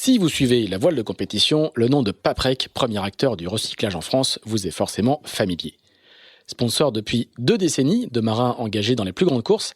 Si vous suivez la voile de compétition, le nom de Paprec, premier acteur du recyclage en France, vous est forcément familier. Sponsor depuis 2 décennies de marins engagés dans les plus grandes courses,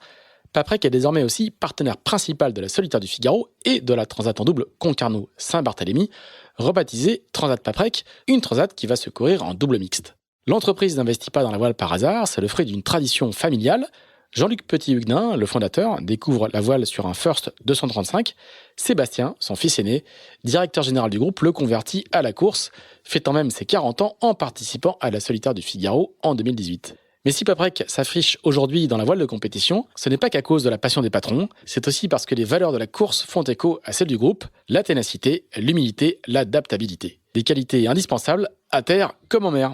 Paprec est désormais aussi partenaire principal de la Solitaire du Figaro et de la Transat en double Concarneau-Saint-Barthélemy, rebaptisée Transat Paprec, une transat qui va se courir en double mixte. L'entreprise n'investit pas dans la voile par hasard, c'est le fruit d'une tradition familiale. Jean-Luc Petit-Huguenin, le fondateur, découvre la voile sur un First 235. Sébastien, son fils aîné, directeur général du groupe, le convertit à la course, fêtant même ses 40 ans en participant à la Solitaire du Figaro en 2018. Mais si Paprec s'affiche aujourd'hui dans la voile de compétition, ce n'est pas qu'à cause de la passion des patrons, c'est aussi parce que les valeurs de la course font écho à celles du groupe, la ténacité, l'humilité, l'adaptabilité. Des qualités indispensables à terre comme en mer.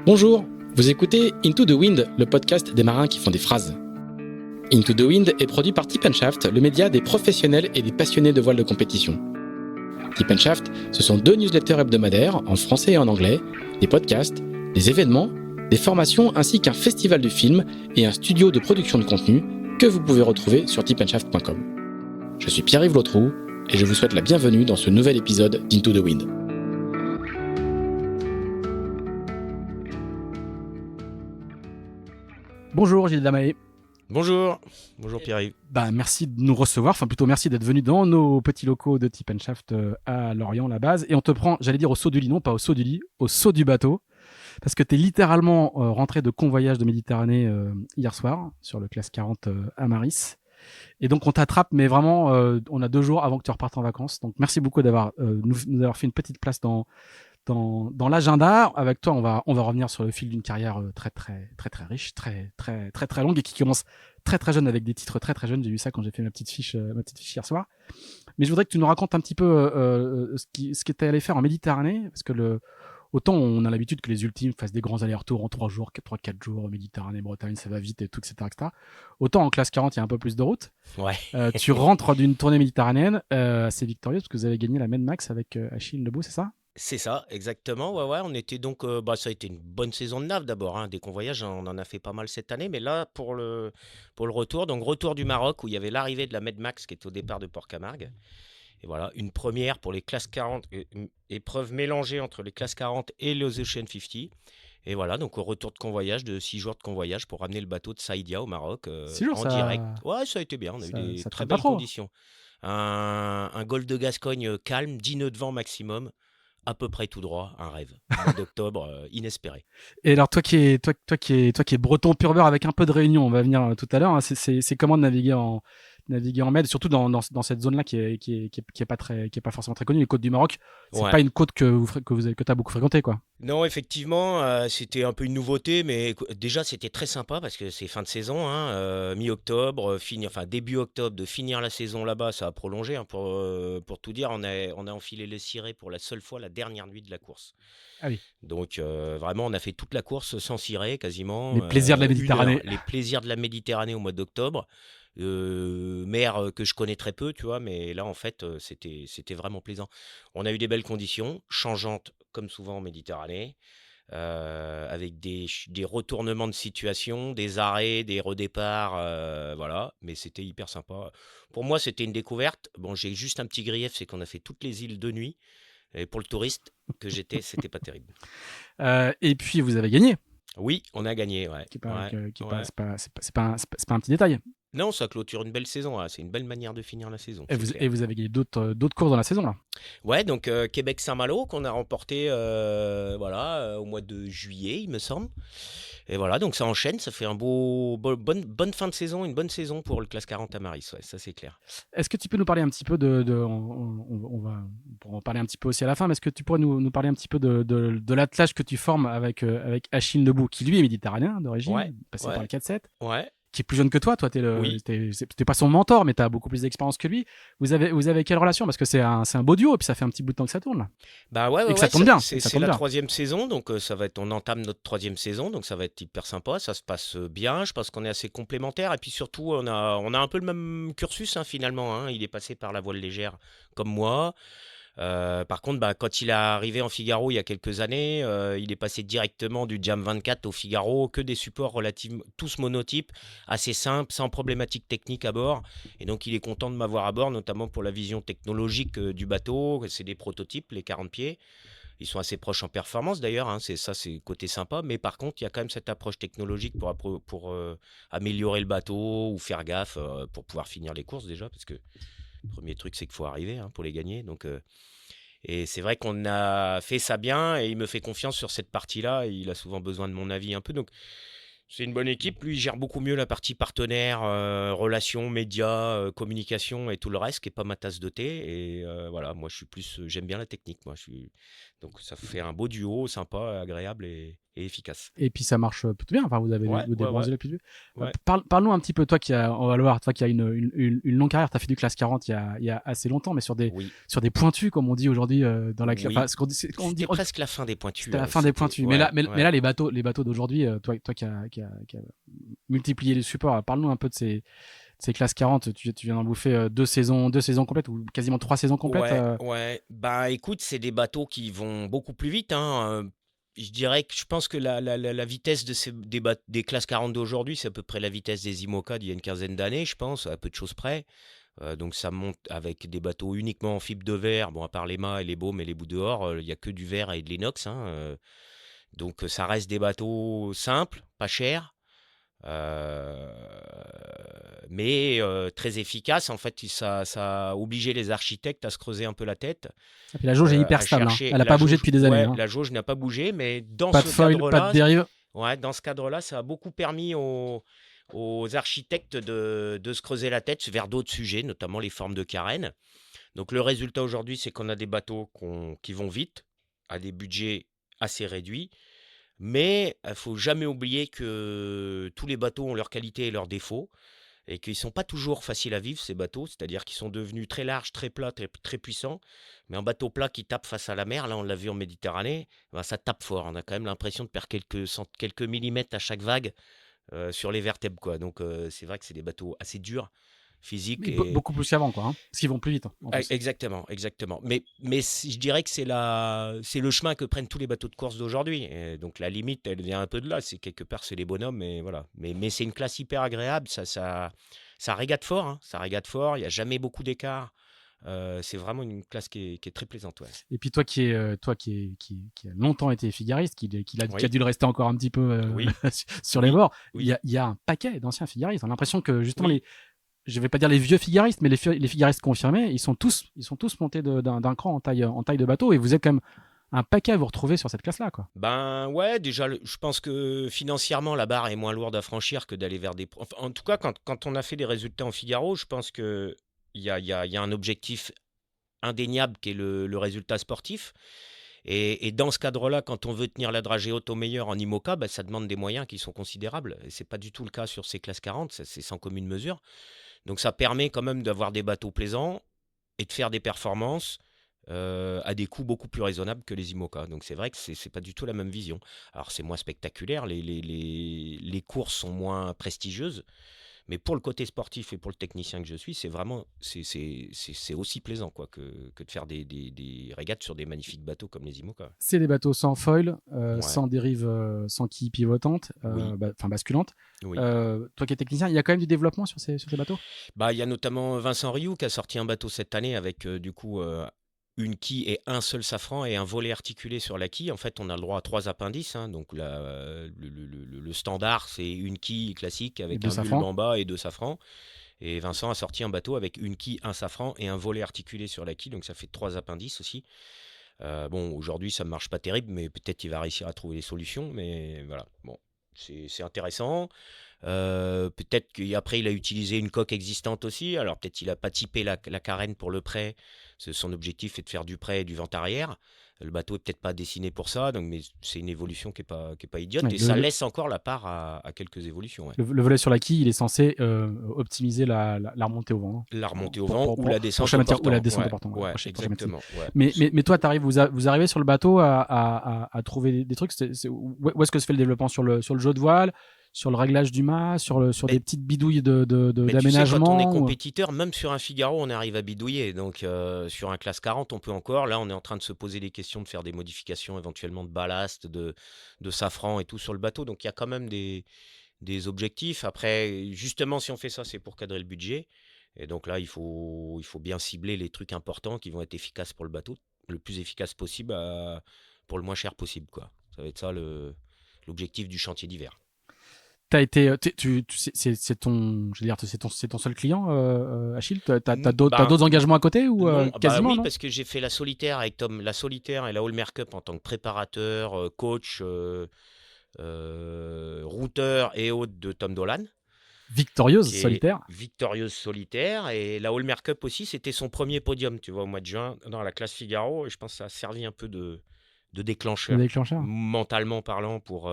Bonjour, vous écoutez Into the Wind, le podcast des marins qui font des phrases. Into the Wind est produit par Tip & Shaft, le média des professionnels et des passionnés de voile de compétition. Tip & Shaft, ce sont 2 newsletters hebdomadaires en français et en anglais, des podcasts, des événements, des formations ainsi qu'un festival de films et un studio de production de contenu que vous pouvez retrouver sur tipshaft.com. Je suis Pierre-Yves Lautroux et je vous souhaite la bienvenue dans ce nouvel épisode d'Into the Wind. Bonjour Gilles Damaé. Bonjour Pierre-Yves. Merci de nous recevoir, plutôt merci d'être venu dans nos petits locaux de Tip & Shaft à Lorient, la base. Et on te prend, j'allais dire au saut du lit, non pas au saut du lit, au saut du bateau. Parce que tu es littéralement rentré de convoyage de Méditerranée hier soir, sur le classe 40 à Maris. Et donc on t'attrape, mais vraiment, on a 2 jours avant que tu repartes en vacances. Donc merci beaucoup d'avoir nous avoir fait une petite place dans l'agenda. Avec toi, on va revenir sur le fil d'une carrière très riche, très longue et qui commence très jeune avec des titres très jeunes. J'ai vu ça quand j'ai fait ma petite fiche hier soir. Mais je voudrais que tu nous racontes un petit peu ce que tu es allé faire en Méditerranée, parce que autant on a l'habitude que les ultimes fassent des grands allers-retours en 3 jours, 3-4 jours, Méditerranée, Bretagne, ça va vite et tout, etc. Autant en classe 40, il y a un peu plus de route. Ouais. Tu rentres d'une tournée méditerranéenne assez victorieuse, parce que vous avez gagné la Med Max avec Achille Debout, c'est ça ? C'est ça, exactement. Ouais. On était donc, ça a été une bonne saison de nav d'abord. Des convoyages, on en a fait pas mal cette année. Mais là, pour le retour, donc retour du Maroc, où il y avait l'arrivée de la Med Max qui est au départ de Port-Camargue. Et voilà, une première pour les classes 40, une épreuve mélangée entre les classes 40 et les Ocean 50. Et voilà, donc au retour de convoyage, de 6 jours de convoyage pour ramener le bateau de Saïdia au Maroc 6 jours, en direct. Ouais, ça a été bien, on a eu des très belles conditions. Un golfe de Gascogne calme, 10 nœuds de vent maximum. À peu près tout droit, un rêve. Mois d'octobre, inespéré. Et alors toi qui es breton pur beurre avec un peu de Réunion, on va venir tout à l'heure. Hein, c'est comment de naviguer en Med, surtout dans cette zone-là qui est pas forcément très connue, les côtes du Maroc. C'est pas une côte que t'as beaucoup fréquentée, quoi. Non, effectivement, c'était un peu une nouveauté, mais déjà c'était très sympa parce que c'est fin de saison, mi-octobre, début octobre, de finir la saison là-bas, ça a prolongé. Pour tout dire, on a enfilé le ciré pour la seule fois la dernière nuit de la course. Ah oui. Donc vraiment, on a fait toute la course sans ciré quasiment. Les plaisirs de la Méditerranée. Les plaisirs de la Méditerranée au mois d'octobre. Mer que je connais très peu, tu vois, mais là en fait c'était vraiment plaisant. On a eu des belles conditions, changeantes comme souvent en Méditerranée, avec des retournements de situation, des arrêts, des redéparts, voilà, mais c'était hyper sympa. Pour moi c'était une découverte. Bon, j'ai juste un petit grief, c'est qu'on a fait toutes les îles de nuit, et pour le touriste que j'étais, c'était pas terrible. Et puis vous avez gagné. Oui, on a gagné, ouais. C'est pas un petit détail. Non, ça clôture une belle saison. C'est une belle manière de finir la saison. Et vous avez gagné d'autres courses dans la saison, là. Ouais, donc Québec-Saint-Malo qu'on a remporté au mois de juillet, il me semble. Et voilà, donc ça enchaîne, ça fait bonne fin de saison, une bonne saison pour le classe 40 à Maris, ouais, ça c'est clair. Est-ce que tu peux nous parler un petit peu on va en parler un petit peu aussi à la fin, mais est-ce que tu pourrais nous parler un petit peu de l'attelage que tu formes avec Achille Debout, qui lui est méditerranéen d'origine, passé par le 4-7. Ouais. Qui est plus jeune que toi, t'es pas son mentor, mais t'as beaucoup plus d'expérience que lui. Vous avez quelle relation ? Parce que c'est un beau duo, et puis ça fait un petit bout de temps que ça tourne là. Bah ouais, et que ça tombe bien. C'est la 3e saison, donc on entame notre 3e saison, donc ça va être hyper sympa, ça se passe bien, je pense qu'on est assez complémentaires, et puis surtout on a un peu le même cursus finalement, il est passé par la voile légère comme moi. Par contre, quand il est arrivé en Figaro il y a quelques années, il est passé directement du Jam 24 au Figaro, que des supports relativement tous monotypes, assez simples, sans problématique technique à bord. Et donc, il est content de m'avoir à bord, notamment pour la vision technologique du bateau. C'est des prototypes, les 40 pieds. Ils sont assez proches en performance d'ailleurs, hein, c'est côté sympa. Mais par contre, il y a quand même cette approche technologique pour améliorer le bateau ou faire gaffe pour pouvoir finir les courses déjà, parce que le premier truc, c'est qu'il faut arriver hein, pour les gagner. Donc, et c'est vrai qu'on a fait ça bien et il me fait confiance sur cette partie-là. Il a souvent besoin de mon avis un peu. Donc, c'est une bonne équipe. Lui, il gère beaucoup mieux la partie partenaire, relations, médias, communication et tout le reste, qui n'est pas ma tasse de thé. Et voilà, moi, j'aime bien la technique. Donc, ça fait un beau duo, sympa, agréable et efficace. Et puis ça marche plutôt bien. Enfin, vous avez Ouais, des ouais, bons ouais. élèves plus vieux. Ouais. Parle-nous un petit peu, toi qui on va le voir, toi qui as une longue carrière, tu as fait du classe 40 il y a assez longtemps, mais sur des Oui, pointus, comme on dit aujourd'hui dans la classe. oui. Enfin, ce qu'on dit, C'était presque la fin des pointus. c'était la fin des pointus. Mais Ouais, mais là, les bateaux d'aujourd'hui, toi qui a multiplié les supports, parle-nous un peu de ces classes 40. Tu viens d'en bouffer deux saisons complètes ou quasiment 3 saisons complètes. ouais, ouais. Bah écoute, c'est des bateaux qui vont beaucoup plus vite, hein. Je pense que la vitesse des classes 40 d'aujourd'hui, c'est à peu près la vitesse des IMOCA d'il y a une quinzaine d'années, je pense, à peu de choses près. Donc ça monte avec des bateaux uniquement en fibre de verre. Bon, à part les mâts et les baumes et les bouts dehors, il n'y a que du verre et de l'inox, hein. Donc ça reste des bateaux simples, pas chers. Euh, mais très efficaces. En fait, ça a obligé les architectes à se creuser un peu la tête, Et puis la jauge est hyper à stable. Hein. chercher Elle n'a la pas bougé jauge. depuis des années. Ouais, Hein. la jauge n'a pas bougé, mais Pas de foil, pas de dérive. ouais, dans ce cadre-là, ça a beaucoup permis aux architectes de se creuser la tête vers d'autres sujets, notamment les formes de carène. Donc le résultat aujourd'hui, c'est qu'on a des bateaux qui vont vite, à des budgets assez réduits. Mais il faut jamais oublier que tous les bateaux ont leurs qualités et leurs défauts et qu'ils sont pas toujours faciles à vivre, ces bateaux. C'est-à-dire qu'ils sont devenus très larges, très plats, très, très puissants. Mais un bateau plat qui tape face à la mer, là on l'a vu en Méditerranée, ben, ça tape fort. On a quand même l'impression de perdre quelques millimètres à chaque vague sur les vertèbres, quoi. Donc c'est vrai que c'est des bateaux assez durs, physiques. Mais beaucoup plus qu'avant, quoi. Hein. Parce qu'ils vont plus vite. En plus. Exactement, exactement. Mais je dirais que c'est le chemin que prennent tous les bateaux de course d'aujourd'hui. Et donc la limite, elle vient un peu de là. C'est quelque part, c'est les bonhommes, et voilà. Mais c'est une classe hyper agréable. Ça régate fort, hein. Ça régate fort. Il n'y a jamais beaucoup d'écart. C'est vraiment une classe qui est très plaisante, ouais. Et puis toi qui a longtemps été figariste, qui Oui. a dû le rester encore un petit peu Oui. sur les Oui. bords, Oui. il y a un paquet d'anciens figaristes. On a l'impression que justement Oui. je vais pas dire les vieux figaristes, mais les figaristes confirmés, ils sont tous montés d'un cran en taille de bateau, et vous êtes quand même un paquet à vous retrouver sur cette classe-là, quoi. Ben ouais, déjà, je pense que financièrement, la barre est moins lourde à franchir que d'aller vers des... Enfin, en tout cas, quand on a fait des résultats en Figaro, je pense qu'il y a un objectif indéniable qui est le résultat sportif. Et dans ce cadre-là, quand on veut tenir la dragée haute au meilleur en IMOCA, ben, ça demande des moyens qui sont considérables. Et ce n'est pas du tout le cas sur ces classes 40, c'est sans commune mesure. Donc ça permet quand même d'avoir des bateaux plaisants et de faire des performances à des coûts beaucoup plus raisonnables que les IMOCA. Donc c'est vrai que c'est pas du tout la même vision. Alors c'est moins spectaculaire, les courses sont moins prestigieuses, mais pour le côté sportif et pour le technicien que je suis, c'est vraiment c'est aussi plaisant quoi, que de faire des régates sur des magnifiques bateaux comme les IMOCA. C'est des bateaux sans foil, Ouais. sans dérive, sans quille pivotante, Oui. basculante. Oui. Toi qui es technicien, il y a quand même du développement sur ces bateaux? Bah, il y a notamment Vincent Rioux qui a sorti un bateau cette année avec du coup une quille et un seul safran et un volet articulé sur la quille. En fait, on a le droit à 3 appendices, hein. Donc le standard, c'est une quille classique avec un bulbe en bas et 2 safrans. Et Vincent a sorti un bateau avec une quille, un safran et un volet articulé sur la quille. Donc ça fait 3 appendices aussi. Bon, aujourd'hui, ça ne marche pas terrible, mais peut-être qu'il va réussir à trouver des solutions. Mais voilà, bon, c'est intéressant. Peut-être qu'après il a utilisé une coque existante aussi, alors peut-être il n'a pas typé la carène pour le prêt, son objectif est de faire du prêt et du vent arrière, le bateau est peut-être pas dessiné pour ça, donc, mais c'est une évolution qui est pas idiote, Ouais, et ça laisse encore la part à quelques évolutions. Ouais. Le volet sur la quille, il est censé optimiser la remontée au vent. Hein. La remontée au vent ou la descente au portant. Ouais, exactement. Ouais. Mais toi, vous arrivez sur le bateau à trouver des trucs. Où est-ce que se fait le développement sur le jeu de voile, sur le réglage du mât, sur Mais, des petites bidouilles mais tu sais, quand on est d'aménagement compétiteur, même sur un Figaro, on arrive à bidouiller. Donc, sur un classe 40, on peut encore. Là, on est en train de se poser des questions, de faire des modifications éventuellement de ballast, de safran et tout sur le bateau. Donc, il y a quand même des objectifs. Après, justement, si on fait ça, c'est pour cadrer le budget. Et donc là, il faut bien cibler les trucs importants qui vont être efficaces pour le bateau, le plus efficace possible pour le moins cher possible, quoi. Ça va être ça l'objectif du chantier d'hiver. T'as été, c'est ton, je veux dire, c'est ton seul client, Achille. T'as Ben, d'autres engagements à côté ou non, bah quasiment oui, non? parce que j'ai fait la solitaire avec Tom, la solitaire et la Hallmer Cup en tant que préparateur, coach, routeur et hôte de Tom Dolan, Victorieuse qui est solitaire. victorieuse solitaire. Et la Hallmer Cup aussi, c'était son premier podium, tu vois, au mois de juin, dans la classe Figaro. Et je pense que ça a servi un peu de Le déclencheur, déclencheur. mentalement parlant, pour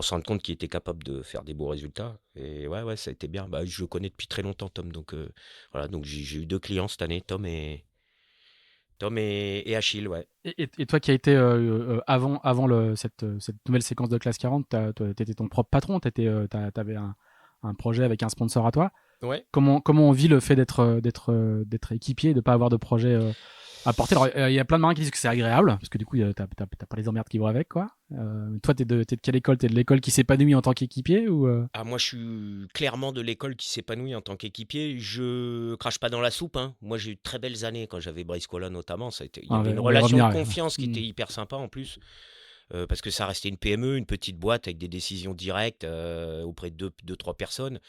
se rendre compte qu'il était capable de faire des beaux résultats. Et ouais, ça a été bien. Bah, je le connais depuis très longtemps, Tom. Donc, voilà, donc j'ai eu 2 clients cette année, Tom et Achille, ouais. Et toi qui as été avant cette nouvelle séquence de classe 40, t'étais ton propre patron, t'avais un projet avec un sponsor à toi. Ouais. Comment on vit le fait d'être équipier, de pas avoir de projet à porter? Alors, il y a plein de marins qui disent que c'est agréable, parce que du coup, t'as pas les emmerdes qui vont avec, quoi. Toi, t'es de quelle école? T'es de l'école qui s'épanouit en tant qu'équipier ou Ah, moi, je suis clairement de l'école qui s'épanouit en tant qu'équipier. Je crache pas dans la soupe, hein. Moi, j'ai eu de très belles années quand j'avais Briscola notamment. Il y avait une on va y relation de revenir. confiance qui Hmm. était hyper sympa en plus, parce que ça restait une PME, une petite boîte avec des décisions directes auprès de deux, trois personnes.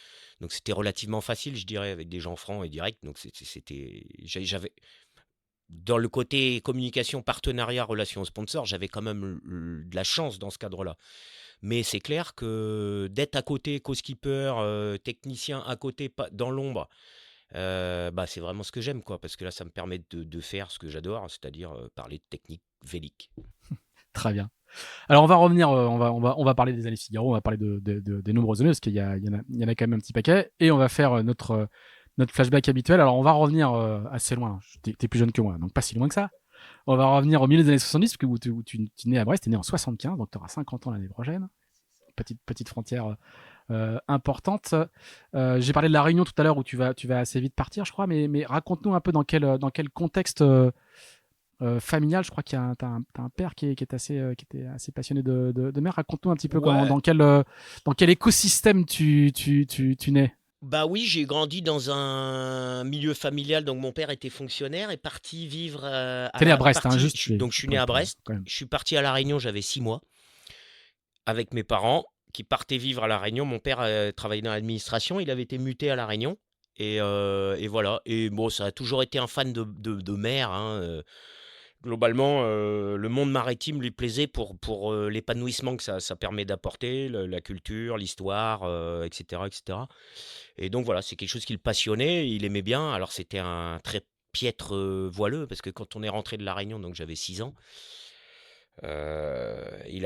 Donc, c'était relativement facile, je dirais, avec des gens francs et directs. Donc, j'avais dans le côté communication, partenariat, relation sponsor, j'avais quand même de la chance dans ce cadre-là. Mais c'est clair que d'être à côté, co-skipper, technicien à côté, dans l'ombre, bah, c'est vraiment ce que j'aime, quoi. Parce que là, ça me permet de faire ce que j'adore, c'est-à-dire parler de technique vélique. Très bien. Alors on va revenir, on va parler des années Figaro, on va parler des nombreuses années parce il y en a quand même un petit paquet, et on va faire notre flashback habituel. Alors on va revenir assez loin. T'es plus jeune que moi, donc pas si loin que ça. On va revenir au milieu des années 70, parce que où tu es né à Brest, tu es né en 75, donc tu auras 50 ans l'année prochaine. Petite frontière importante. J'ai parlé de la Réunion tout à l'heure où tu vas assez vite partir, je crois, mais raconte-nous un peu dans quel contexte familial. Je crois t'as un père qui était assez passionné de mer. Raconte-nous un petit peu Ouais. dans quel écosystème tu nais. Bah oui, j'ai grandi dans un milieu familial, donc mon père était fonctionnaire et parti vivre T'es né à Brest, hein, juste. donc je suis né à Brest. Quand même. Je suis parti à La Réunion, j'avais 6 mois, avec mes parents qui partaient vivre à La Réunion. Mon père travaillait dans l'administration, il avait été muté à La Réunion. Et voilà. Et bon, ça a toujours été un fan de mer, hein. Globalement, le monde maritime lui plaisait pour l'épanouissement que ça permet d'apporter, la culture, l'histoire, etc., etc. Et donc voilà, c'est quelque chose qui le passionnait, il aimait bien. Alors c'était un très piètre voileux, parce que quand on est rentré de La Réunion, donc j'avais 6 ans, il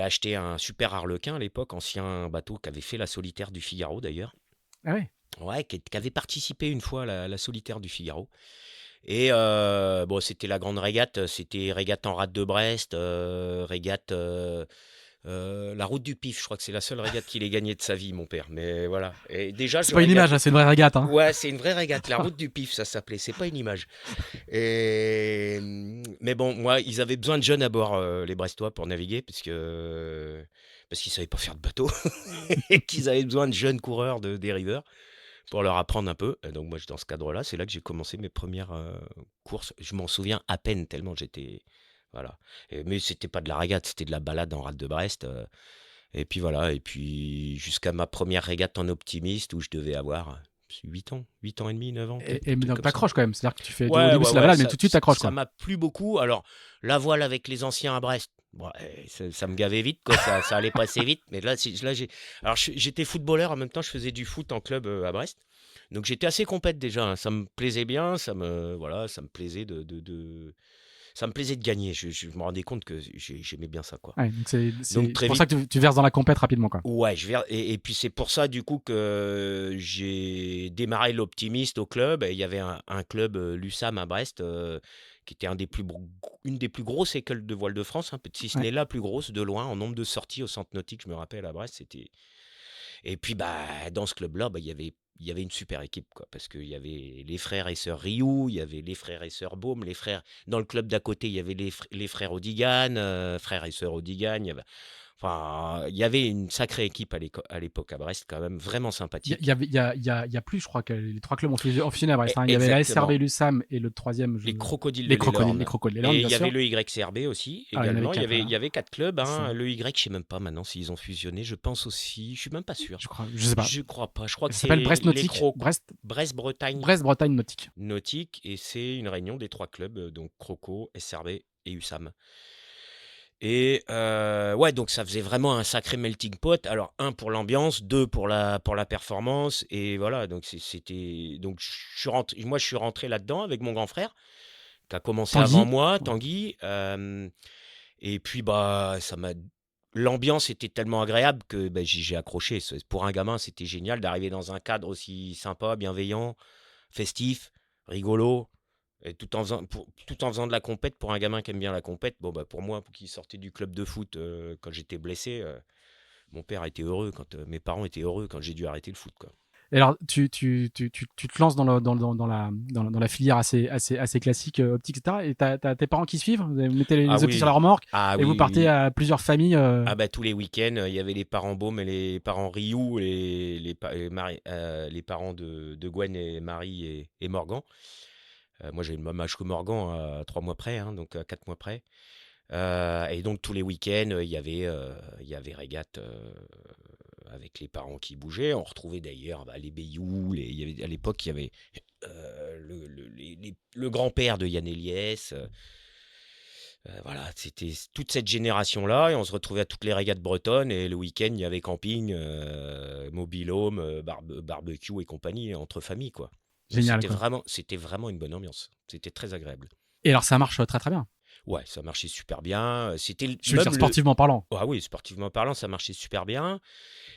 a acheté un super Harlequin à l'époque, ancien bateau qui avait fait la solitaire du Figaro d'ailleurs. Ah ouais. Ouais, qui avait participé une fois à la solitaire du Figaro. Et bon, c'était la grande régate, c'était régate en rade de Brest, régate la route du Pif. Je crois que c'est la seule régate qu'il ait gagnée de sa vie, mon père. Mais voilà. Et déjà, C'est je pas une image, régate. hein, c'est une vraie régate. Hein. Ouais, c'est une vraie régate, la route du Pif, ça s'appelait. C'est pas une image. Mais bon, moi, ils avaient besoin de jeunes à bord, les Brestois, pour naviguer, parce qu'ils savaient pas faire de bateau et qu'ils avaient besoin de jeunes coureurs, de dériveurs, pour leur apprendre un peu. Et donc moi, dans ce cadre-là, c'est là que j'ai commencé mes premières courses. Je m'en souviens à peine tellement j'étais... Voilà. Mais c'était pas de la régate, c'était de la balade en rade de Brest. Et puis voilà, et puis jusqu'à ma première régate en optimiste où je devais avoir 8 ans et demi, 9 ans peut-être. Mais donc t'accroches quand même, c'est-à-dire que tu fais au Ouais, début ouais, c'est la ouais, balade, mais tout de suite t'accroches ça quoi. m'a plu beaucoup. Alors, la voile avec les anciens à Brest, bon, ça me gavait vite, quoi. Ça allait passer vite. Mais là, alors j'étais footballeur en même temps, je faisais du foot en club à Brest. Donc j'étais assez compète déjà, hein. Ça me plaisait bien, voilà, ça me plaisait ça me plaisait de gagner. Je me rendais compte que j'aimais bien ça, quoi. Ouais, donc Donc c'est très pour vite. ça que tu verses dans la compète rapidement quoi. Ouais, et puis c'est pour ça du coup que j'ai démarré l'Optimiste au club. Et il y avait un club, l'USAM à Brest, qui était une des plus grosses écoles de voile de France, hein, si ce Ouais. n'est la plus grosse de loin en nombre de sorties au centre nautique. Je me rappelle à Brest, c'était. Et puis, dans ce club-là, il y avait une super équipe, quoi, parce qu'il y avait les frères et sœurs Rioux, il y avait les frères et sœurs Baume, les frères. Dans le club d'à côté, il y avait les frères Odigan, frères et sœurs Odigan. Enfin, il y avait une sacrée équipe à l'époque à Brest, quand même, vraiment Il sympathique. y a plus, je crois que les 3 clubs ont fusionné à Brest. Il y avait la Exactement. SRB Lussam et le troisième. Les crocodiles Les de l'Elorn. les crocodiles de Et l'Elorn, il bien y sûr. avait le YCRB aussi, Ah, il y en avait également. quatre, Il y avait 4 clubs. Ça. Le Y, je sais même pas maintenant s'ils ont fusionné. Je pense aussi. Je suis même pas sûr. Je sais pas. Je crois pas. Je crois que Ça c'est s'appelle Brest les Nautique. Brest-Bretagne Brest-Bretagne Nautique. Nautique. Et c'est une réunion des 3 clubs, donc Croco, SRB et USAM. Et ouais, donc ça faisait vraiment un sacré melting pot. Alors, 1 pour l'ambiance, 2 pour la performance. Et voilà, donc c'était. Donc moi, je suis rentré là-dedans avec mon grand frère, qui a commencé Tanguy. avant moi, Tanguy. Et puis, l'ambiance était tellement agréable que j'ai accroché. Pour un gamin, c'était génial d'arriver dans un cadre aussi sympa, bienveillant, festif, rigolo. Et tout en faisant de la compète, pour un gamin qui aime bien la compète, pour moi, qui sortait du club de foot quand j'étais blessé, mon père était heureux, mes parents étaient heureux quand j'ai dû arrêter le foot, quoi. Et alors, tu te lances dans la filière assez classique, optique, etc. Et t'as tes parents qui suivent? Vous mettez les optiques sur la remorque et vous partez à plusieurs familles. Tous les week-ends, il y avait les parents Baume et les parents Rioux, les parents de Gwen et Marie et Morgan. Moi, j'ai le même âge que Morgan, à 3 mois près, hein, donc à 4 mois près. Et donc, tous les week-ends, il y avait régate avec les parents qui bougeaient. On retrouvait d'ailleurs les Bayou. À l'époque, il y avait le grand-père de Yann Eliès. Voilà, c'était toute cette génération-là. Et on se retrouvait à toutes les régates bretonnes. Et le week-end, il y avait camping, mobil-home, barbecue et compagnie, entre familles, quoi. Génial. C'était vraiment une bonne ambiance. C'était très agréable. Et alors, ça marche très très bien. Ouais, ça marchait super bien. Je veux dire, sportivement parlant. Ah oui, sportivement parlant, ça marchait super bien.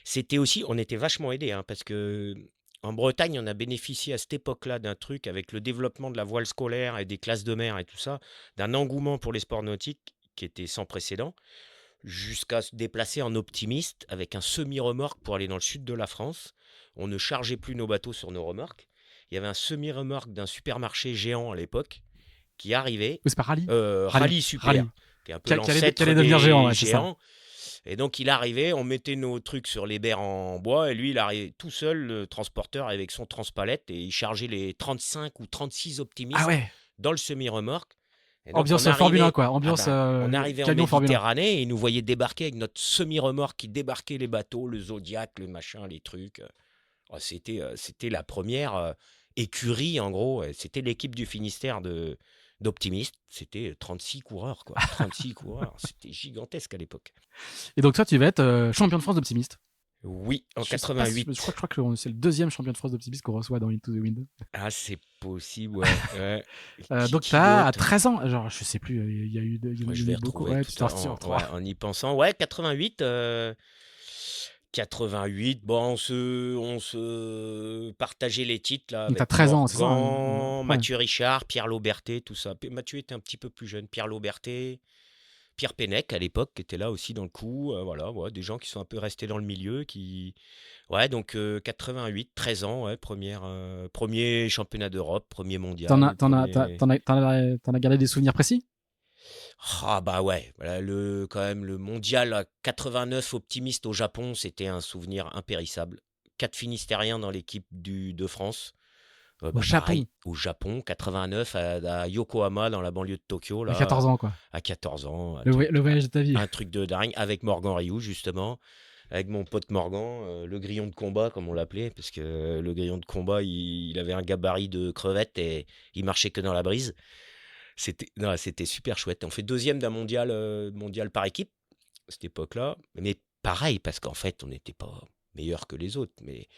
C'était aussi, on était vachement aidés, hein, parce que en Bretagne, on a bénéficié à cette époque-là d'un truc avec le développement de la voile scolaire et des classes de mer et tout ça, d'un engouement pour les sports nautiques qui était sans précédent, jusqu'à se déplacer en optimiste avec un semi-remorque pour aller dans le sud de la France. On ne chargeait plus nos bateaux sur nos remorques. Il y avait un semi-remorque d'un supermarché géant à l'époque qui arrivait. C'est pas Rallye Rallye Super, Rallye. qui est un peu l'ancêtre qui allait devenir géant, ouais, géants. Et donc, il arrivait, on mettait nos trucs sur les berres en bois, et lui, il arrivait tout seul, le transporteur, avec son transpalette, et il chargeait les 35 ou 36 optimistes dans le semi-remorque. Ambiance Formule 1, quoi. Ambiance on arrivait en camion Formule 1. Méditerranée, et ils nous voyaient débarquer avec notre semi-remorque qui débarquait les bateaux, le Zodiac, le machin, les trucs. C'était la première écurie, en gros. C'était l'équipe du Finistère d'optimistes. C'était 36 coureurs, quoi. 36 coureurs. C'était gigantesque à l'époque. Et donc, toi, tu vas être champion de France d'optimiste. Oui, en 88. Je crois que c'est le deuxième champion de France d'optimiste qu'on reçoit dans Into the Wind. Ah, c'est possible, ouais. Donc, tu as à 13 ans. Genre, je sais plus, il y a eu je vais beaucoup. retrouver En y pensant. Ouais, 88. 88, on se partageait les titres là. Donc, t'as 13 ans, c'est ça, hein. Mathieu Richard, Pierre Lauberté, tout ça. Mathieu était un petit peu plus jeune. Pierre Lauberté, Pierre Pennec à l'époque, qui était là aussi dans le coup. Des gens qui sont un peu restés dans le milieu. Donc 88, 13 ans, premier championnat d'Europe, premier mondial. T'en as gardé des souvenirs précis? Voilà, quand même le mondial à 89 optimiste au Japon, c'était un souvenir impérissable. 4 Finistériens dans l'équipe de France. Au Japon, 89 à Yokohama dans la banlieue de Tokyo. Là, à 14 ans, quoi. À 14 ans. Le voyage de ta vie. Un truc de dingue avec Morgan Rioux, justement. Avec mon pote Morgan, le grillon de combat, comme on l'appelait, parce que le grillon de combat, il avait un gabarit de crevette et il marchait que dans la brise. C'était super chouette. On fait deuxième d'un mondial par équipe, à cette époque-là. Mais pareil, parce qu'en fait, on n'était pas meilleurs que les autres. Mais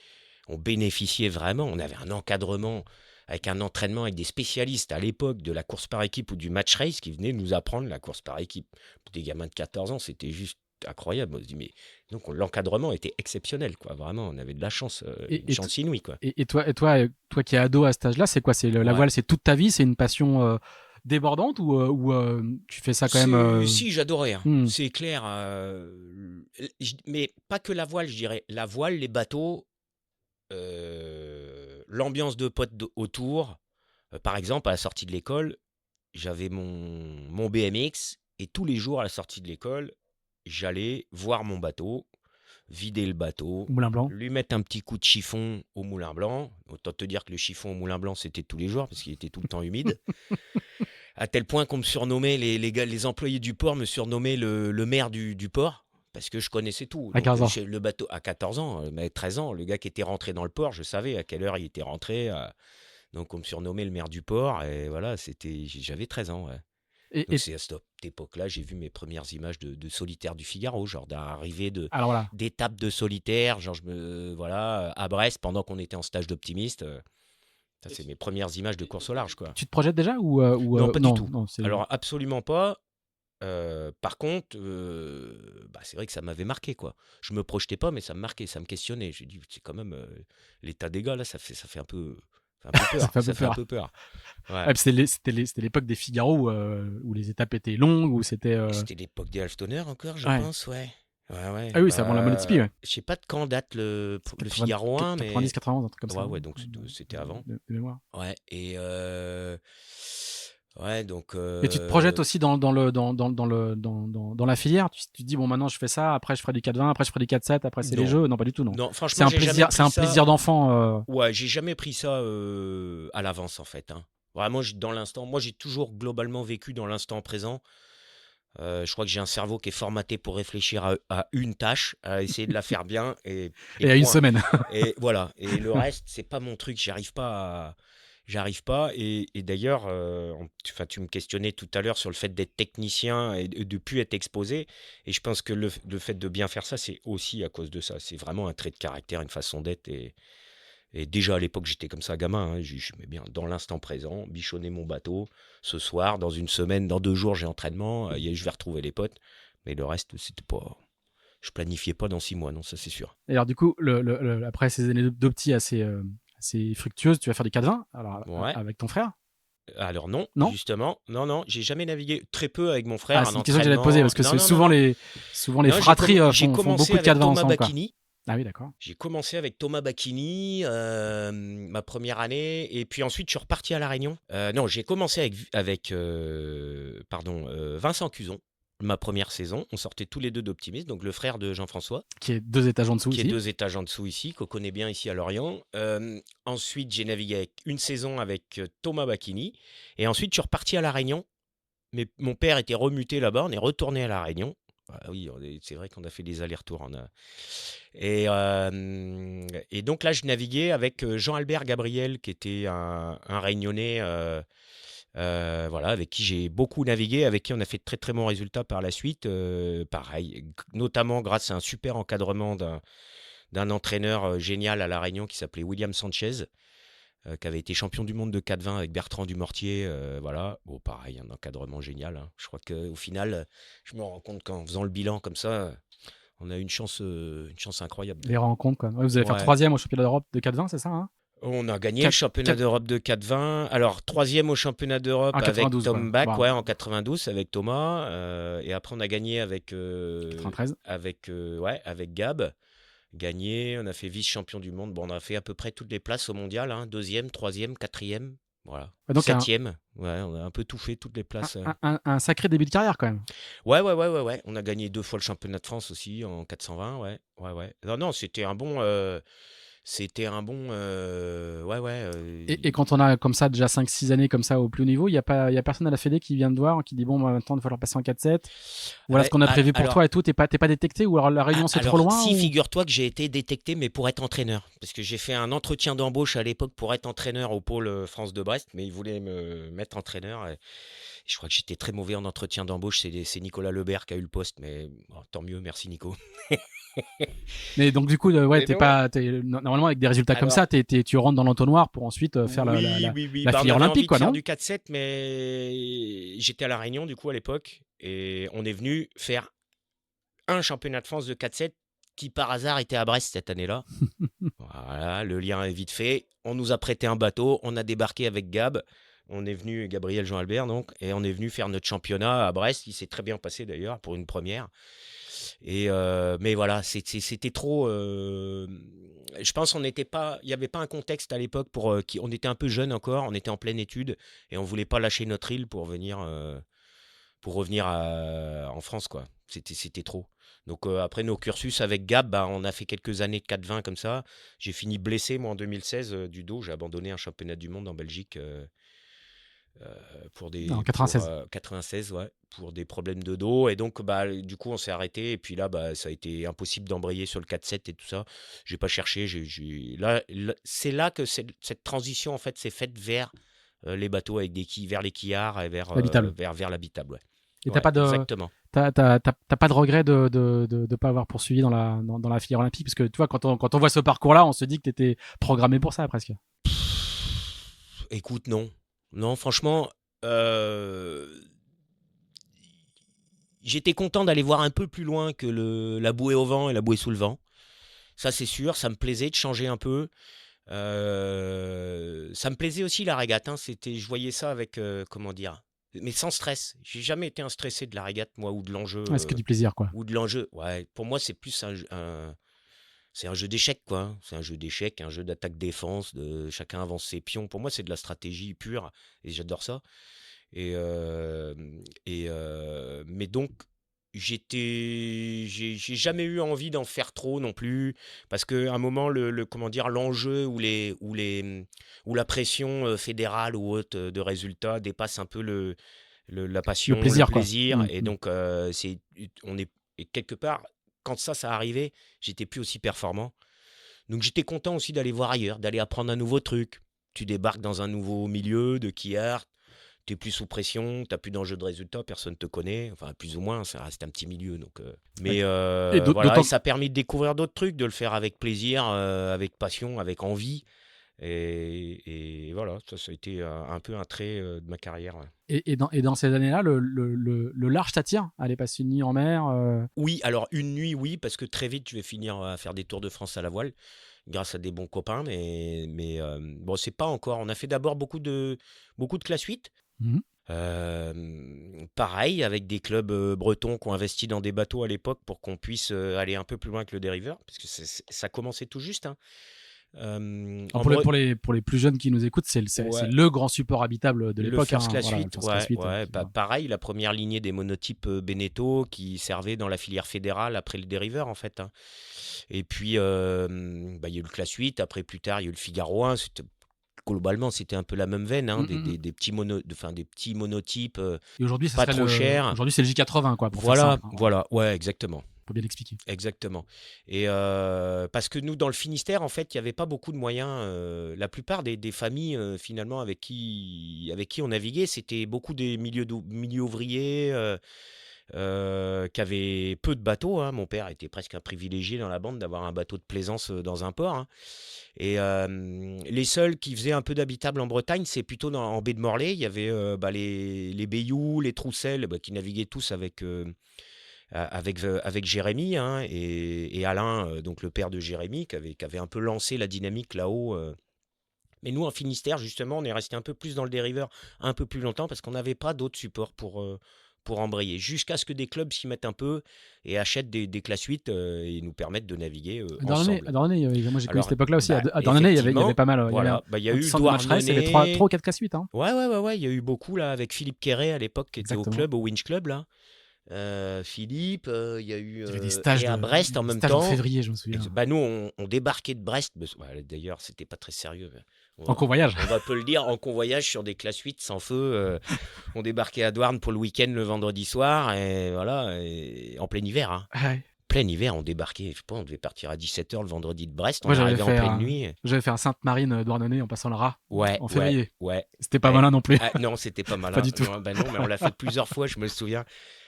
on bénéficiait vraiment. On avait un encadrement avec un entraînement avec des spécialistes à l'époque de la course par équipe ou du match race qui venaient nous apprendre la course par équipe. Pour des gamins de 14 ans, c'était juste incroyable. On se dit, mais donc l'encadrement était exceptionnel, quoi. Vraiment, on avait de la chance, une chance inouïe, quoi. Et toi qui es ado à cet âge-là, c'est quoi? La voile, c'est toute ta vie? C'est une passion débordante ou tu fais ça quand même Si, j'adorais, hein. hmm. C'est clair. Mais pas que la voile, je dirais. La voile, les bateaux, l'ambiance de potes autour. Par exemple, à la sortie de l'école, j'avais mon BMX et tous les jours à la sortie de l'école, j'allais voir mon bateau, vider le bateau, Moulin Blanc. lui mettre un petit coup de chiffon au Moulin Blanc. Autant te dire que le chiffon au Moulin Blanc, c'était tous les jours parce qu'il était tout le temps humide. À tel point qu'on me surnommait, les employés du port me surnommaient le maire du port. Parce que je connaissais tout. À 15 ans. Le bateau, à 14 ans, mais 13 ans, le gars qui était rentré dans le port, je savais à quelle heure il était rentré. Donc on me surnommait le maire du port. Et voilà, j'avais 13 ans. Ouais. Donc c'est à cette époque-là, j'ai vu mes premières images de solitaire du Figaro, genre d'arrivée d'étapes de solitaire, genre voilà, à Brest pendant qu'on était en stage d'optimiste. Ça, c'est mes premières images de course au large, quoi. Tu te projettes déjà Non, pas du tout. Non, Alors absolument pas. Par contre, c'est vrai que ça m'avait marqué, quoi. Je me projetais pas, mais ça me marquait, ça me questionnait. J'ai dit, c'est quand même l'état des gars là, ça fait un peu peur. Ça fait un peu peur. Ouais. Ouais, c'était l'époque des Figaro où les étapes étaient longues, où c'était. C'était l'époque des Halftoner encore, je pense, ouais. Ouais. Ah oui, c'est avant la monotypie, ouais. Je sais pas de quand date le Figaro 1, mais 90, 91, un truc comme ça. Ouais, donc c'était avant. De mémoire. Ouais, et ouais, donc. Et tu te projettes aussi dans la filière. Tu te dis bon, maintenant je fais ça, après je ferai du 4-20, après je ferai du 4-7, après c'est les jeux. Non, pas du tout, non. Non, franchement, c'est un plaisir d'enfant. Ouais, j'ai jamais pris ça à l'avance en fait. Hein. Vraiment, dans l'instant. Moi, j'ai toujours globalement vécu dans l'instant présent. Je crois que j'ai un cerveau qui est formaté pour réfléchir à une tâche, à essayer de la faire bien et à une semaine. Et voilà. Et le reste, c'est pas mon truc. J'arrive pas. Et d'ailleurs, tu me questionnais tout à l'heure sur le fait d'être technicien et de plus être exposé. Et je pense que le fait de bien faire ça, c'est aussi à cause de ça. C'est vraiment un trait de caractère, une façon d'être. Et déjà à l'époque, j'étais comme ça, gamin. Hein. Je mets bien dans l'instant présent, bichonner mon bateau. Ce soir, dans une semaine, dans 2 jours, j'ai entraînement. Je vais retrouver les potes. Mais le reste, c'était pas. Je planifiais pas dans 6 mois, non, ça c'est sûr. Et alors du coup, après ces années d'opti assez fructueuses, tu vas faire du 4-20 avec ton frère? Alors non, justement, non, j'ai jamais navigué, très peu avec mon frère. C'est une question que j'allais te poser parce que souvent les fratries font beaucoup de 4-20 ensemble. Bacchini. Ah oui, d'accord. J'ai commencé avec Thomas Bacchini ma première année et puis ensuite je suis reparti à La Réunion. Non, j'ai commencé avec Vincent Cuzon. Ma première saison, on sortait tous les deux d'Optimiste, donc le frère de Jean-François. Qui est 2 étages en dessous ici. Qui est 2 étages en dessous ici, qu'on connaît bien ici à Lorient. Ensuite, j'ai navigué avec une saison avec Thomas Bacchini. Et ensuite, je suis reparti à La Réunion. Mais mon père était remuté là-bas, on est retourné à La Réunion. Ah oui, c'est vrai qu'on a fait des allers-retours. Et donc là, je naviguais avec Jean-Albert Gabriel, qui était un Réunionnais... voilà, avec qui j'ai beaucoup navigué, avec qui on a fait de très très bons résultats par la suite. Pareil, notamment grâce à un super encadrement d'un entraîneur génial à La Réunion qui s'appelait William Sanchez, qui avait été champion du monde de 4-20 avec Bertrand Dumortier. Voilà, bon, pareil, un encadrement génial. Hein. Je crois qu'au final, je me rends compte qu'en faisant le bilan comme ça, on a une chance incroyable. Les rencontres, quoi. Ouais, vous allez faire 3e au championnat d'Europe de 4-20, c'est ça, hein? On a gagné le championnat d'Europe de 4-20. Alors, 3e au championnat d'Europe avec Tom Bach, en 92 avec Thomas. Et après, on a gagné avec 93. Avec Gab. Gagné, on a fait vice-champion du monde. Bon, on a fait à peu près toutes les places au mondial. Hein, 2e, 3e, 4e. Voilà. 7e. Ouais, on a un peu tout fait, toutes les places. Un sacré début de carrière, quand même. Ouais. On a gagné 2 fois le championnat de France aussi en 420. Ouais. Non, c'était un bon... Et quand on a comme ça déjà 5-6 années comme ça au plus haut niveau, il y a personne à la Fédé qui vient te voir, qui dit bon, maintenant il va falloir passer en 4-7. Voilà ce qu'on a prévu pour toi et tout. T'es pas détecté ou alors la Réunion c'est trop loin? Si, figure-toi que j'ai été détecté, mais pour être entraîneur. Parce que j'ai fait un entretien d'embauche à l'époque pour être entraîneur au pôle France de Brest, mais ils voulaient me mettre entraîneur. Et je crois que j'étais très mauvais en entretien d'embauche. C'est Nicolas Lebert qui a eu le poste, mais bon, tant mieux, merci Nico. Mais donc du coup, normalement avec des résultats comme ça, tu rentres dans l'entonnoir pour ensuite faire la filière olympique, quoi, non? On a envie de faire du 4-7, mais j'étais à La Réunion du coup à l'époque et on est venu faire un championnat de France de 4-7 qui par hasard était à Brest cette année-là. Voilà, le lien est vite fait. On nous a prêté un bateau, on a débarqué avec Gab. On est venu, Gabriel Jean Albert, donc, et on est venu faire notre championnat à Brest. Il s'est très bien passé d'ailleurs pour une première. Mais voilà, c'était trop. Je pense qu'on n'était pas. Il n'y avait pas un contexte à l'époque on était un peu jeune encore, on était en pleine étude et on voulait pas lâcher notre île pour revenir en France, quoi. C'était trop. Donc après nos cursus avec Gab, bah, on a fait quelques années de 4-20 comme ça. J'ai fini blessé moi en 2016 du dos. J'ai abandonné un championnat du monde en Belgique. En 96. 96, ouais, pour des problèmes de dos. Et donc, bah, du coup, on s'est arrêté. Et puis là, bah, ça a été impossible d'embrayer sur le 4-7 et tout ça. J'ai pas cherché. C'est là que cette transition, en fait, s'est faite vers les bateaux avec vers les quillards et L'habitable. vers l'habitable, ouais. Et Ouais, exactement. t'as pas de regret de pas avoir poursuivi dans la filière olympique, parce que tu vois, quand on voit ce parcours-là, on se dit que t'étais programmé pour ça presque. Écoute, non. Non, franchement, j'étais content d'aller voir un peu plus loin que la bouée au vent et la bouée sous le vent. Ça, c'est sûr, ça me plaisait de changer un peu. Ça me plaisait aussi la régate, hein. Je voyais ça avec, comment dire, mais sans stress. J'ai jamais été un stressé de la régate, moi, ou de l'enjeu. Ouais, c'est que du plaisir, quoi. Ou de l'enjeu. Ouais, pour moi, c'est plus c'est un jeu d'échecs, quoi, hein. C'est un jeu d'échecs, un jeu d'attaque-défense, chacun avance ses pions. Pour moi, c'est de la stratégie pure, et j'adore ça. Mais donc, j'ai jamais eu envie d'en faire trop non plus, parce qu'à un moment, comment dire, l'enjeu ou la pression fédérale ou haute de résultats dépasse un peu la passion, Le plaisir, quoi. et donc et quelque part, quand ça arrivait, j'étais plus aussi performant. Donc j'étais content aussi d'aller voir ailleurs, d'aller apprendre un nouveau truc. Tu débarques dans un nouveau milieu de quillard, tu es plus sous pression, tu n'as plus d'enjeu de résultat, personne ne te connaît, enfin plus ou moins, ça reste un petit milieu. Donc, mais voilà, et ça a permis de découvrir d'autres trucs, de le faire avec plaisir, avec passion, avec envie. Et voilà, ça a été un peu un trait de ma carrière. Ouais. Et dans ces années-là, le large t'attire? Aller passer une nuit en mer Oui, alors une nuit, oui, parce que très vite, je vais finir à faire des tours de France à la voile, grâce à des bons copains. Mais bon, c'est pas encore. On a fait d'abord beaucoup de classe 8. Mhm. Pareil, avec des clubs bretons qui ont investi dans des bateaux à l'époque pour qu'on puisse aller un peu plus loin que le dériveur, parce que ça commençait tout juste, hein. Pour les plus jeunes qui nous écoutent, c'est le grand support habitable de l'époque. Le First Class 8, le First Class 8, pareil, la première lignée des monotypes Beneteau qui servait dans la filière fédérale après le dériveur, en fait, hein. Et puis, il y a eu le Class 8, après plus tard, il y a eu le Figaro 1. Globalement, c'était un peu la même veine, hein, des petits monotypes, et aujourd'hui, pas trop chers. Aujourd'hui, c'est le J80, quoi. Voilà, ouais, exactement. Faut bien l'expliquer. Exactement. Et parce que nous, dans le Finistère, en fait, il n'y avait pas beaucoup de moyens. La plupart des familles, finalement, avec qui on naviguait, c'était beaucoup des milieux ouvriers qui avaient peu de bateaux, hein. Mon père était presque un privilégié dans la bande d'avoir un bateau de plaisance dans un port, hein. Et les seuls qui faisaient un peu d'habitable en Bretagne, c'est plutôt en baie de Morlaix. Il y avait les Bayous, les Troussel, qui naviguaient tous avec Jérémy, hein, et Alain, donc le père de Jérémy, qui avait un peu lancé la dynamique là-haut. Mais nous, en Finistère, justement, on est resté un peu plus dans le dériveur un peu plus longtemps parce qu'on n'avait pas d'autres supports pour embrayer, jusqu'à ce que des clubs s'y mettent un peu et achètent des classes 8 et nous permettent de naviguer ensemble. À Dornenay, moi j'ai connu cette époque-là aussi. À Dornenay, il y avait pas mal. Voilà, il y a eu Douarnenez. Il y avait 3 ou 4 classes 8. Hein. Ouais, il y a eu beaucoup là, avec Philippe Quéret à l'époque, qui était au Winch Club, là. Philippe, il y a eu des stages à Brest en même temps. En février, je me souviens. Nous, on débarquait de Brest. D'ailleurs, c'était pas très sérieux. En convoyage. On va peu le dire, en convoyage sur des classes 8 sans feu. On débarquait à Douarn pour le week-end le vendredi soir, et voilà, et en plein hiver. Hein. Ouais. Plein hiver, on débarquait, je sais pas, on devait partir à 17h le vendredi de Brest, on arrivait en pleine nuit. J'avais fait un Sainte-Marine Douarnenez en passant le Raz en février. Ouais. C'était pas malin non plus. Non, c'était pas malin. Pas du tout. Non, mais on l'a fait plusieurs fois, je me souviens,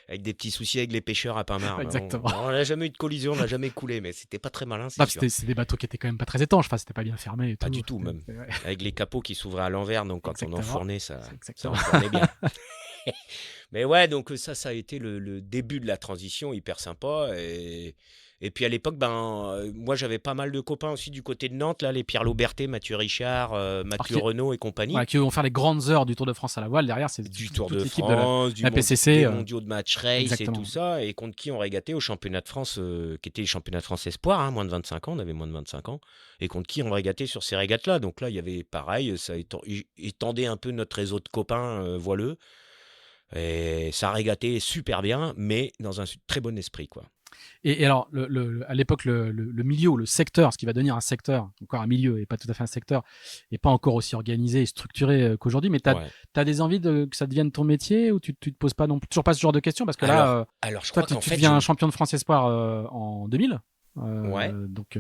avec des petits soucis avec les pêcheurs à Pinmar. Exactement. On n'a jamais eu de collision, on n'a jamais coulé, mais c'était pas très malin. C'est des bateaux qui étaient quand même pas très étanches, enfin, c'était pas bien fermé. Et pas tout. Du tout, même. Ouais. Avec les capots qui s'ouvraient à l'envers, donc quand on enfournait, ça enfournait bien. Mais ouais, donc ça a été le début de la transition, hyper sympa. Et puis à l'époque, moi j'avais pas mal de copains aussi du côté de Nantes, là, les Pierre Lauberté, Mathieu Richard, Mathieu Renaud et compagnie. Voilà, qui vont faire les grandes heures du Tour de France à la voile. Derrière, c'est Du toute Tour de l'équipe France, de la PCC. des mondiaux de match race exactement. et tout ça, et contre qui on régatait au championnat de France, qui était les championnats de France Espoir, hein, moins de 25 ans, on avait moins de 25 ans, et contre qui on régatait sur ces régates-là. Donc là, il y avait pareil, ça étendait un peu notre réseau de copains voileux, et ça régatait super bien, mais dans un très bon esprit, quoi. Et alors, à l'époque, le milieu ou le secteur, ce qui va devenir un secteur, encore un milieu et pas tout à fait un secteur, n'est pas encore aussi organisé et structuré qu'aujourd'hui. Mais tu as des envies que ça devienne ton métier ou tu te poses pas toujours pas ce genre de questions? Parce que alors je toi, crois qu'en tu fait, deviens champion de France Espoir en 2000. Ouais. Donc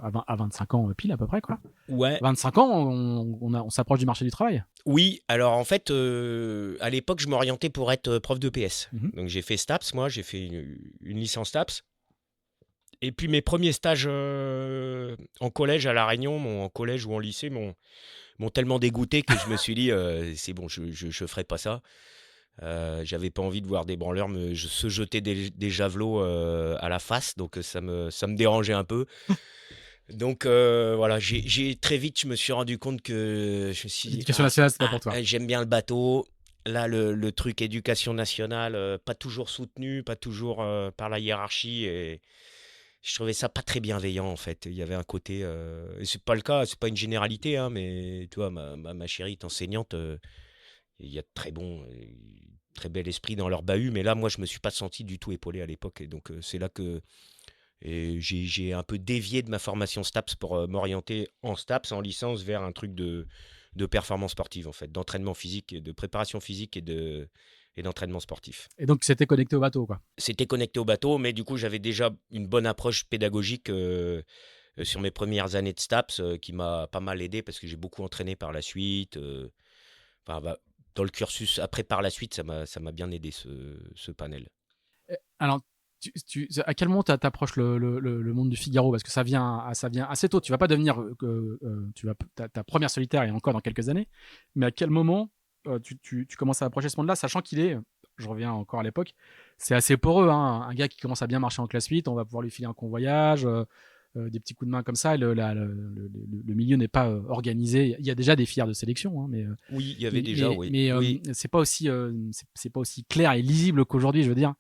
à 25 ans pile à peu près, quoi. Ouais. 25 ans, on s'approche du marché du travail. Oui, alors en fait, à l'époque, je m'orientais pour être prof de PS. Donc j'ai fait STAPS, moi, j'ai fait une licence STAPS. Et puis mes premiers stages en collège à La Réunion, en collège ou en lycée, m'ont tellement dégoûté que je me suis dit, c'est bon, je ferai pas ça. J'avais pas envie de voir des branleurs se jeter des javelots à la face, donc ça me dérangeait un peu. Donc voilà, j'ai très vite, je me suis rendu compte que je me suis dit, L'éducation nationale, c'est pas pour toi. j'aime bien le bateau. Là, le truc éducation nationale, pas toujours soutenu, pas toujours par la hiérarchie, et je trouvais ça pas très bienveillant en fait. Il y avait un côté, et c'est pas le cas, c'est pas une généralité, hein, mais tu vois, ma chérie est enseignante, il y a de très bons, très bel esprit dans leur bahut, mais là, moi, je me suis pas senti du tout épaulé à l'époque, et donc c'est là que j'ai un peu dévié de ma formation STAPS pour m'orienter en STAPS, en licence, vers un truc de performance sportive, en fait, d'entraînement physique, de préparation physique et d'entraînement sportif. Et donc, c'était connecté au bateau, quoi. C'était connecté au bateau, mais du coup, j'avais déjà une bonne approche pédagogique sur mes premières années de STAPS qui m'a pas mal aidé parce que j'ai beaucoup entraîné par la suite. Dans le cursus, après, par la suite, ça m'a bien aidé, ce panel. Alors, à quel moment tu approches le monde du Figaro? Parce que ça vient assez tôt. Tu vas pas devenir ta première solitaire et encore dans quelques années. Mais à quel moment tu commences à approcher ce monde-là, sachant qu'il est, je reviens encore à l'époque, c'est assez poreux, hein, un gars qui commence à bien marcher en classe 8, on va pouvoir lui filer un convoyage, des petits coups de main comme ça. Le milieu n'est pas organisé. Il y a déjà des filières de sélection, hein, mais oui, il y avait déjà, oui. Mais oui. c'est pas aussi clair et lisible qu'aujourd'hui, je veux dire.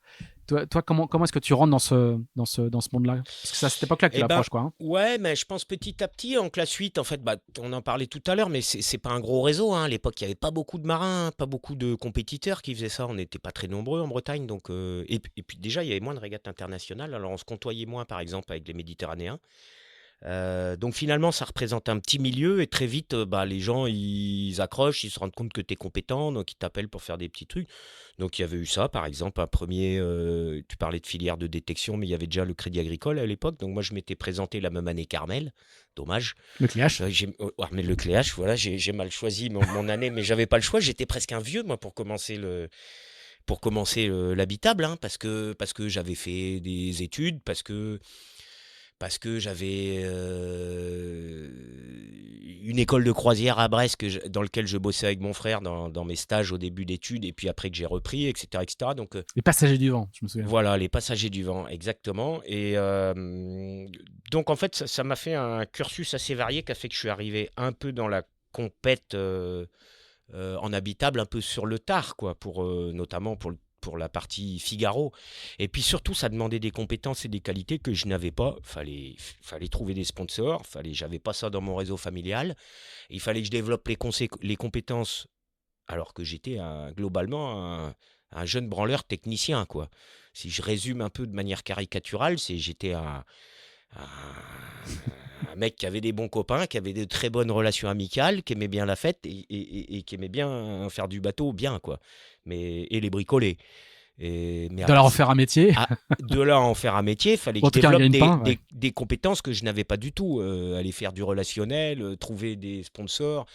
Toi, comment est-ce que tu rentres dans ce monde-là? Parce que c'est à cette époque-là que tu l'approches, quoi. Hein. Ouais, mais je pense petit à petit, en classe 8, en fait, on en parlait tout à l'heure, mais c'est pas un gros réseau. Hein. À l'époque, il n'y avait pas beaucoup de marins, pas beaucoup de compétiteurs qui faisaient ça. On n'était pas très nombreux en Bretagne. Donc, et puis déjà, il y avait moins de régates internationales. Alors, on se côtoyait moins, par exemple, avec les Méditerranéens. Donc finalement, ça représente un petit milieu et très vite, les gens, ils accrochent, ils se rendent compte que tu es compétent, donc ils t'appellent pour faire des petits trucs. Donc il y avait eu ça, par exemple, un premier, tu parlais de filière de détection, mais il y avait déjà le Crédit Agricole à l'époque. Donc moi, je m'étais présenté la même année qu'Armel, dommage. Le Cléache. Armel Le Cléache, voilà, j'ai mal choisi mon année, mais j'avais pas le choix. J'étais presque un vieux, moi, pour commencer l'habitable, hein, parce que j'avais fait des études, parce que j'avais une école de croisière à Brest dans laquelle je bossais avec mon frère dans mes stages au début d'études et puis après que j'ai repris, etc. etc. Donc, les passagers du vent, je me souviens. Voilà, les passagers du vent, exactement. Et donc, en fait, ça m'a fait un cursus assez varié qui a fait que je suis arrivé un peu dans la compète en habitable, un peu sur le tard, quoi, notamment pour la partie Figaro. Et puis surtout, ça demandait des compétences et des qualités que je n'avais pas. Fallait trouver des sponsors. J'avais pas ça dans mon réseau familial. Il fallait que je développe les compétences alors que j'étais globalement un jeune branleur technicien, quoi. Si je résume un peu de manière caricaturale, j'étais un mec qui avait des bons copains, qui avait de très bonnes relations amicales, qui aimait bien la fête et qui aimait bien faire du bateau bien, quoi. Et les bricoler. De là en faire un métier. De là en faire un métier, il fallait que je développe des compétences que je n'avais pas du tout. Aller faire du relationnel, trouver des sponsors,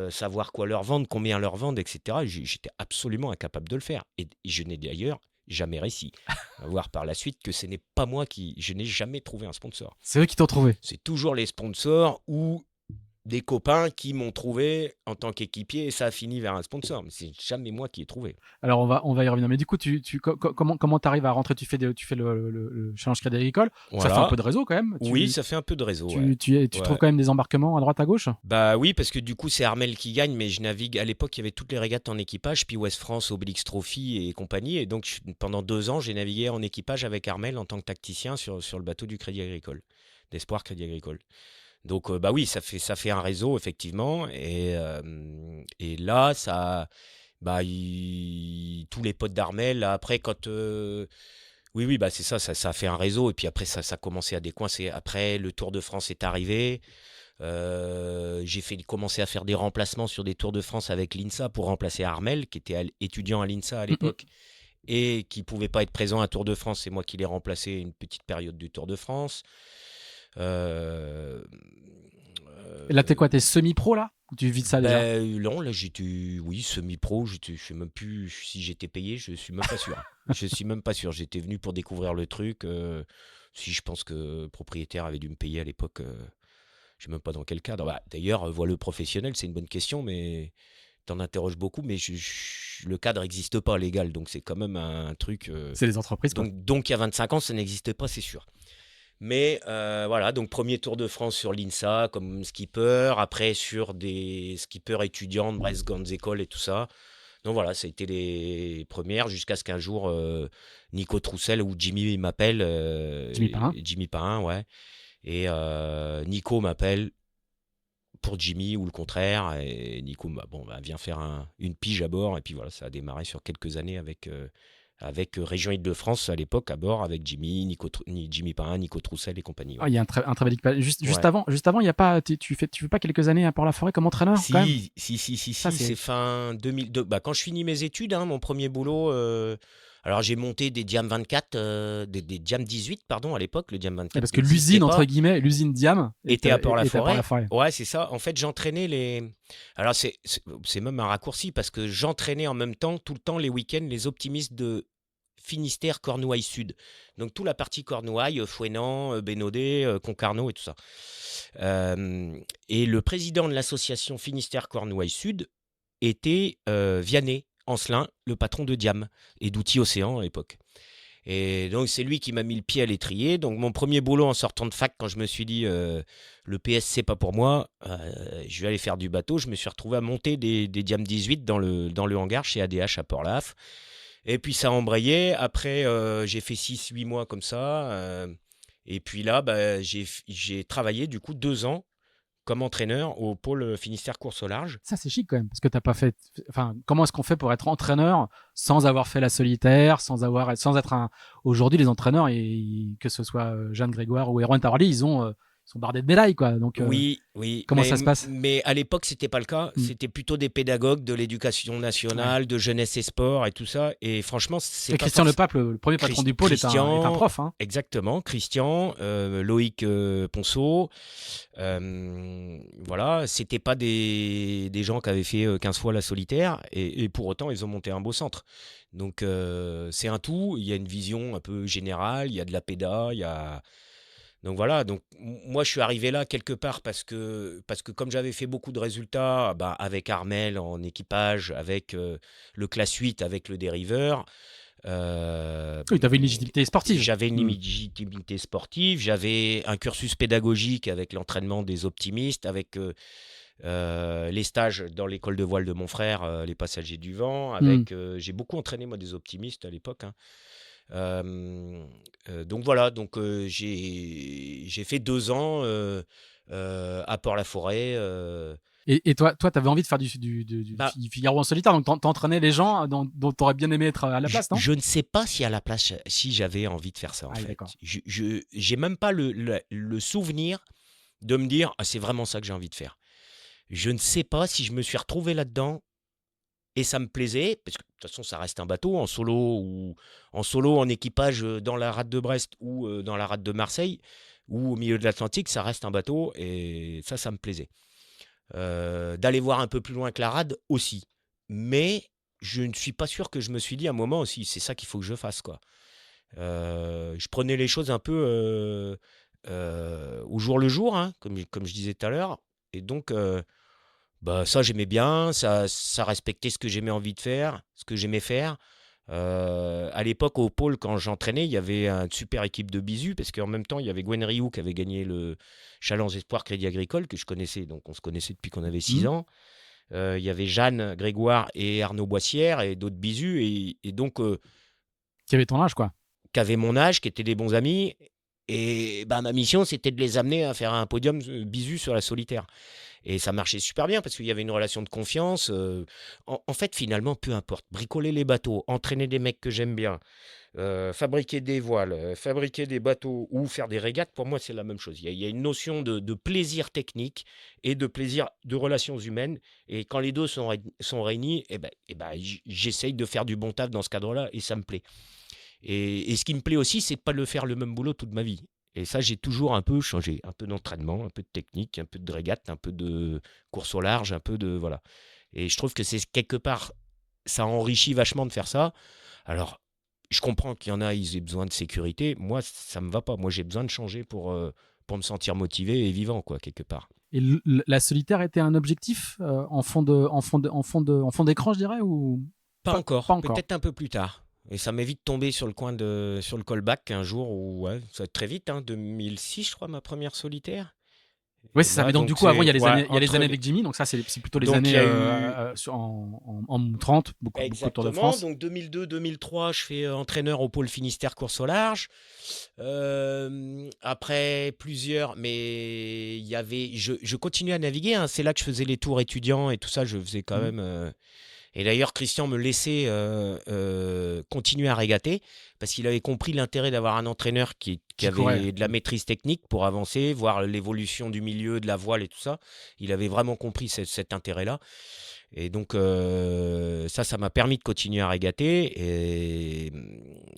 savoir quoi leur vendre, combien leur vendre, etc. J'étais absolument incapable de le faire. Et je n'ai d'ailleurs jamais réussi. À voir par la suite que ce n'est pas moi je n'ai jamais trouvé un sponsor. C'est eux qui t'ont trouvé. C'est toujours les sponsors ou des copains qui m'ont trouvé en tant qu'équipier et ça a fini vers un sponsor. Mais c'est jamais moi qui ai trouvé. Alors on va y revenir. Mais du coup, comment t'arrives à rentrer? Tu fais le Challenge Crédit Agricole. Ça fait un Voilà. peu de réseau quand même. Oui, ça fait un peu de réseau. Ouais. Tu trouves quand même des embarquements à droite à gauche? Bah oui, parce que du coup, c'est Armel qui gagne, mais je navigue. À l'époque, il y avait toutes les régates en équipage, puis West France, Obélix Trophy et compagnie. Et donc, pendant 2 ans, j'ai navigué en équipage avec Armel en tant que tacticien sur le bateau du Crédit Agricole, d'Espoir Crédit Agricole. Donc, bah oui, ça fait un réseau, effectivement. Et là, bah, tous les potes d'Armel, là, après, oui, oui, bah c'est ça a fait un réseau. Et puis après, ça a commencé à décoincer. Après, le Tour de France est arrivé. J'ai commencé à faire des remplacements sur des Tours de France avec l'INSA pour remplacer Armel, qui était étudiant à l'INSA à l'époque et qui ne pouvait pas être présent à Tour de France. C'est moi qui l'ai remplacé une petite période du Tour de France. Et là, t'es quoi? T'es semi-pro là? Ou tu vis de ça déjà? Non, là j'étais, oui, semi-pro. Je sais même plus si j'étais payé. Je suis même pas sûr. Je suis même pas sûr. J'étais venu pour découvrir le truc. Si je pense que le propriétaire avait dû me payer à l'époque. Je sais même pas dans quel cadre. Bah, d'ailleurs, le professionnel, c'est une bonne question, mais t'en interroges beaucoup. Mais le cadre n'existe pas légal, donc c'est quand même un truc. C'est les entreprises quoi. Donc il y a 25 ans, ça n'existait pas, c'est sûr. Mais voilà, donc premier Tour de France sur l'INSA comme skipper, après sur des skippers étudiants de Brest Grandes Écoles et tout ça. Donc voilà, ça a été les premières jusqu'à ce qu'un jour Nico Troussel ou Jimmy m'appelle. Jimmy Parrain. Jimmy Parrain, ouais. Et Nico m'appelle pour Jimmy ou le contraire. Et Nico vient faire une pige à bord. Et puis voilà, ça a démarré sur quelques années avec Région Île-de-France à l'époque à bord, avec Jimmy, Jimmy Parrain, Nico Troussel et compagnie. Il y a un très bel équipage. Juste Ouais. avant, il y a pas, tu fais pas quelques années à Port-la-Forêt comme entraîneur quand même? Si, Ça, c'est fin 2002. Bah, quand je finis mes études, mon premier boulot, alors j'ai monté des Diam 24, des Diam 18, pardon, à l'époque, le Diam 24 Parce que n'existait l'usine, pas, entre guillemets, l'usine Diam était à Port-la-Forêt. Port-la-Forêt. Ouais, c'est ça. En fait, j'entraînais les. Alors, c'est même un raccourci parce que j'entraînais en même temps, tout le temps, les week-ends, les optimistes de Finistère, Cornouailles Sud. Donc, toute la partie Cornouailles, Fouesnant, Bénodet, Concarneau et tout ça. Et le président de l'association Finistère, Cornouailles Sud était Vianney Ancelin, le patron de Diam et d'Outils Océan à l'époque. Et donc, c'est lui qui m'a mis le pied à l'étrier. Donc, mon premier boulot en sortant de fac, quand je me suis dit le PS, c'est pas pour moi, je vais aller faire du bateau, je me suis retrouvé à monter des Diam 18 dans le hangar chez ADH à Port-Laf. Et puis, ça a embrayé. Après, j'ai fait 6-8 mois comme ça. Et puis là, j'ai travaillé du coup 2 ans comme entraîneur au pôle Finistère course au large. Ça, c'est chic quand même, parce que t'as pas fait. Enfin, comment est-ce qu'on fait pour être entraîneur sans avoir fait la solitaire, sans être un. Aujourd'hui, les entraîneurs, que ce soit Jeanne Grégoire ou Erwan Tarly, ils sont bardés de médailles, quoi. Donc, Oui. comment ça se passe? Mais à l'époque, c'était pas le cas. C'était plutôt des pédagogues de l'éducation nationale, de jeunesse et sport et tout ça. Et franchement, c'est Et pas Christian Lepape, le premier patron du pôle, est un prof. Hein. Exactement, Christian, Loïc Ponceau. Voilà, c'était pas des gens qui avaient fait 15 fois la solitaire. Et pour autant, ils ont monté un beau centre. Donc, c'est un tout. Il y a une vision un peu générale. Il y a de la péda, il y a. Donc voilà, moi je suis arrivé là quelque part parce que comme j'avais fait beaucoup de résultats avec Armel en équipage, avec le classe 8, avec le dériveur. Oui, tu avais une légitimité sportive. J'avais une légitimité sportive, j'avais un cursus pédagogique avec l'entraînement des optimistes, avec les stages dans l'école de voile de mon frère, les passagers du vent, j'ai beaucoup entraîné moi des optimistes à l'époque. Donc voilà, j'ai fait 2 ans à Port-la-Forêt. Et toi, tu avais envie de faire du Figaro en solitaire, donc t'entraînais les gens dont t'aurais bien aimé être à la place, non? Je ne sais pas si à la place, si j'avais envie de faire ça en fait. D'accord. J'ai même pas le souvenir de me dire c'est vraiment ça que j'ai envie de faire. Je ne sais pas si je me suis retrouvé là-dedans. Et ça me plaisait, parce que de toute façon, ça reste un bateau en solo, en équipage dans la rade de Brest ou dans la rade de Marseille, ou au milieu de l'Atlantique, ça reste un bateau, et ça me plaisait. D'aller voir un peu plus loin que la rade aussi. Mais je ne suis pas sûr que je me suis dit à un moment aussi, c'est ça qu'il faut que je fasse, quoi. Je prenais les choses un peu au jour le jour, comme je disais tout à l'heure. Et donc, ça, j'aimais bien, ça respectait ce que j'aimais envie de faire, ce que j'aimais faire. À l'époque, au pôle, quand j'entraînais, il y avait une super équipe de bisous, parce qu'en même temps, il y avait Gwen Rioux qui avait gagné le Challenge Espoir Crédit Agricole, que je connaissais, donc on se connaissait depuis qu'on avait 6 ans. Il y avait Jeanne Grégoire et Arnaud Boissière et d'autres bisous, et donc, Qui avait ton âge, quoi. qui avaient mon âge, qui étaient des bons amis. Et ma mission, c'était de les amener à faire un podium bisous sur la solitaire. Et ça marchait super bien parce qu'il y avait une relation de confiance. En fait, finalement, peu importe. Bricoler les bateaux, entraîner des mecs que j'aime bien, fabriquer des voiles, fabriquer des bateaux ou faire des régates, pour moi, c'est la même chose. Il y a une notion de plaisir technique et de plaisir de relations humaines. Et quand les deux sont réunis, j'essaye de faire du bon taf dans ce cadre-là et ça me plaît. Et ce qui me plaît aussi, c'est de ne pas le faire le même boulot toute ma vie. Et ça, j'ai toujours un peu changé. Un peu d'entraînement, un peu de technique, un peu de régate, un peu de course au large, un peu de... Voilà. Et je trouve que c'est quelque part, ça enrichit vachement de faire ça. Alors, je comprends qu'il y en a, ils aient besoin de sécurité. Moi, ça me va pas. Moi, j'ai besoin de changer pour me sentir motivé et vivant, quoi, quelque part. Et la solitaire était un objectif en fond d'écran, je dirais, ou Pas encore. Pas encore. Peut-être un peu plus tard. Et ça m'est vite tombé sur le callback un jour où, ouais, ça va être très vite, 2006, je crois, ma première solitaire. Oui, c'est ça. Là, Mais donc, du coup, avant, il y a les années avec Jimmy. Donc, ça, c'est plutôt les Donc, années il y a eu- en 30, beaucoup de Tour de Exactement. France. Donc 2002-2003, je fais entraîneur au pôle Finistère course au large. Après plusieurs, mais il y avait, je continuais à naviguer. C'est là que je faisais les tours étudiants et tout ça. Je faisais quand même. Et d'ailleurs, Christian me laissait continuer à régater parce qu'il avait compris l'intérêt d'avoir un entraîneur qui avait de la maîtrise technique pour avancer, voir l'évolution du milieu, de la voile et tout ça. Il avait vraiment compris cet intérêt-là. Et donc, ça m'a permis de continuer à régater.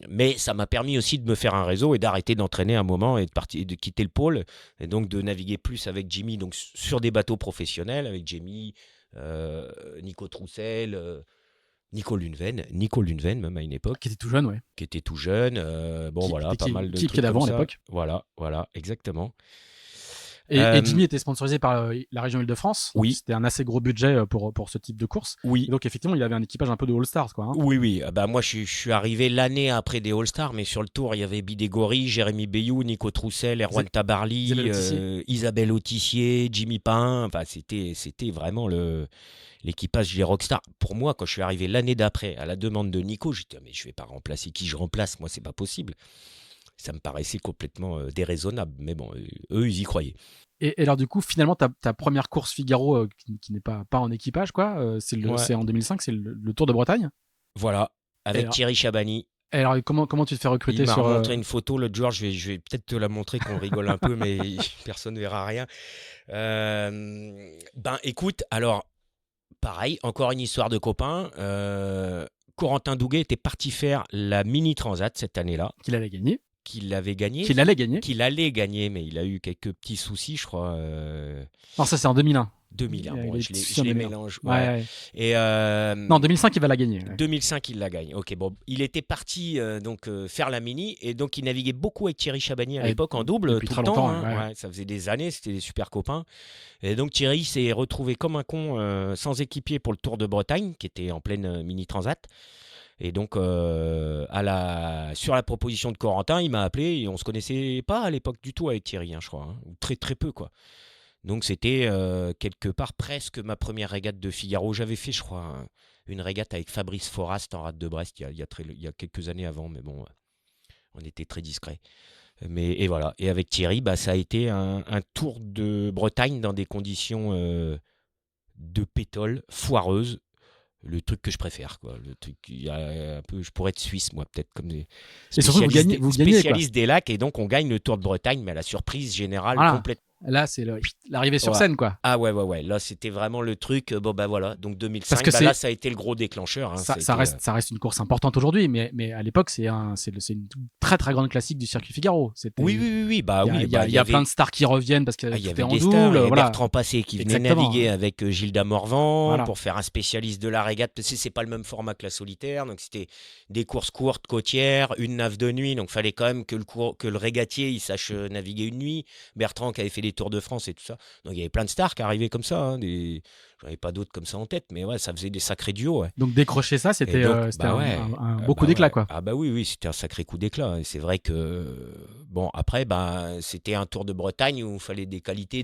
Mais ça m'a permis aussi de me faire un réseau et d'arrêter d'entraîner un moment et de quitter le pôle. Et donc, de naviguer plus avec Jimmy, donc sur des bateaux professionnels, avec Jimmy, Nico Troussel, Nico Lunven même à une époque. Qui était tout jeune, ouais. Qui était tout jeune. Voilà, pas mal de trucs qui d'avant comme à ça. l'époque. Voilà, exactement. Et Jimmy était sponsorisé par la région Île-de-France. Oui. C'était un assez gros budget pour ce type de course. Oui. Et donc, effectivement, il avait un équipage un peu de All-Stars, quoi. Oui. Moi, je suis arrivé l'année après des All-Stars, mais sur le tour, il y avait Bidégory, Jérémy Bayou, Nico Troussel, Erwan Tabarly, Isabelle Autissier, Jimmy Pain. Enfin, c'était vraiment l'équipage des Rockstars. Pour moi, quand je suis arrivé l'année d'après, à la demande de Nico, j'ai dit, mais je vais pas remplacer qui je remplace. Moi, c'est pas possible. Ça me paraissait complètement déraisonnable. Mais bon, eux, ils y croyaient. Et alors, du coup, finalement, ta première course Figaro, qui n'est pas en équipage, quoi, c'est en 2005, c'est le Tour de Bretagne. Voilà, avec Thierry Chabani. Et alors, comment tu te fais recruter Il m'a montré une photo l'autre jour, je vais peut-être te la montrer, qu'on rigole un peu, mais personne ne verra rien. Écoute, alors, pareil, encore une histoire de copain. Corentin Douguet était parti faire la Mini Transat cette année-là. Qu'il allait gagner. Qu'il allait gagner, mais il a eu quelques petits soucis, je crois. Non, ça c'est en 2001. 2001, bon, je les mélange. Ouais. Et non, 2005, il va la gagner. 2005, il la gagne. Ok, bon, il était parti faire la Mini, et donc il naviguait beaucoup avec Thierry Chabani à l'époque en double tout le temps. Ouais, ça faisait des années, c'était des super copains. Et donc Thierry s'est retrouvé comme un con sans équipier pour le Tour de Bretagne, qui était en pleine Mini Transat. Et donc, sur la proposition de Corentin, il m'a appelé et on ne se connaissait pas à l'époque du tout avec Thierry, je crois. Ou très, très peu, quoi. Donc, c'était quelque part presque ma première régate de Figaro. J'avais fait, je crois, une régate avec Fabrice Forast en rade de Brest il y a quelques années avant, mais bon, on était très discrets. Et voilà. Et avec Thierry, ça a été un tour de Bretagne dans des conditions de pétole foireuses. Le truc que je préfère, quoi. Le truc, il y a un peu, je pourrais être suisse, moi, peut-être, comme des spécialistes des lacs, et donc on gagne le Tour de Bretagne, mais à la surprise générale, complètement. Là, c'est l'arrivée sur scène, quoi. Ah ouais. Là, c'était vraiment le truc. Voilà. Donc 2005, là, ça a été le gros déclencheur. Ça reste une course importante aujourd'hui, mais à l'époque, c'est une très très grande classique du circuit Figaro. Oui. Il y a plein de stars qui reviennent parce qu'il y avait en double. Voilà. Bertrand Passé qui venait naviguer avec Gilda Morvan pour faire un spécialiste de la régate. Parce que c'est pas le même format que la solitaire. Donc c'était des courses courtes, côtières, une nave de nuit. Donc il fallait quand même que le régatier il sache naviguer une nuit. Bertrand qui avait fait les Tours de France et tout ça. Donc il y avait plein de stars qui arrivaient comme ça. Hein, j'en avais pas d'autres comme ça en tête, mais ouais, ça faisait des sacrés duos. Ouais. Donc décrocher ça, c'était un beau coup bah d'éclat, ouais. quoi. Ah bah oui, c'était un sacré coup d'éclat. Et c'est vrai que bon, après, c'était un Tour de Bretagne où il fallait des qualités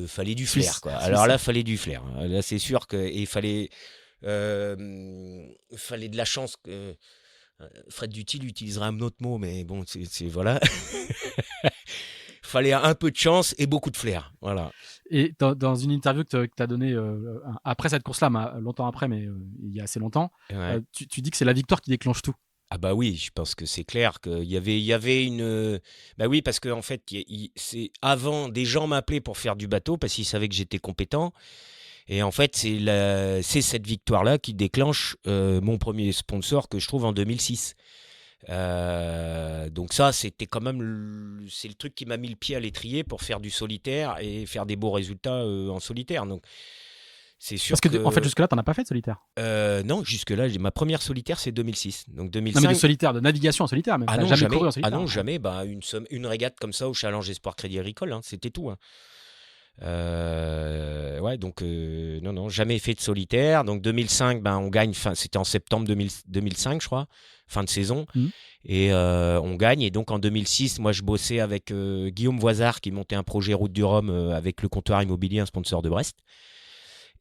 fallait du flair, quoi. Alors là, fallait du flair. Hein. Là, c'est sûr qu'il fallait de la chance. Fred Dutil utiliserait un autre mot, mais bon, c'est voilà. Fallait un peu de chance et beaucoup de flair. Voilà. Et dans une interview que tu as donnée après cette course-là, longtemps après, mais il y a assez longtemps, Ouais. tu dis que c'est la victoire qui déclenche tout. Ah bah oui, je pense que c'est clair qu'il y avait une... Bah oui, parce qu'en fait, c'est avant, des gens m'appelaient pour faire du bateau parce qu'ils savaient que j'étais compétent. Et en fait, c'est cette victoire-là qui déclenche mon premier sponsor que je trouve en 2006. Donc ça, c'était quand même c'est le truc qui m'a mis le pied à l'étrier pour faire du solitaire et faire des beaux résultats en solitaire. Donc c'est sûr parce que en fait, jusque-là, t'en as pas fait de solitaire. Non, jusque-là, ma première solitaire, c'est 2006. Donc 2005. Non, mais de solitaire, de navigation en solitaire, même. Ah non, jamais couru en solitaire. Ah non, jamais. Bah, une régate comme ça au Challenge Espoir Crédit Agricole, hein, c'était tout. Hein. Ouais, donc non, jamais fait de solitaire. Donc 2005, on gagne. C'était en septembre 2005, je crois, fin de saison, et on gagne. Et donc en 2006, moi, je bossais avec Guillaume Voisard qui montait un projet Route du Rhum avec le comptoir immobilier, un sponsor de Brest,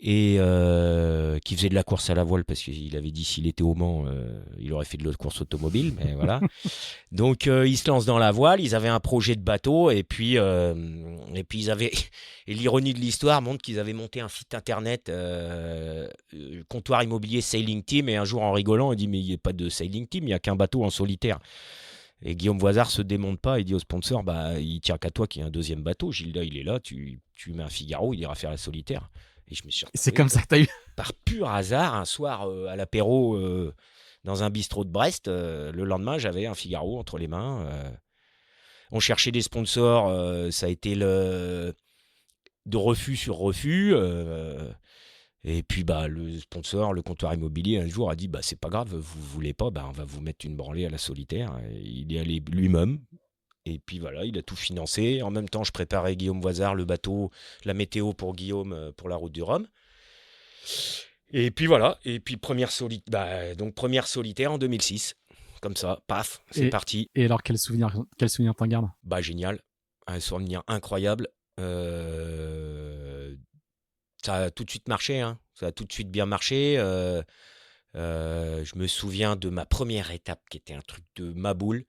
et qui faisait de la course à la voile parce qu'il avait dit s'il était au Mans, il aurait fait de la course automobile, mais voilà. Donc ils se lancent dans la voile, ils avaient un projet de bateau et puis ils avaient et l'ironie de l'histoire montre qu'ils avaient monté un site internet comptoir immobilier Sailing Team, et un jour en rigolant il dit mais il n'y a pas de Sailing Team, il n'y a qu'un bateau en solitaire. Et Guillaume Voisard se démonte pas, il dit au sponsor il tient qu'à toi qu'il y ait un deuxième bateau. Gilda il est là, tu mets un Figaro, il ira faire la solitaire. Et je me suis retrouvé, c'est comme ça que tu as eu. Par pur hasard, un soir à l'apéro dans un bistrot de Brest, le lendemain, j'avais un Figaro entre les mains. On cherchait des sponsors, ça a été de refus sur refus. Et puis le sponsor, le comptoir immobilier, un jour a dit c'est pas grave, vous voulez pas, on va vous mettre une branlée à la solitaire. Et il est allé lui-même. Et puis voilà, il a tout financé. En même temps, je préparais Guillaume Voisard, le bateau, la météo pour Guillaume pour la Route du Rhum. Et puis voilà. Et puis première solitaire en 2006. Comme ça, paf, c'est parti. Et alors, quel souvenir t'en gardes ? Génial. Un souvenir incroyable. Ça a tout de suite marché. Hein. Ça a tout de suite bien marché. Je me souviens de ma première étape qui était un truc de ma boule.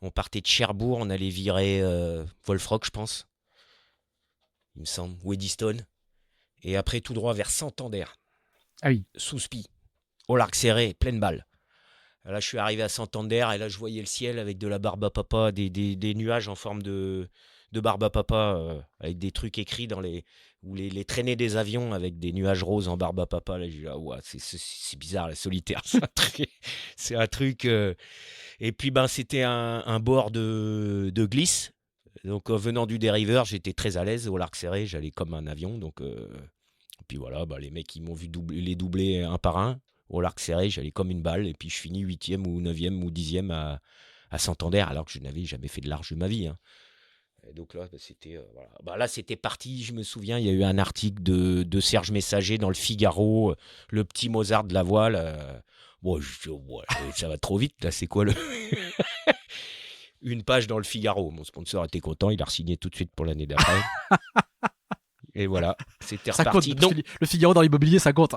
On partait de Cherbourg, on allait virer Wolfrock, je pense. Il me semble. Ou Eddystone. Et après, tout droit vers Santander. Ah oui. Sous spi. Au large serré, pleine balle. Là, je suis arrivé à Santander et là, je voyais le ciel avec de la barbe à papa, des nuages en forme de barbe à papa, avec des trucs écrits dans les traînées des avions avec des nuages roses en barbe à papa. Là, j'ai dit, ouais, c'est bizarre, la solitaire. C'est un truc. Et puis, c'était un bord de glisse. Donc, venant du dériveur, j'étais très à l'aise au large serré. J'allais comme un avion. Donc, et puis voilà, les mecs, ils m'ont vu les doubler un par un. Au large serré, j'allais comme une balle. Et puis, je finis 8e ou 9e ou 10e à Santander, alors que je n'avais jamais fait de large de ma vie. Hein. Et donc là, c'était voilà. Là, c'était parti. Je me souviens, il y a eu un article de Serge Messager dans le Figaro, le petit Mozart de la voile. Ça va trop vite. Là, c'est quoi une page dans le Figaro. Mon sponsor était content. Il a re-signé tout de suite pour l'année d'après. Et voilà, c'était reparti. Ça compte, le Figaro dans l'immobilier, ça compte.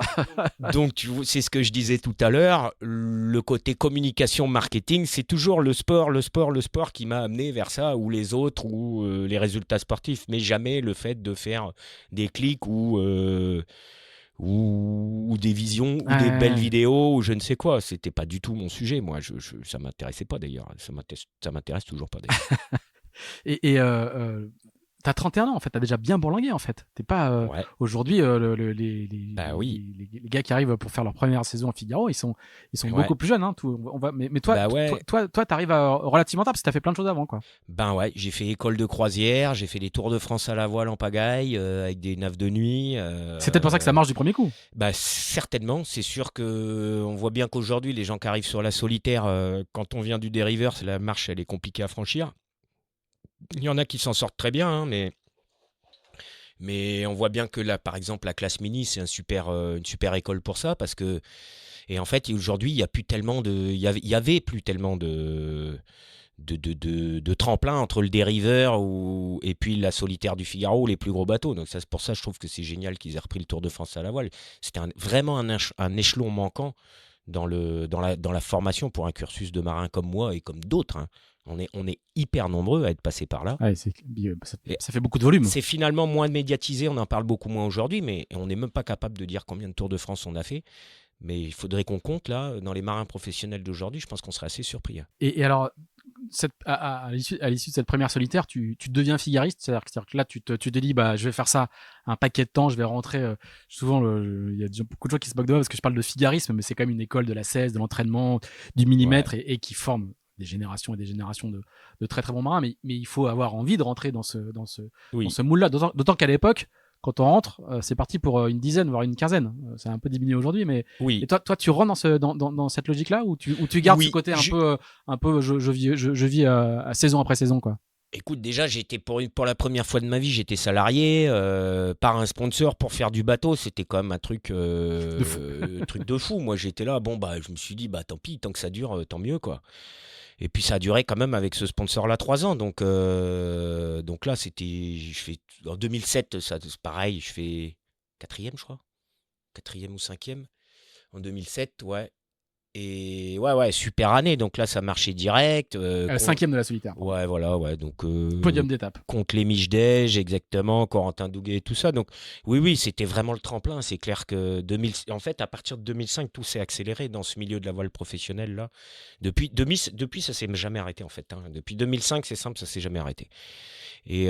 Donc, c'est ce que je disais tout à l'heure. Le côté communication, marketing, c'est toujours le sport qui m'a amené vers ça, ou les autres, ou les résultats sportifs, mais jamais le fait de faire des clics ou des visions, ou des belles vidéos, ou je ne sais quoi. C'était pas du tout mon sujet. Moi, ça m'intéressait pas d'ailleurs. Ça m'intéresse toujours pas d'ailleurs. T'as 31 ans en fait, t'as déjà bien bourlingué en fait. T'es pas aujourd'hui les gars qui arrivent pour faire leur première saison à Figaro, ils sont beaucoup plus jeunes. Hein, mais toi, toi, t'arrives relativement tard parce que t'as fait plein de choses avant quoi. J'ai fait école de croisière, j'ai fait des tours de France à la voile en pagaille avec des naves de nuit. C'est peut-être pour ça que ça marche du premier coup. Certainement, c'est sûr que on voit bien qu'aujourd'hui les gens qui arrivent sur la solitaire, quand on vient du dériveur, la marche elle est compliquée à franchir. Il y en a qui s'en sortent très bien, hein, mais on voit bien que là, par exemple, la classe mini, c'est une super école pour ça, parce que et en fait, aujourd'hui, il y a plus tellement il y avait plus tellement de tremplin entre le dériveur et puis la solitaire du Figaro, les plus gros bateaux. Donc ça, c'est pour ça, je trouve que c'est génial qu'ils aient repris le Tour de France à la voile. C'était vraiment un échelon manquant dans la formation pour un cursus de marin comme moi et comme d'autres, hein. On est hyper nombreux à être passés par là. Ouais, ça fait beaucoup de volume. C'est finalement moins médiatisé, on en parle beaucoup moins aujourd'hui, mais on n'est même pas capable de dire combien de Tours de France on a fait. Mais il faudrait qu'on compte là, dans les marins professionnels d'aujourd'hui, je pense qu'on serait assez surpris, hein. Et alors, à l'issue de cette première solitaire, tu deviens figariste, c'est-à-dire que là, tu te dis, bah, je vais faire ça un paquet de temps, je vais rentrer. Souvent, il y a beaucoup de gens qui se moquent de moi parce que je parle de figarisme, mais c'est quand même une école de la 16, de l'entraînement, du millimètre, Ouais. et qui forme des générations et des générations de très très bons marins. Mais il faut avoir envie de rentrer dans ce Oui. moule-là. D'autant qu'à l'époque, quand on rentre, c'est parti pour une dizaine, voire une quinzaine. Ça a un peu diminué aujourd'hui, mais Oui. et toi, tu rentres dans cette logique-là, ou tu gardes Oui, ce côté un peu, je vis à saison après saison, quoi. Écoute, déjà, j'étais pour la première fois de ma vie, j'étais salarié par un sponsor pour faire du bateau. C'était quand même un truc, De fou. truc de fou. Moi, j'étais là, bon, bah, je me suis dit, bah, tant pis, tant que ça dure, tant mieux, quoi. Et puis, ça a duré quand même avec ce sponsor-là 3 ans. Donc là, en 2007, ça, c'est pareil, je fais quatrième, je crois. Quatrième ou cinquième. En 2007, ouais. Et ouais, super année. Donc là, ça marchait direct. Cinquième de la solitaire. Ouais, voilà, ouais. Donc, Podium d'étape. contre les Miches-Dège, exactement, Corentin Douguet et tout ça. Donc, oui, c'était vraiment le tremplin. C'est clair que en fait, à partir de 2005, tout s'est accéléré dans ce milieu de la voile professionnelle là. Depuis ça s'est jamais arrêté en fait, hein. Depuis 2005, c'est simple, ça s'est jamais arrêté. Et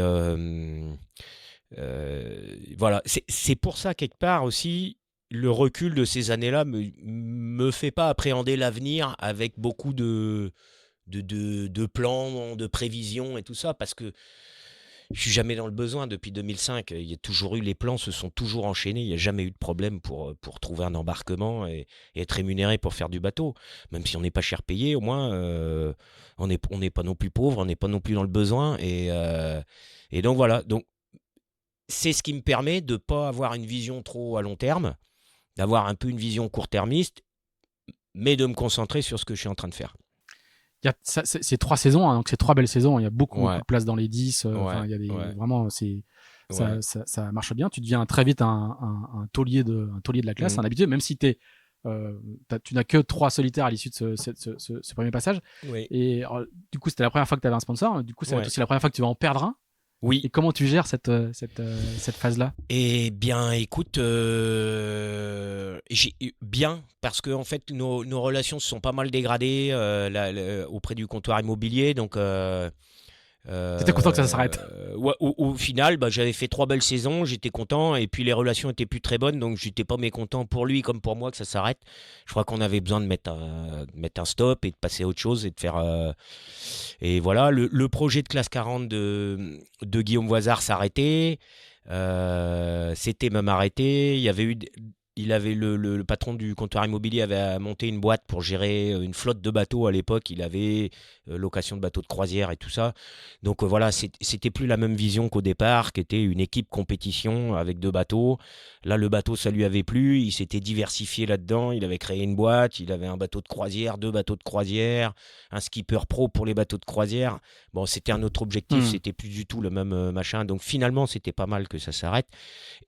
voilà, c'est pour ça quelque part aussi. Le recul de ces années-là me fait pas appréhender l'avenir avec beaucoup de plans, de prévisions et tout ça, parce que je suis jamais dans le besoin depuis 2005. Il y a toujours eu, les plans se sont toujours enchaînés. Il n'y a jamais eu de problème pour trouver un embarquement et être rémunéré pour faire du bateau. Même si on n'est pas cher payé, au moins, on n'est pas non plus pauvre, on n'est pas non plus dans le besoin. Et donc voilà. Donc, c'est ce qui me permet de ne pas avoir une vision trop à long terme, d'avoir un peu une vision court-termiste, mais de me concentrer sur ce que je suis en train de faire. C'est 3 saisons, hein, donc c'est 3 belles saisons. Il y a beaucoup de place dans les 10. Il y a vraiment, ça marche bien. Tu deviens très vite un taulier de la classe, un habitué, même si tu n'as que 3 solitaires à l'issue de ce premier passage. Oui. Et alors, du coup, c'était la première fois que tu avais un sponsor. Du coup, c'est aussi la première fois que tu vas en perdre un. Oui. Et comment tu gères cette phase-là ? Eh bien, écoute, bien, parce que en fait, nos relations se sont pas mal dégradées auprès du comptoir immobilier. Donc, t'étais content que ça s'arrête ? Ouais, au final, bah, j'avais fait 3 belles saisons, j'étais content, et puis les relations étaient plus très bonnes, donc j'étais pas mécontent pour lui comme pour moi que ça s'arrête. Je crois qu'on avait besoin de mettre un stop et de passer à autre chose et de faire. Et voilà, le projet de classe 40 de Guillaume Voisard s'arrêtait. C'était même arrêté. Le patron du comptoir immobilier avait monté une boîte pour gérer une flotte de bateaux à l'époque. Il avait location de bateaux de croisière et tout ça. Donc voilà, c'était plus la même vision qu'au départ, qui était une équipe compétition avec 2 bateaux. Là, le bateau, ça lui avait plu. Il s'était diversifié là-dedans. Il avait créé une boîte. Il avait un bateau de croisière, 2 bateaux de croisière, un skipper pro pour les bateaux de croisière. Bon, c'était un autre objectif. C'était plus du tout le même machin. Donc finalement, c'était pas mal que ça s'arrête.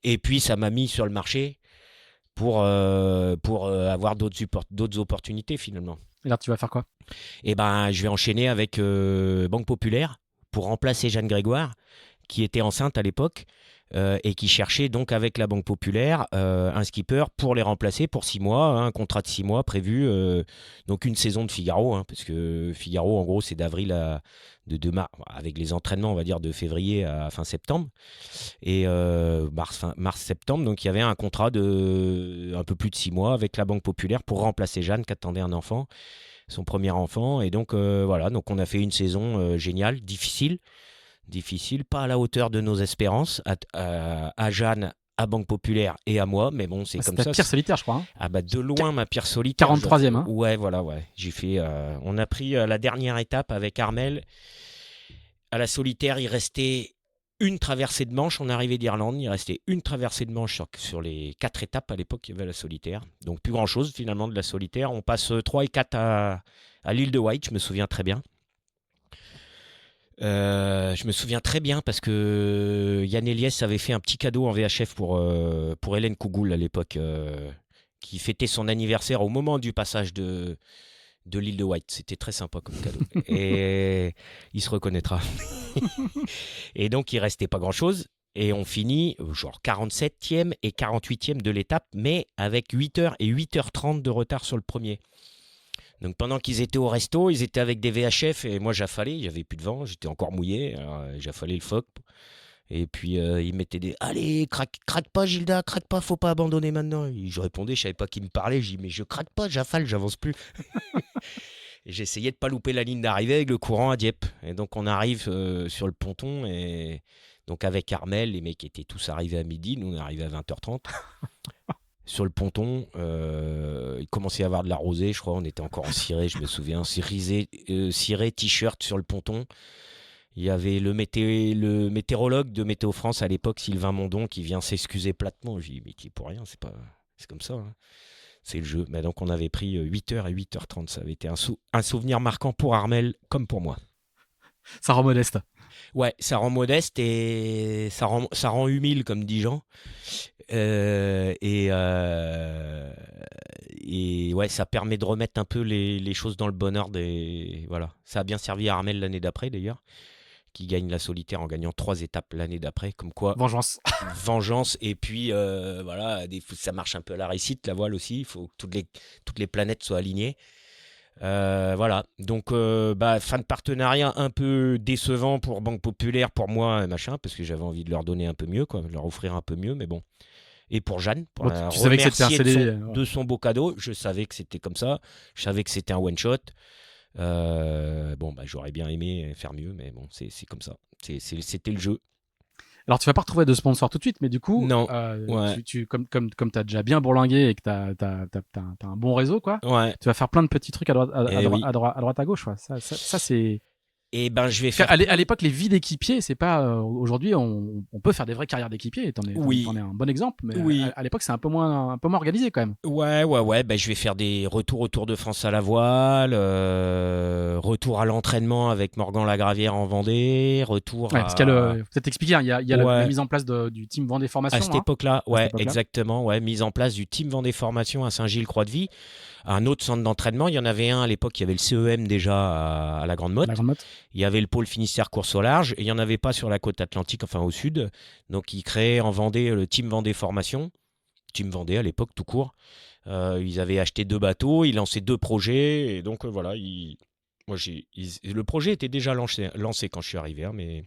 Et puis, ça m'a mis sur le marché pour avoir d'autres opportunités finalement. Et là, tu vas faire quoi ? Eh ben, je vais enchaîner avec Banque Populaire pour remplacer Jeanne Grégoire, qui était enceinte à l'époque et qui cherchait donc avec la Banque Populaire un skipper pour les remplacer pour 6 mois, hein, un contrat de 6 mois prévu, donc une saison de Figaro, hein, parce que Figaro, en gros, c'est d'avril de mars, avec les entraînements, on va dire, de février à fin septembre, et mars-septembre, donc il y avait un contrat de un peu plus de 6 mois avec la Banque Populaire pour remplacer Jeanne qui attendait un enfant, son premier enfant, et donc voilà, donc on a fait une saison géniale, difficile, pas à la hauteur de nos espérances, à Jeanne, à Banque Populaire et à moi, mais bon, c'est comme ça. C'est ta pire solitaire, je crois. Hein. Ah bah de loin ma pire solitaire. 43e. Hein. Ouais, voilà, ouais. J'ai fait. On a pris la dernière étape avec Armel. À la solitaire, il restait une traversée de Manche. On arrivait d'Irlande, il restait une traversée de Manche sur les 4 étapes. À l'époque, il y avait la solitaire. Donc, plus grand-chose, finalement, de la solitaire. On passe 3 et 4 à l'île de Wight, je me souviens très bien. Je me souviens très bien parce que Yann Eliès avait fait un petit cadeau en VHF pour Hélène Cougoul à l'époque, qui fêtait son anniversaire au moment du passage de l'île de Wight. C'était très sympa comme cadeau. Et il se reconnaîtra. Et donc, il restait pas grand-chose. Et on finit genre 47e et 48e de l'étape, mais avec 8h et 8h30 de retard sur le premier. Donc pendant qu'ils étaient au resto, ils étaient avec des VHF et moi j'affalais, il n'y avait plus de vent, j'étais encore mouillé, alors, j'affalais le phoque. Et puis ils mettaient des « Allez, craque pas Gilda, craque pas, faut pas abandonner maintenant ». Et je répondais, je savais pas qui me parlait, je dis « Mais je craque pas, j'affale, j'avance plus ». Et j'essayais de pas louper la ligne d'arrivée avec le courant à Dieppe. Et donc on arrive sur le ponton et donc avec Armel, les mecs étaient tous arrivés à midi, nous on est arrivés à 20h30. Sur le ponton, il commençait à y avoir de la rosée, je crois, on était encore en ciré, je me souviens, ciré, t-shirt sur le ponton. Il y avait le météorologue de Météo France à l'époque, Sylvain Mondon, qui vient s'excuser platement. Je dis, mais qui est pour rien, c'est comme ça, hein. C'est le jeu. Mais donc on avait pris 8h et 8h30, ça avait été un souvenir marquant pour Armel comme pour moi. Ça rend modeste. Ouais, ça rend modeste et ça rend humile, comme dit Jean. Et ouais, ça permet de remettre un peu les choses dans le bon ordre. Et voilà. Ça a bien servi à Armel l'année d'après, d'ailleurs, qui gagne la solitaire en gagnant 3 étapes l'année d'après. Comme quoi, Vengeance. vengeance. Et puis, voilà, ça marche un peu à la réussite, la voile aussi. Il faut que toutes les planètes soient alignées. Voilà, donc fin de partenariat un peu décevant pour Banque Populaire, pour moi, machin, parce que j'avais envie de leur donner un peu mieux, quoi, de leur offrir un peu mieux, mais bon. Et pour Jeanne, pour Bon, la tu savais que c'était un remercier CD. de son beau cadeau, je savais que c'était comme ça, je savais que c'était un one-shot. J'aurais bien aimé faire mieux, mais bon, c'est comme ça. C'était le jeu. Alors, tu vas pas retrouver de sponsor tout de suite, mais du coup, Non, ouais. comme tu as déjà bien bourlingué et que tu as un bon réseau, quoi, Ouais. tu vas faire plein de petits trucs à droite, Oui. à droite, à gauche. Ouais. Ça c'est. Et je vais faire. À l'époque, les vies d'équipier, c'est pas. Aujourd'hui, on peut faire des vraies carrières d'équipier. Oui. T'en es un bon exemple, mais Oui. à l'époque, c'est un peu moins organisé quand même. Ouais. Je vais faire des retours au Tour de France à la voile, retour à l'entraînement avec Morgan Lagravière en Vendée, retour Parce qu'il y a peut-être expliquer, hein, il y a la mise en place du team Vendée Formation. À cette époque-là, exactement. Ouais, mise en place du team Vendée Formation à Saint-Gilles-Croix-de-Vie. Un autre centre d'entraînement, il y en avait un à l'époque, il y avait le CEM déjà à la Grande Motte. Il y avait le pôle Finistère course au large et il n'y en avait pas sur la côte atlantique, enfin au sud. Donc ils créaient en Vendée le team Vendée Formation, team Vendée à l'époque tout court. Ils avaient acheté 2 bateaux, ils lançaient 2 projets et donc voilà. Le projet était déjà lancé quand je suis arrivé, hein, mais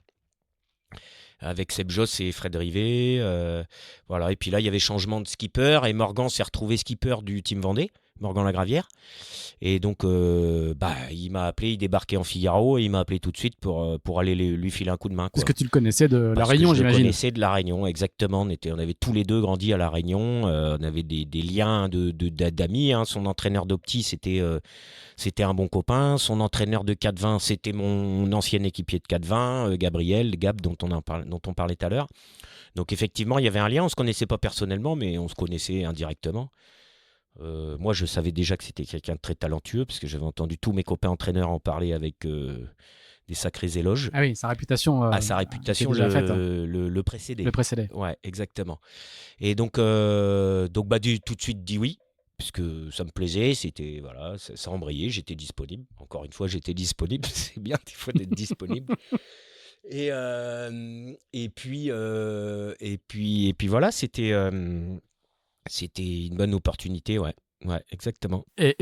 avec Seb Josse et Fred Rivet. Voilà. Et puis là, il y avait changement de skipper et Morgan s'est retrouvé skipper du team Vendée. Morgan Lagravière. Et donc, il m'a appelé, il débarquait en Figaro et il m'a appelé tout de suite pour aller lui filer un coup de main. Parce que tu le connaissais de La Réunion, j'imagine. Je le connaissais de La Réunion, exactement. On avait tous les deux grandi à La Réunion. On avait des liens d'amis. Hein. Son entraîneur d'opti, c'était un bon copain. Son entraîneur de 420, c'était mon ancien équipier de 420, Gabriel, Gab, dont on parlait tout à l'heure. Donc, effectivement, il y avait un lien. On ne se connaissait pas personnellement, mais on se connaissait indirectement. Moi, je savais déjà que c'était quelqu'un de très talentueux parce que j'avais entendu tous mes copains entraîneurs en parler avec des sacrés éloges. Ah oui, sa réputation. Sa réputation le précédait. Le précédait. Ouais, exactement. Et donc, tout de suite dit oui, puisque ça me plaisait, c'était voilà, ça embrayait, j'étais disponible. Encore une fois, j'étais disponible. C'est bien des fois d'être disponible. Et puis voilà, c'était une bonne opportunité, ouais, exactement. Et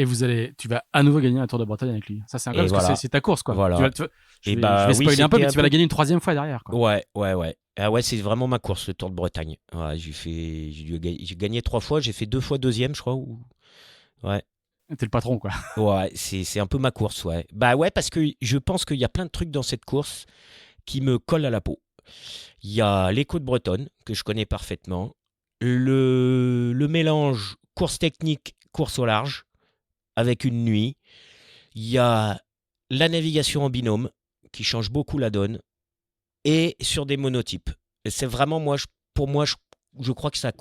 tu vas à nouveau gagner un Tour de Bretagne avec lui. Ça, c'est incroyable parce que c'est ta course, quoi. Voilà. Je vais spoiler un peu, mais tu vas la gagner une 3e fois derrière, quoi. Ouais. Ah ouais, c'est vraiment ma course, le Tour de Bretagne. Ouais, j'ai gagné 3 fois, j'ai fait 2 fois 2e, je crois. Ouais. T'es le patron, quoi. Ouais, c'est un peu ma course, ouais. Bah ouais, parce que je pense qu'il y a plein de trucs dans cette course qui me collent à la peau. Il y a les côtes bretonnes, que je connais parfaitement. Le mélange course technique, course au large, avec une nuit. Il y a la navigation en binôme, qui change beaucoup la donne. et sur des monotypes. Et c'est vraiment, pour moi, je crois que ça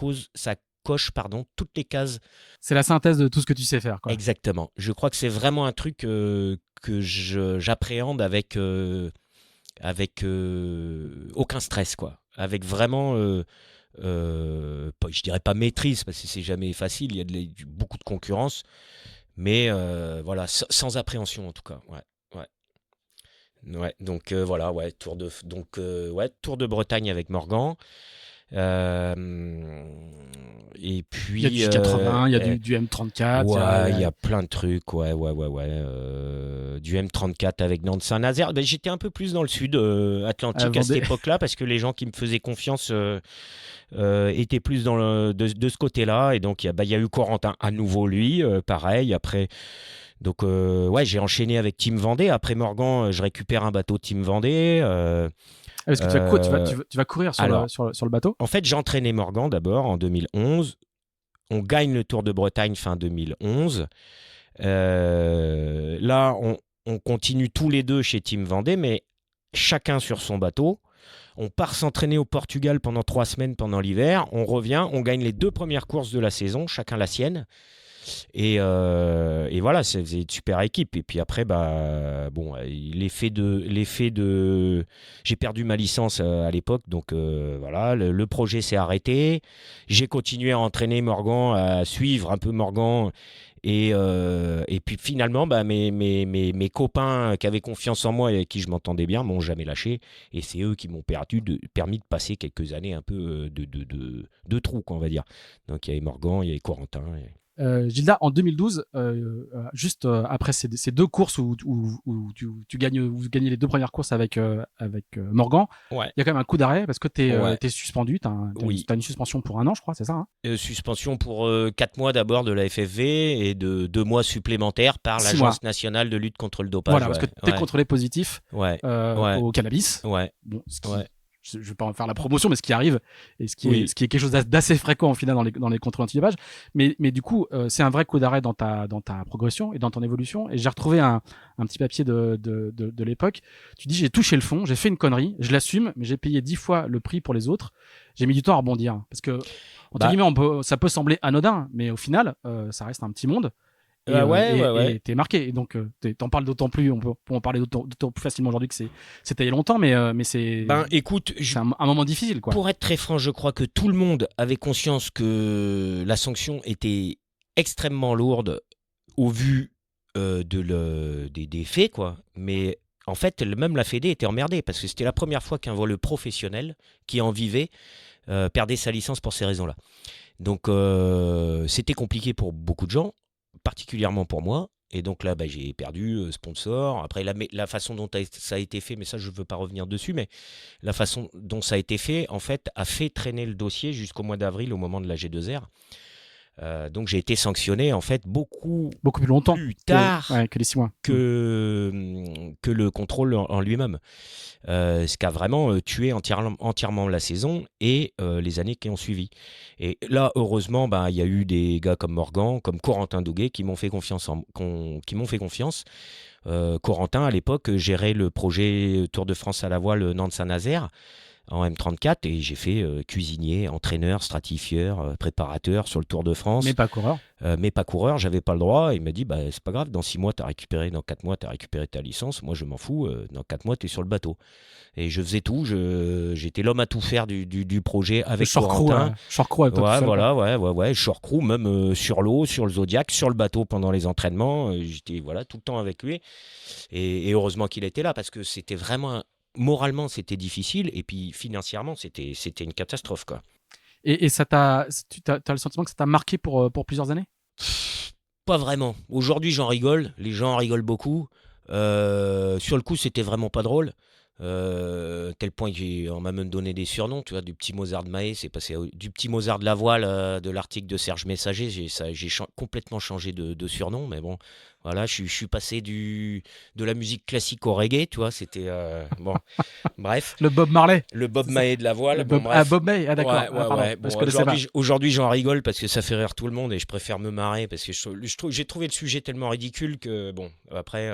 coche toutes les cases. C'est la synthèse de tout ce que tu sais faire, quoi. Exactement. Je crois que c'est vraiment un truc que j'appréhende avec aucun stress, quoi. Avec vraiment, je dirais pas maîtrise, parce que c'est jamais facile, il y a beaucoup de concurrence, mais voilà, sans appréhension en tout cas. Ouais, donc voilà, Tour de Bretagne avec Morgan. Et puis Il y a du J80, il y a du M34. il y a plein de trucs, du M34 avec Nantes Saint-Nazaire. Ben, j'étais un peu plus dans le sud Atlantique à cette époque-là, parce que les gens qui me faisaient confiance étaient plus de ce côté-là. Et donc il y a eu Corentin à nouveau, lui, pareil. Après, donc j'ai enchaîné avec Team Vendée. Après Morgan, je récupère un bateau Team Vendée. Parce que tu vas courir sur le bateau. En fait, j'ai entraîné Morgan d'abord en 2011. On gagne le Tour de Bretagne fin 2011. Là, on continue tous les deux chez Team Vendée, mais chacun sur son bateau. On part s'entraîner au Portugal pendant 3 semaines pendant l'hiver. On revient, on gagne les 2 premières courses de la saison, chacun la sienne. Et voilà, c'est une super équipe. Et puis après, l'effet de j'ai perdu ma licence à l'époque, donc voilà, le projet s'est arrêté. J'ai continué à entraîner Morgan, à suivre un peu Morgan. Et puis finalement, mes copains qui avaient confiance en moi et avec qui je m'entendais bien m'ont jamais lâché. Et c'est eux qui m'ont permis de passer quelques années un peu de trou, quoi, on va dire. Donc il y avait Morgan, il y avait Corentin. Gilda, en 2012, juste après ces 2 courses où tu gagnes les 2 premières courses avec Morgan, il y a quand même un coup d'arrêt parce que tu es suspendu. Tu as une suspension pour 1 an, je crois, c'est ça, hein? Suspension pour 4 mois d'abord de la FFV et de 2 mois supplémentaires par l'Agence nationale de lutte contre le dopage. Voilà, parce que tu es contrôlé positif au cannabis. Bon, je ne vais pas en faire la promotion, mais ce qui arrive, et ce qui est quelque chose d'assez fréquent au final dans les contrôles antidopage. Mais du coup, c'est un vrai coup d'arrêt dans ta progression et dans ton évolution. Et j'ai retrouvé un petit papier de l'époque. Tu dis, j'ai touché le fond, j'ai fait une connerie, je l'assume, mais j'ai payé 10 fois le prix pour les autres. J'ai mis du temps à rebondir. Parce que, entre guillemets, ça peut sembler anodin, mais au final, ça reste un petit monde. Et t'es marqué. Et donc, t'en parles d'autant plus. On peut en parler d'autant plus facilement aujourd'hui que c'était il y a longtemps, mais c'est. Écoute, c'est un moment difficile, quoi. Pour être très franc, je crois que tout le monde avait conscience que la sanction était extrêmement lourde au vu des faits, quoi. Mais en fait, même la Fédé était emmerdée parce que c'était la première fois qu'un voleur professionnel qui en vivait perdait sa licence pour ces raisons-là. Donc, c'était compliqué pour beaucoup de gens, particulièrement pour moi. Et donc là, j'ai perdu sponsor. Après, la façon dont ça a été fait, mais ça, je ne veux pas revenir dessus, mais la façon dont ça a été fait, en fait, a fait traîner le dossier jusqu'au mois d'avril, au moment de la G2R. Donc, j'ai été sanctionné, en fait, beaucoup plus longtemps plus tard que les 6 mois. Que le contrôle en lui-même. Ce qui a vraiment tué entièrement la saison et les années qui ont suivi. Et là, heureusement, il y a eu des gars comme Morgan, comme Corentin Douguet qui m'ont fait confiance. Corentin, à l'époque, gérait le projet Tour de France à la voile Nantes-Saint-Nazaire en M34 et j'ai fait cuisinier, entraîneur, stratifieur, préparateur sur le Tour de France. Mais pas coureur. J'avais pas le droit. Il m'a dit, c'est pas grave, dans 6 mois, dans 4 mois, tu as récupéré ta licence. Moi, je m'en fous, dans 4 mois, tu es sur le bateau. Et je faisais tout, j'étais l'homme à tout faire du projet avec Corentin. Short crew avec toi. Short crew, même sur l'eau, sur le Zodiac, sur le bateau pendant les entraînements. J'étais tout le temps avec lui. Et heureusement qu'il était là parce que c'était vraiment... Moralement, c'était difficile, et puis financièrement, c'était une catastrophe, quoi. Et ça t'as le sentiment que ça t'a marqué pour plusieurs années ? Pas vraiment. Aujourd'hui, j'en rigole. Les gens en rigolent beaucoup. Sur le coup, c'était vraiment pas drôle. Tel point qu'on m'a même donné des surnoms, tu vois, du petit Mozart de Mahé, c'est passé du petit Mozart de la voile, de l'article de Serge Messager, j'ai complètement changé de surnom, mais bon, Voilà, je suis passé de la musique classique au reggae, tu vois, c'était bon, bref, Le Bob Marley. le Bob C'est ça. Marley de la voile, Le bon, Bob, ah, bref. Bob May. Ah, d'accord. Ouais, Ah, ouais, pardon. ouais. Je Bon, connaissais pas. aujourd'hui, j'en rigole parce que ça fait rire tout le monde et je préfère me marrer parce que j'ai trouvé le sujet tellement ridicule que, bon, après,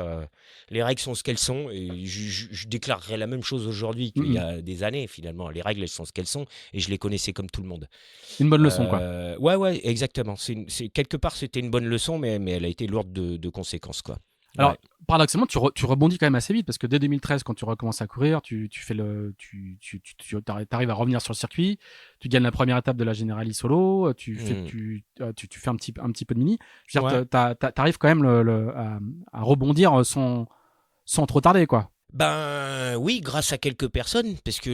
les règles sont ce qu'elles sont et je déclarerais la même chose aujourd'hui qu'il y Mm, mm. a des années, finalement. Les règles, elles sont ce qu'elles sont et je les connaissais comme tout le monde. Une bonne leçon, quoi. Ouais, exactement. Quelque part, c'était une bonne leçon, mais elle a été lourde de conséquences, quoi. Alors, Ouais. paradoxalement, tu rebondis quand même assez vite parce que dès 2013, quand tu recommences à courir, tu arrives à revenir sur le circuit, tu gagnes la première étape de la Generali solo, Hmm. tu fais un petit peu de mini. Je veux Ouais. dire, t'arrives quand même à rebondir sans trop tarder, quoi. Ben oui, grâce à quelques personnes, parce que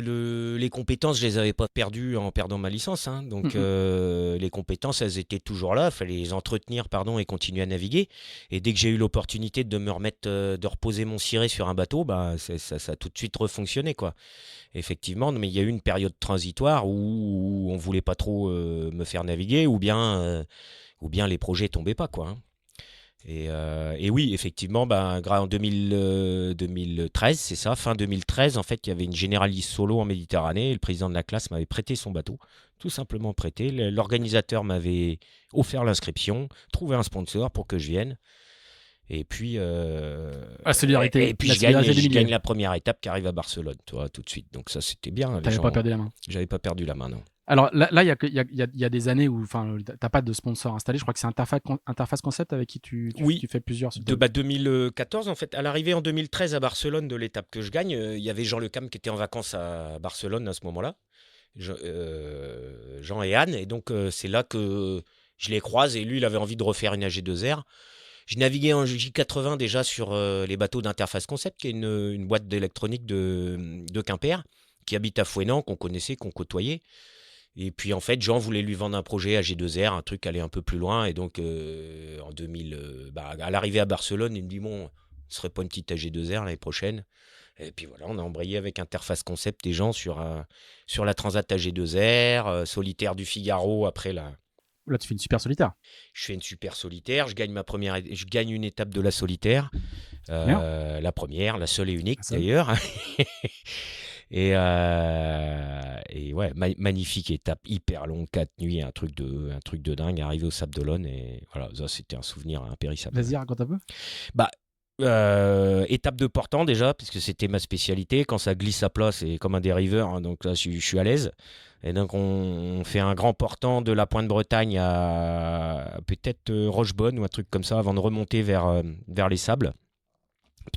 les compétences, je les avais pas perdues en perdant ma licence, hein. Mm, Donc mm. les compétences, elles étaient toujours là, il fallait les entretenir, pardon, et continuer à naviguer. Et dès que j'ai eu l'opportunité de me remettre, de reposer mon ciré sur un bateau, bah ça a tout de suite refonctionné, quoi. Effectivement, mais il y a eu une période transitoire où on voulait pas trop me faire naviguer, ou bien les projets tombaient pas, quoi, hein. Et oui, effectivement, ben, en 2013, c'est ça, fin 2013, en fait, il y avait une généraliste solo en Méditerranée et le président de la classe m'avait prêté son bateau, tout simplement prêté. L'organisateur m'avait offert l'inscription, trouvé un sponsor pour que je vienne. Et puis, La solidarité, la je gagne, solidarité des je gagne milliers. la première étape qui arrive à Barcelone, tu vois, tout de suite. Donc ça, c'était bien. Les T'avais pas gens, perdu la main. j'avais pas perdu la main, non. Alors là, il y a des années où, enfin, t'as pas de sponsor installé. Je crois que c'est Interface Concept avec qui Oui, tu fais plusieurs. 2014, en fait, à l'arrivée en 2013 à Barcelone de l'étape que je gagne, il y avait Jean Le Cam qui était en vacances à Barcelone à ce moment-là, Jean et Anne, et donc c'est là que je les croise et lui, il avait envie de refaire une AG2R. Je naviguais en J80 déjà sur les bateaux d'Interface Concept, qui est une boîte d'électronique de Quimper, qui habite à Fouesnant, qu'on connaissait, qu'on côtoyait. Et puis en fait, Jean voulait lui vendre un projet à G2R, un truc aller un peu plus loin. Et donc en 2000, à l'arrivée à Barcelone, il me dit bon, ce serait pas une petite AG2R l'année prochaine. Et puis voilà, on a embrayé avec Interface Concept et Jean sur la Transat AG2R, solitaire du Figaro après la. Là, tu fais une super solitaire. Je fais une super solitaire, je gagne une étape de la solitaire, Bien. la première, la seule et unique La seule. d'ailleurs. Et ouais, magnifique étape, hyper longue, 4 nuits, un truc de dingue, arrivé au Sable d'Olonne. Et voilà, ça c'était un souvenir impérissable. Vas-y, raconte un peu. Bah, étape de portant déjà, puisque c'était ma spécialité. Quand ça glisse à plat, c'est comme un dériveur, hein, donc là je suis à l'aise. Et donc on fait un grand portant de la Pointe-Bretagne à peut-être Rochebonne ou un truc comme ça avant de remonter vers les sables.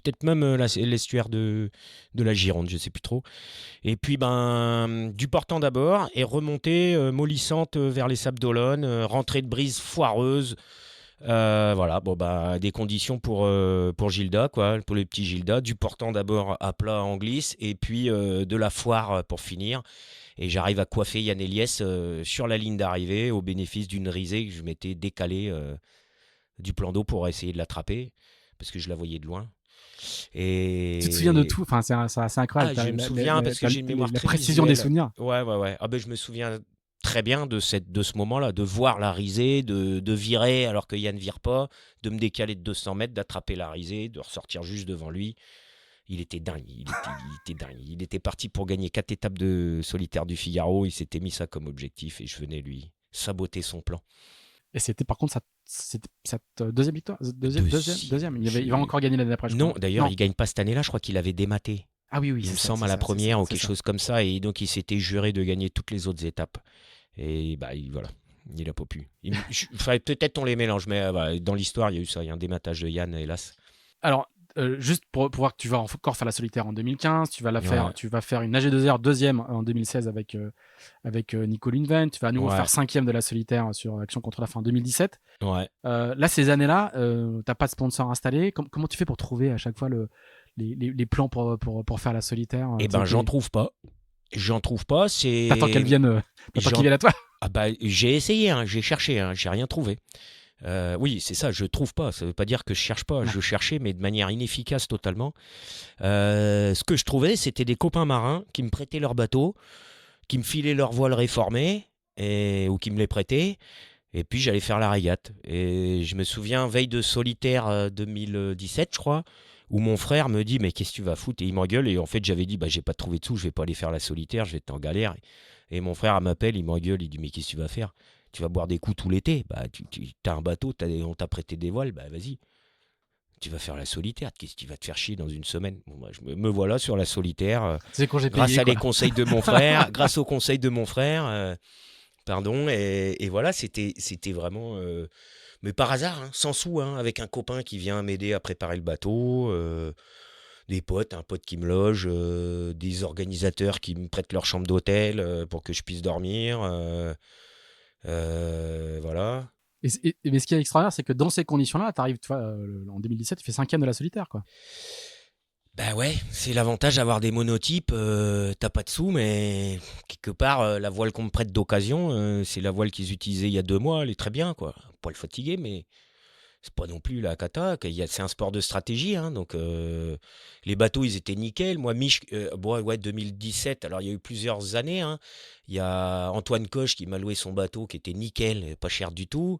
Peut-être même l'estuaire de la Gironde, je sais plus trop. Et puis ben du portant d'abord et remonter mollissante vers les Sables d'Olonne, rentrée de brise foireuse. Voilà, bon bah des conditions pour Gilda, quoi, pour les petits Gilda. Du portant d'abord à plat en glisse et puis de la foire pour finir. Et j'arrive à coiffer Yann Eliès sur la ligne d'arrivée au bénéfice d'une risée que je m'étais décalé du plan d'eau pour essayer de l'attraper parce que je la voyais de loin. Tu te souviens de Et tout. Enfin, c'est assez incroyable. je me souviens parce que j'ai une mémoire La très précision des visuelle. souvenirs. Ouais. Ah ben, je me souviens très bien de ce moment-là, de voir la risée, de virer alors que Yann vire pas, de me décaler de 200 mètres, d'attraper la risée, de ressortir juste devant lui. Il était dingue, il était dingue. Il était parti pour gagner 4 étapes de solitaire du Figaro. Il s'était mis ça comme objectif et je venais lui saboter son plan. Et c'était par contre cette deuxième victoire. Deuxième. Il va encore gagner l'année d'après, je Non, crois. d'ailleurs, il gagne pas cette année-là. Je crois qu'il avait dématé. Ah oui, Il me c'est ça. semble à C'est la ça, c'est première ça, ou c'est quelque ça. chose comme ça. Et donc, il s'était juré de gagner toutes les autres étapes. Et bah, voilà, il a pas pu. Enfin, peut-être on les mélange, mais voilà, dans l'histoire, il y a eu ça. Il y a un dématage de Yann, hélas. Alors, juste pour voir que tu vas encore faire la solitaire en 2015, tu vas Ouais, faire une AG2R deuxième en 2016 avec Nico Lundven, tu vas à nouveau ouais, faire cinquième de la solitaire sur Action contre la fin en 2017. ouais. Là, ces années-là, t'as pas de sponsor installé. Comment tu fais pour trouver à chaque fois les plans pour faire la solitaire Eh ben, j'en trouve pas. J'en trouve pas. T'attends qu'elles viennent, à toi. Ah bah, j'ai essayé, hein, j'ai cherché, hein, j'ai rien trouvé. Oui, c'est ça, je trouve pas. Ça veut pas dire que je cherche pas. Ouais. Je cherchais, mais de manière inefficace totalement. Ce que je trouvais, c'était des copains marins qui me prêtaient leur bateau, qui me filaient leur voile réformé, ou qui me les prêtaient. Et puis j'allais faire la régate. Et je me souviens, veille de solitaire 2017, je crois, où mon frère me dit, mais qu'est-ce que tu vas foutre? Et il m'engueule. Et en fait, j'avais dit, bah, j'ai pas trouvé de sous, je vais pas aller faire la solitaire, je vais être en galère. Et mon frère m'appelle, il m'engueule, il dit, mais qu'est-ce que tu vas faire? Tu vas boire des coups tout l'été. Bah, tu as un bateau, on t'a prêté des voiles, bah vas-y. Tu vas faire la solitaire, qu'est-ce qui va te faire chier dans une semaine? Bon, bah, me voilà sur la solitaire, C'est quand j'ai grâce payé, à les quoi. conseils de mon frère, grâce aux conseils de mon frère, pardon, et voilà, c'était vraiment, mais par hasard, hein, sans sou, hein, avec un copain qui vient m'aider à préparer le bateau, des potes, un pote qui me loge, des organisateurs qui me prêtent leur chambre d'hôtel pour que je puisse dormir, voilà. Mais ce qui est extraordinaire, c'est que dans ces conditions-là, tu arrives, en 2017, tu fais 5e de la solitaire, quoi. Bah ouais, c'est l'avantage d'avoir des monotypes, t'as pas de sous, mais quelque part, la voile qu'on me prête d'occasion, c'est la voile qu'ils utilisaient il y a 2 mois, elle est très bien, quoi. Pas le fatiguer, mais c'est pas non plus la cata. C'est un sport de stratégie, hein, donc les bateaux, ils étaient nickel. Moi, bon, ouais, 2017, alors il y a eu plusieurs années, hein. Il y a Antoine Coche qui m'a loué son bateau, qui était nickel, pas cher du tout.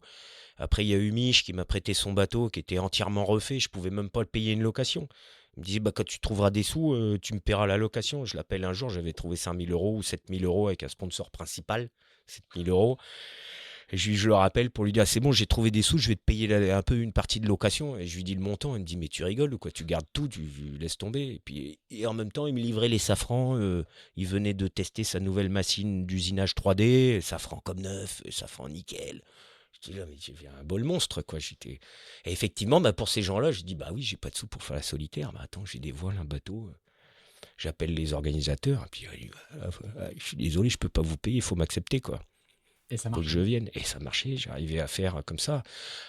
Après, il y a eu Mich qui m'a prêté son bateau, qui était entièrement refait, je pouvais même pas le payer une location. Il me disait, bah, quand tu trouveras des sous, tu me paieras la location. Je l'appelle un jour, j'avais trouvé 5 000 € ou 7 000 € avec un sponsor principal, 7 000 €. Et je le rappelle pour lui dire, ah, c'est bon, j'ai trouvé des sous, je vais te payer un peu une partie de location. Et je lui dis le montant, il me dit, mais tu rigoles ou quoi? Tu gardes tout, tu laisses tomber. Et en même temps, il me livrait les safrans. Il venait de tester sa nouvelle machine d'usinage 3D, safran comme neuf, safran nickel. Je dis là, mais tu viens un bol monstre, quoi. Et effectivement, bah, pour ces gens-là, je dis, bah oui, j'ai pas de sous pour faire la solitaire. Mais attends, j'ai des voiles, un bateau. J'appelle les organisateurs. Et puis, je suis désolé, je peux pas vous payer, il faut m'accepter, quoi. Et ça Faut marche. que je vienne. Et ça marchait, j'arrivais à faire comme ça.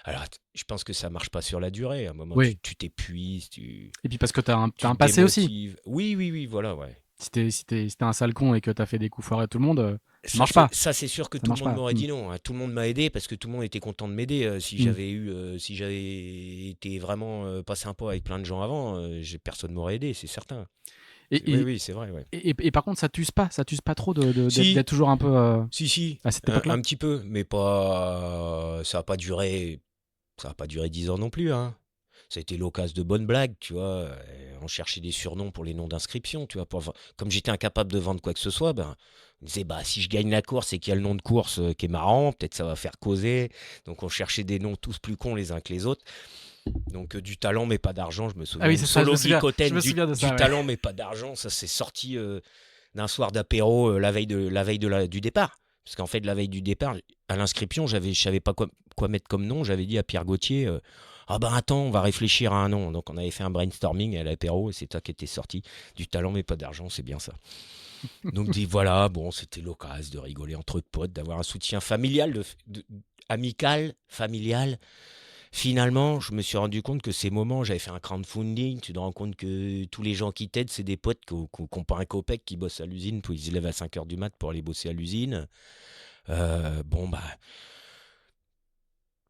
Alors, je pense que ça marche pas sur la durée. À un moment, Oui. tu t'épuises, Et puis parce que t'as un tu te passé aussi. démotives. Oui, voilà, ouais. Si t'es un sale con et que t'as fait des coups foirés à tout le monde, ça marche pas. Ça, c'est sûr que Ça tout le marche monde pas. m'aurait dit non, hein. Tout le monde m'a aidé parce que tout le monde était content de m'aider. Si j'avais été vraiment pas sympa avec plein de gens avant, personne m'aurait aidé, c'est certain. Oui, c'est vrai, ouais. Et par contre, ça t'use pas trop Si, d'être toujours un peu si, à cette époque-là. un petit peu, mais pas. Ça a pas duré 10 ans non plus, hein. Ça a été l'occasion de bonnes blagues, tu vois. On cherchait des surnoms pour les noms d'inscription, tu vois. Comme j'étais incapable de vendre quoi que ce soit, ben, on disait, bah, si je gagne la course et qu'il y a le nom de course qui est marrant, peut-être ça va faire causer. Donc on cherchait des noms tous plus cons les uns que les autres. Donc du talent mais pas d'argent, je me souviens. Ah oui, c'est ça, je Solo me souviens. Glycoten, Je me souviens de ça. du Ouais. talent mais pas d'argent, ça s'est sorti d'un soir d'apéro la veille du départ. Parce qu'en fait, la veille du départ, à l'inscription, je savais pas quoi mettre comme nom. J'avais dit à Pierre Gauthier, ah ben attends, on va réfléchir à un nom. Donc on avait fait un brainstorming à l'apéro et c'est ça qui était sorti. Du talent mais pas d'argent, c'est bien ça. Donc dit voilà, bon, c'était l'occasion de rigoler entre potes, d'avoir un soutien familial, amical, familial. Finalement, je me suis rendu compte que ces moments, j'avais fait un crowdfunding, tu te rends compte que tous les gens qui t'aident, c'est des potes qui n'ont pas un copec, qui bossent à l'usine, puis ils se lèvent à 5 h du mat pour aller bosser à l'usine. Bon, bah,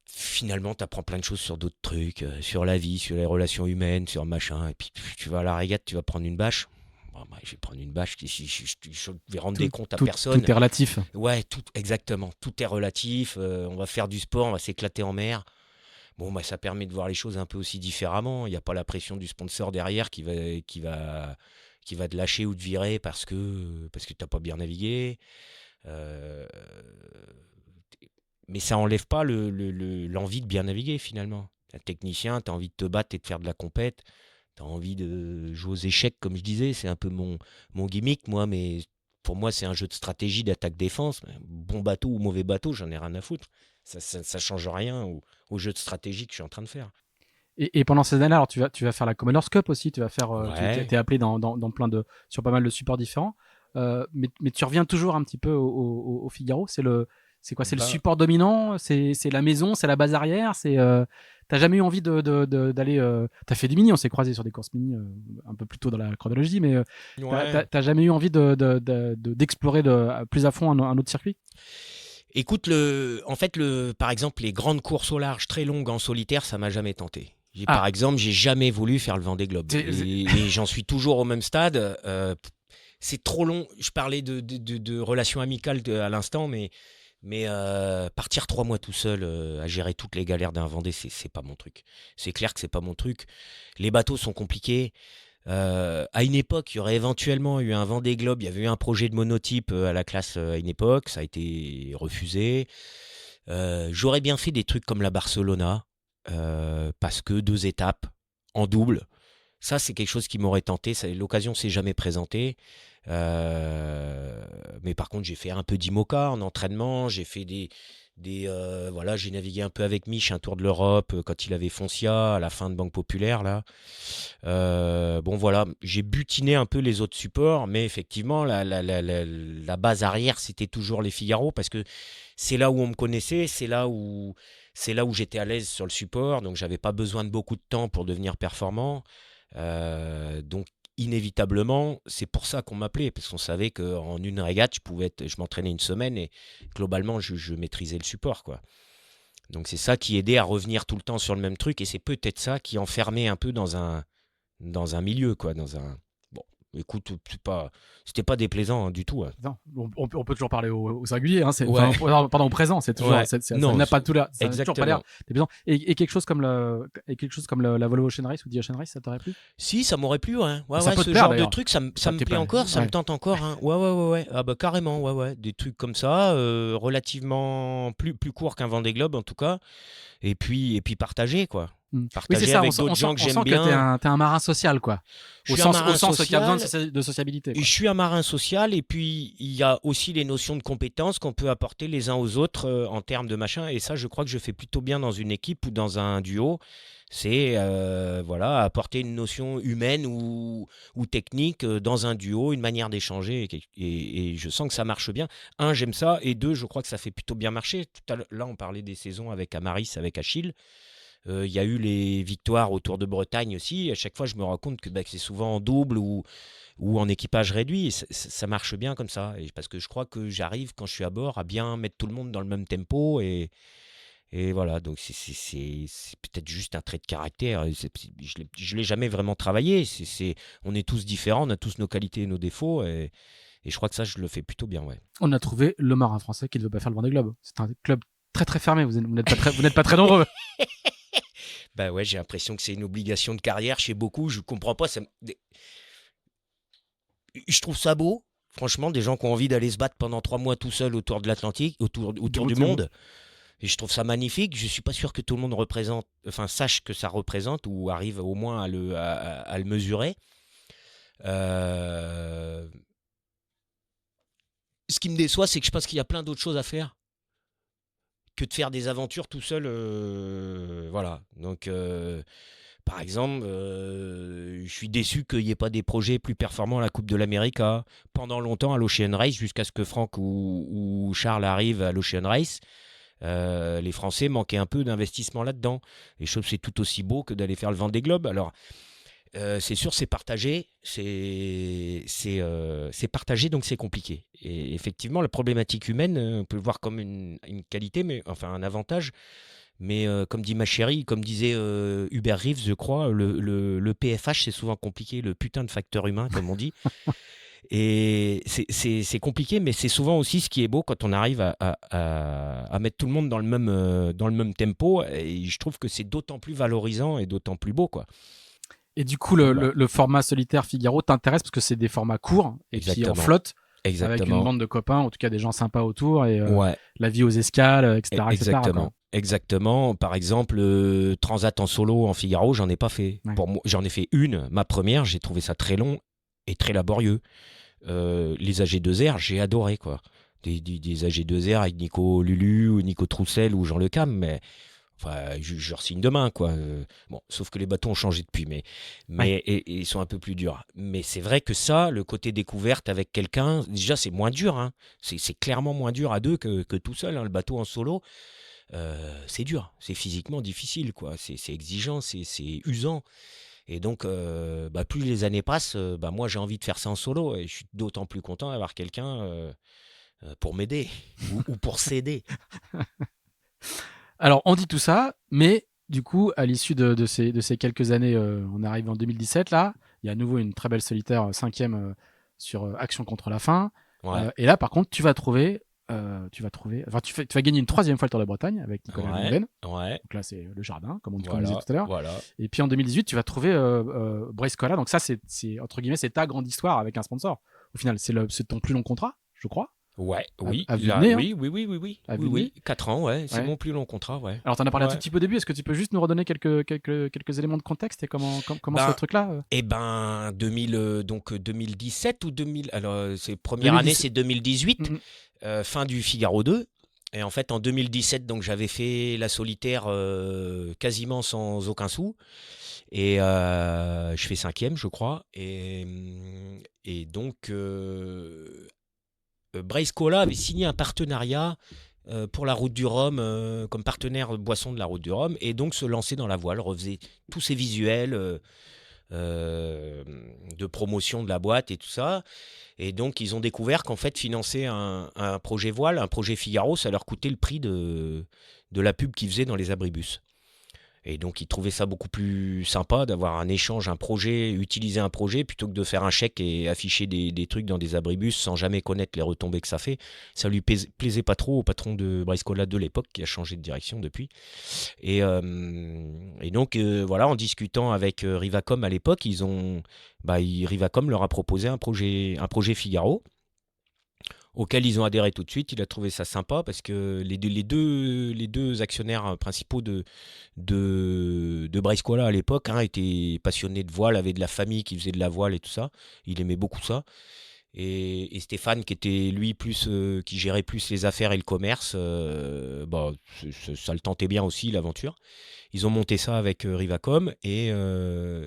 finalement, tu apprends plein de choses sur d'autres trucs, sur la vie, sur les relations humaines, sur machin. Et puis, tu vas à la régate, tu vas prendre une bâche. Bon, bah, je vais prendre une bâche, je vais rendre des comptes à personne. Tout est relatif. Ouais, exactement. Tout est relatif. On va faire du sport, on va s'éclater en mer. Bon, bah, ça permet de voir les choses un peu aussi différemment. Il n'y a pas la pression du sponsor derrière qui va te lâcher ou te virer parce que tu n'as pas bien navigué. Mais ça n'enlève pas l'envie de bien naviguer finalement. Un technicien, tu as envie de te battre et de faire de la compète. Tu as envie de jouer aux échecs, comme je disais. C'est un peu mon gimmick, moi, mais pour moi, c'est un jeu de stratégie d'attaque-défense. Bon bateau ou mauvais bateau, j'en ai rien à foutre. Ça change rien au jeu de stratégie que je suis en train de faire. Et pendant ces années-là, alors tu vas faire la Commodore's Cup aussi, tu vas faire, Ouais. t'es appelé dans sur pas mal de supports différents, mais tu reviens toujours un petit peu au Figaro. C'est quoi? C'est le support dominant? C'est la maison? C'est la base arrière? T'as jamais eu envie d'aller? T'as fait des mini, on s'est croisés sur des courses mini un peu plus tôt dans la chronologie, mais Ouais. t'as jamais eu envie d'explorer plus à fond un autre circuit? Écoute, par exemple, les grandes courses au large très longues en solitaire, ça m'a jamais tenté. Par exemple, j'ai jamais voulu faire le Vendée Globe. Et j'en suis toujours au même stade. C'est trop long. Je parlais de relations amicales à l'instant, mais Mais partir 3 mois tout seul à gérer toutes les galères d'un Vendée, c'est pas mon truc. C'est clair que c'est pas mon truc. Les bateaux sont compliqués. À une époque, il y aurait éventuellement eu un Vendée Globe. Il y avait eu un projet de monotype à la classe à une époque. Ça a été refusé. J'aurais bien fait des trucs comme la Barcelona, parce que 2 étapes en double. Ça, c'est quelque chose qui m'aurait tenté. L'occasion s'est jamais présentée. Mais par contre, j'ai fait un peu d'IMOCA en entraînement. J'ai fait voilà, j'ai navigué un peu avec Mich, un tour de l'Europe quand il avait Foncia à la fin de Banque Populaire là. Bon voilà, j'ai butiné un peu les autres supports, mais effectivement, la base arrière, c'était toujours les Figaro parce que c'est là où on me connaissait, c'est là où j'étais à l'aise sur le support, donc j'avais pas besoin de beaucoup de temps pour devenir performant. Donc inévitablement, c'est pour ça qu'on m'appelait, parce qu'on savait qu'en une régate, je m'entraînais une semaine et globalement, je maîtrisais le support, quoi. Donc c'est ça qui aidait à revenir tout le temps sur le même truc, et c'est peut-être ça qui enfermait un peu dans un milieu, quoi, Bon, écoute, c'était pas déplaisant hein, du tout. Hein. Non, on peut toujours parler au singulier, hein, Ouais. pardon, au présent, c'est toujours, Ouais. ça Non, n'a pas tout là, ça n'a toujours pas l'air exactement. déplaisant. Et quelque chose comme la Volvo Ocean Race ou The Ocean Race, ça t'aurait plu? Si, ça m'aurait plu, ouais. Ouais, Ça ouais, peut te ce plaire genre de d'ailleurs. truc, ça Ça me t'est plaît pas, encore, ça me ouais. tente encore. Hein. Ouais, ouais, ouais, ouais. Ah bah carrément, ouais, ouais. Des trucs comme ça, relativement plus courts qu'un Vendée Globe en tout cas. Et puis partager, quoi. Oui, c'est Partager ça. avec d'autres gens que On j'aime sent que bien. t'es un marin social, quoi. Je suis un marin Au sens qu'il y a besoin social. de sociabilité, Et quoi. je suis un marin social, et puis il y a aussi les notions de compétences qu'on peut apporter les uns aux autres en termes de machin. Et ça, je crois que je fais plutôt bien dans une équipe ou dans un duo. C'est voilà, apporter une notion humaine ou technique dans un duo, une manière d'échanger. Et je sens que ça marche bien. Un, j'aime ça. Et deux, je crois que ça fait plutôt bien marcher. Là, on parlait des saisons avec Amaris, avec Achille. Il y a eu les victoires autour de Bretagne aussi. À chaque fois, je me rends compte que c'est souvent en double ou en équipage réduit. Et ça marche bien comme ça. Parce que je crois que j'arrive, quand je suis à bord, à bien mettre tout le monde dans le même tempo. Et voilà, donc c'est peut-être juste un trait de caractère. Je l'ai jamais vraiment travaillé. On est tous différents, on a tous nos qualités et nos défauts. Et je crois que ça, je le fais plutôt bien, ouais. On a trouvé le marin français qui ne veut pas faire le Vendée Globe. C'est un club très très fermé. Vous n'êtes pas très nombreux. Bah ouais, j'ai l'impression que c'est une obligation de carrière chez beaucoup. Je comprends pas. Je trouve ça beau. Franchement, des gens qui ont envie d'aller se battre pendant 3 mois tout seul autour de l'Atlantique, autour du monde. Et je trouve ça magnifique. Je suis pas sûr que tout le monde sache que ça représente ou arrive au moins à le mesurer. Euh, Ce qui me déçoit, c'est que je pense qu'il y a plein d'autres choses à faire que de faire des aventures tout seul. Voilà. Donc, par exemple, je suis déçu qu'il n'y ait pas des projets plus performants à la Coupe de l'Amérique pendant longtemps à l'Ocean Race, jusqu'à ce que Franck ou Charles arrivent à l'Ocean Race. Les Français manquaient un peu d'investissement là-dedans. Et je trouve que c'est tout aussi beau que d'aller faire le Vendée Globe. Alors, c'est sûr, c'est partagé, c'est partagé, donc c'est compliqué. Et effectivement, la problématique humaine, on peut le voir comme une qualité, mais enfin un avantage. Mais comme dit ma chérie, comme disait Hubert Reeves, je crois, le PFH, c'est souvent compliqué, le putain de facteur humain, comme on dit. Et c'est compliqué, mais c'est souvent aussi ce qui est beau quand on arrive à mettre tout le monde dans le même tempo. Et je trouve que c'est d'autant plus valorisant et d'autant plus beau, quoi. Et du coup, Voilà. le format solitaire Figaro t'intéresse parce que c'est des formats courts et qui en Exactement. flotte avec une Exactement. bande de copains, en tout cas des gens sympas autour et Ouais, la vie aux escales, etc. etc., exactement. quoi. Exactement. Par exemple, Transat en solo en Figaro, j'en ai pas fait. Ouais. Pour moi, j'en ai fait une, ma première, j'ai trouvé ça très long et très laborieux. Les AG2R, j'ai adoré, quoi. Des AG2R avec Nico Lulu ou Nico Troussel ou Jean Le Cam, mais enfin, je re-signe demain, quoi. Bon, sauf que les bateaux ont changé depuis, Ouais. et ils sont un peu plus durs. Mais c'est vrai que ça, le côté découverte avec quelqu'un, déjà, c'est moins dur, hein. C'est clairement moins dur à deux que tout seul, hein. Le bateau en solo, c'est dur, c'est physiquement difficile, quoi. C'est exigeant, c'est usant. Et donc, plus les années passent, moi, j'ai envie de faire ça en solo, et je suis d'autant plus content d'avoir quelqu'un pour m'aider ou pour s'aider. Alors, on dit tout ça, mais du coup, à l'issue de ces quelques années, on arrive en 2017, là, il y a à nouveau une très belle solitaire, 5e sur Action contre la faim. Ouais. Et là, par contre, tu vas trouver tu vas trouver. Enfin, tu vas gagner une 3e fois le Tour de Bretagne avec Nicolas Ouais, Lundgren. ouais, Donc là, c'est le jardin, comme on disait tout à l'heure. voilà. Et puis en 2018, tu vas trouver Bryce Colla. Donc ça, c'est entre guillemets, c'est ta grande histoire avec un sponsor. Au final, c'est ton plus long contrat, je crois. Ouais, oui, à vue de là, nez, hein. oui, À vue de nez. 4 ans, ouais, c'est Ouais. mon plus long contrat, ouais. Alors, tu en as parlé un Ouais. tout petit peu au début. Est-ce que tu peux juste nous redonner quelques éléments de contexte et comment Ben, ce truc-là Eh ben, 2017 ou 2000, alors première année, 2017. c'est 2018, Mhm. fin du Figaro 2. Et en fait, en 2017, donc j'avais fait la solitaire quasiment sans aucun sou. Et je fais 5e, je crois. Et donc, Bryce Colla avait signé un partenariat pour la Route du Rhum, comme partenaire boisson de la Route du Rhum, et donc se lancer dans la voile, refaisait tous ses visuels de promotion de la boîte et tout ça. Et donc, ils ont découvert qu'en fait, financer un projet voile, un projet Figaro, ça leur coûtait le prix de la pub qu'ils faisaient dans les abribus. Et donc, ils trouvaient ça beaucoup plus sympa d'avoir un échange, un projet, utiliser un projet, plutôt que de faire un chèque et afficher des trucs dans des abribus sans jamais connaître les retombées que ça fait. Ça lui plaisait pas trop au patron de Bryce Colla de l'époque, qui a changé de direction depuis. Et donc, voilà, en discutant avec Rivacom à l'époque, Rivacom leur a proposé un projet Figaro, auquel ils ont adhéré tout de suite. Il a trouvé ça sympa parce que les deux actionnaires principaux de Bryce Colla à l'époque étaient passionnés de voile, avaient de la famille qui faisait de la voile et tout ça. Il aimait beaucoup ça. Et Stéphane, qui était lui plus, qui gérait plus les affaires et le commerce, ça le tentait bien aussi, l'aventure. Ils ont monté ça avec Rivacom et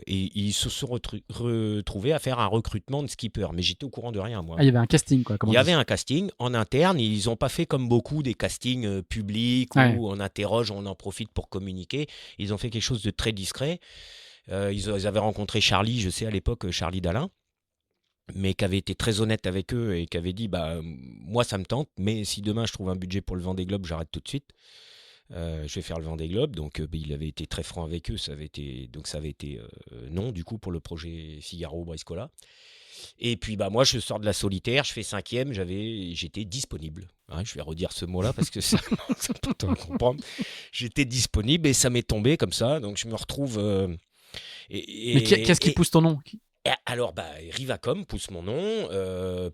ils se sont retrouvés à faire un recrutement de skipper. Mais j'étais au courant de rien, moi. Il y avait un casting, quoi. Il y avait un casting en interne. Ils n'ont pas fait comme beaucoup des castings publics où on interroge, on en profite pour communiquer. Ils ont fait quelque chose de très discret. Ils avaient rencontré Charlie, je sais à l'époque, Charlie Dalin, mais qui avait été très honnête avec eux et qui avait dit moi ça me tente, mais si demain je trouve un budget pour le Vendée Globe, j'arrête tout de suite. Je vais faire le Vendée Globe. Donc il avait été très franc avec eux. Ça avait été non du coup pour le projet Figaro Bryce Colla. Et puis moi je sors de la solitaire, je fais 5e, j'étais disponible. Je vais redire ce mot-là parce que ça peut pas comprendre. J'étais disponible et ça m'est tombé comme ça. Donc je me retrouve. Mais qu'est-ce qui pousse ton nom? Alors, Rivacom pousse mon nom,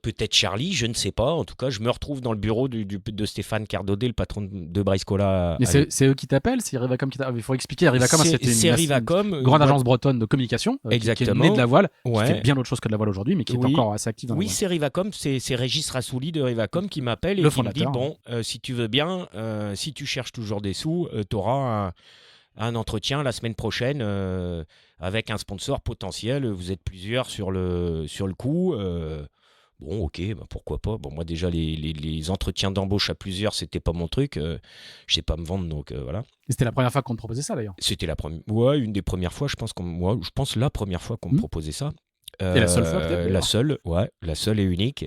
peut-être Charlie, je ne sais pas. En tout cas, je me retrouve dans le bureau de Stéphane Cardaudet, le patron de Bryce Colla. Mais c'est eux qui t'appellent? C'est Rivacom qui t'appelle? Il faut expliquer. Rivacom, c'est Rivacom, une grande agence bretonne de communication qui est née de la voile, qui fait bien autre chose que de la voile aujourd'hui, mais qui est encore assez active dans la voile. Oui, c'est Rivacom, c'est Régis Rassouli de Rivacom qui m'appelle et qui me dit si tu veux bien, si tu cherches toujours des sous, tu auras un entretien la semaine prochaine avec un sponsor potentiel. Vous êtes plusieurs sur le coup. Bon, ok, pourquoi pas. Bon, moi déjà les entretiens d'embauche à plusieurs, c'était pas mon truc. Je sais pas me vendre, donc voilà. Et c'était la première fois qu'on te proposait ça d'ailleurs. C'était une des premières fois, je pense la première fois qu'on me proposait ça. Et la seule fois peut-être. La seule et unique.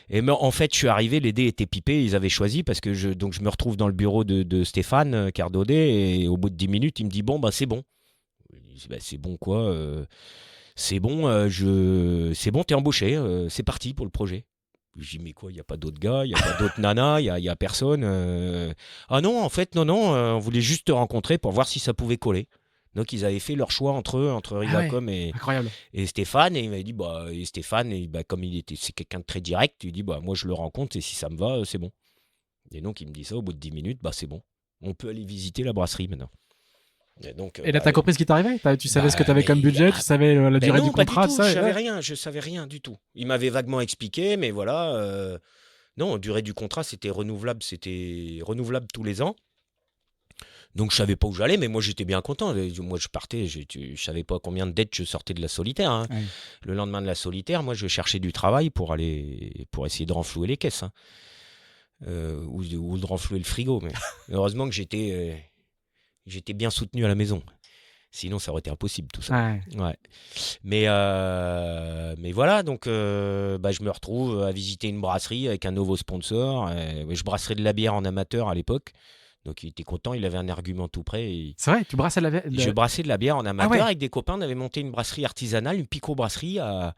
Et en fait, je suis arrivé, les dés étaient pipés, ils avaient choisi parce que je me retrouve dans le bureau de Stéphane Cardaudet et au bout de 10 minutes, il me dit c'est bon. Je dis, c'est bon quoi C'est bon, c'est bon, t'es embauché, c'est parti pour le projet. Je dis mais quoi, il n'y a pas d'autres gars, il n'y a pas d'autres nanas, il n'y a personne. Ah non, en fait, non, on voulait juste te rencontrer pour voir si ça pouvait coller. Donc ils avaient fait leur choix entre Rivacom et Stéphane, et il m'a dit Stéphane, comme c'est quelqu'un de très direct, il dit moi je le rencontre et si ça me va, c'est bon. Et donc il me dit ça au bout de 10 minutes, c'est bon. On peut aller visiter la brasserie maintenant. Et là, t'as compris ce qui t'arrivait? Tu savais ce que t'avais comme budget? Tu savais la durée du contrat? Ça, je savais rien du tout. Il m'avait vaguement expliqué, mais voilà. Non, durée du contrat, c'était renouvelable tous les ans. Donc je savais pas où j'allais, mais moi j'étais bien content. Moi je partais, je savais pas combien de dettes je sortais de la solitaire. Ouais. Le lendemain de la solitaire, moi je cherchais du travail pour essayer de renflouer les caisses, ou de renflouer le frigo. Mais heureusement que j'étais bien soutenu à la maison. Sinon ça aurait été impossible tout ça. Ouais. Mais voilà, donc je me retrouve à visiter une brasserie avec un nouveau sponsor. Je brasserais de la bière en amateur à l'époque. Donc il était content, il avait un argument tout prêt. C'est vrai, tu brassais Je brassais de la bière en amateur ouais. avec des copains. On avait monté une brasserie artisanale, une pico-brasserie à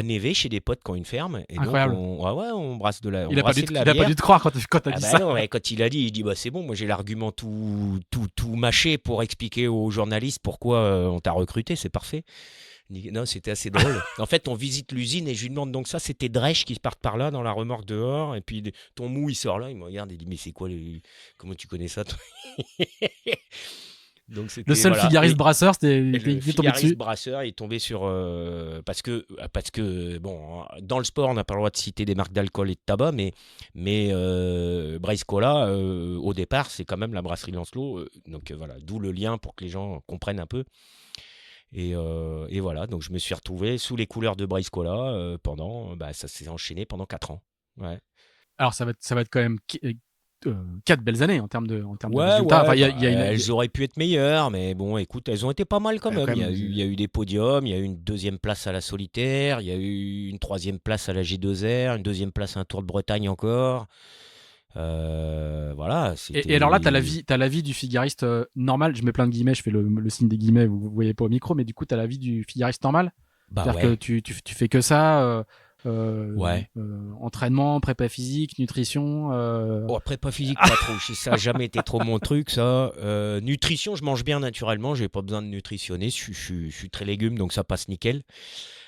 Névé chez des potes qui ont une ferme. Et Incroyable. donc, on brasse de la, on Il a pas brassait dû de te, la il a bière. pas dû te croire quand t'as Ah dit bah ça. non, mais quand il a dit, bah c'est bon, moi j'ai l'argument tout mâché pour expliquer aux journalistes pourquoi on t'a recruté, c'est parfait. Non, c'était assez drôle. En fait, on visite l'usine et je lui demande donc ça, c'était Dresch qui part par là dans la remorque dehors. Et puis ton mou, il sort là, il me regarde et dit mais c'est quoi comment tu connais ça toi? Donc Le seul voilà. figariste brasseur, Et il le est tombé figariste dessus. brasseur est tombé sur parce que bon, dans le sport on n'a pas le droit de citer des marques d'alcool et de tabac, mais Brace Cola au départ c'est quand même la brasserie Lancelot, donc voilà, d'où le lien pour que les gens comprennent un peu. Et voilà, donc je me suis retrouvé sous les couleurs de Brace Cola pendant, ça s'est enchaîné pendant 4 ans. Ouais. Alors ça va être quand même 4 belles années en termes de Ouais, résultats. Enfin, ouais, il y a elles auraient pu être meilleures, mais bon, écoute, elles ont été pas mal quand Bah, même. quand Il y même, il y a eu des podiums, il y a eu une 2e place à la solitaire, il y a eu une 3e place à la G2R, une 2e place à un Tour de Bretagne encore. Voilà, Et alors là, t'as la vie du figariste normal. Je mets plein de guillemets, je fais le signe des guillemets, vous voyez pas au micro, mais du coup, t'as la vie du figariste normal. Bah C'est-à-dire ouais, que tu fais que ça, ouais. entraînement, prépa physique, nutrition. Oh, prépa physique, pas trop. Ça n'a jamais été trop mon truc, ça. Nutrition, je mange bien naturellement. J'ai pas besoin de nutritionner. Je suis très légume, donc ça passe nickel.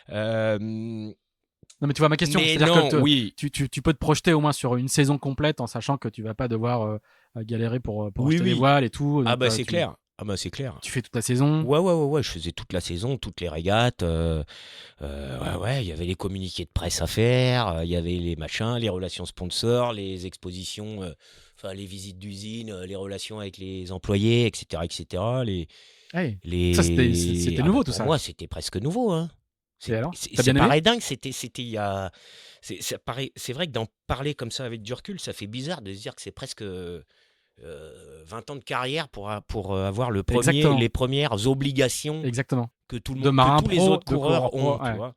Non, mais tu vois ma question. Mais C'est-à-dire non, que oui. tu peux te projeter au moins sur une saison complète en sachant que tu vas pas devoir galérer pour Oui, acheter des oui. voiles et tout. Ah Donc, bah c'est clair. Ah bah c'est clair. Tu fais toute la saison. Ouais. Je faisais toute la saison, toutes les régates. Ouais. Il y avait les communiqués de presse à faire. Il y avait les machins, les relations sponsors, les expositions, enfin les visites d'usine, les relations avec les employés, etc., etc. Hey. Les... Ça, c'était Ah nouveau bah, tout pour ça. moi, c'était presque nouveau. Hein. Et alors C'est T'as bien aimé paraît dingue. C'était il y a. C'est vrai que d'en parler comme ça avec du recul, ça fait bizarre de se dire que c'est presque 20 ans de carrière pour avoir Exactement. les premières obligations Exactement. que tout le De monde, marin que tous les pro, autres de coureurs coureur ont, pro, tu ouais. vois.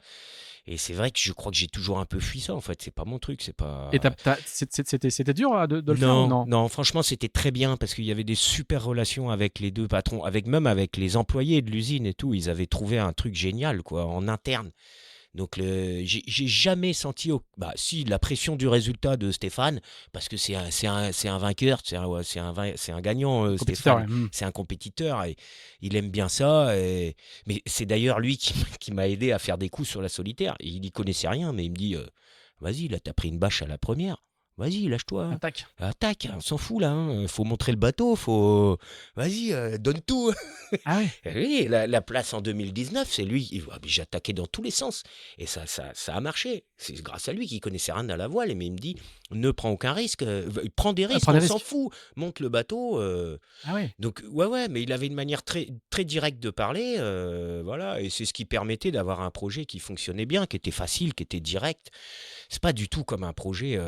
Et c'est vrai que je crois que j'ai toujours un peu fui ça, en fait. C'est pas mon truc, c'est pas. Et c'était dur de le faire ou non? Non, franchement, c'était très bien parce qu'il y avait des super relations avec les deux patrons, même avec les employés de l'usine et tout. Ils avaient trouvé un truc génial, quoi, en interne. Donc, j'ai jamais senti, si, la pression du résultat de Stéphane, parce que c'est un vainqueur, c'est un gagnant, Compétiteur, Stéphane. ouais. C'est un compétiteur et il aime bien ça. Mais c'est d'ailleurs lui qui m'a aidé à faire des coups sur la solitaire. Et il n'y connaissait rien, mais il me dit vas-y, là, t'as pris une bâche à la première. Vas-y, lâche-toi. Attaque. Attaque, on s'en fout là. Faut montrer le bateau. Vas-y, donne tout. Ah ouais. Oui, la place en 2019, c'est lui. J'ai attaqué dans tous les sens. Et ça a marché. C'est grâce à lui qui connaissait rien à la voile. Mais il me dit ne prends aucun risque. Prends des risques, on s'en fout. Monte le bateau. Ah ouais. Donc, ouais. Mais il avait une manière très, très directe de parler. Voilà. Et c'est ce qui permettait d'avoir un projet qui fonctionnait bien, qui était facile, qui était direct. C'est pas du tout comme un projet.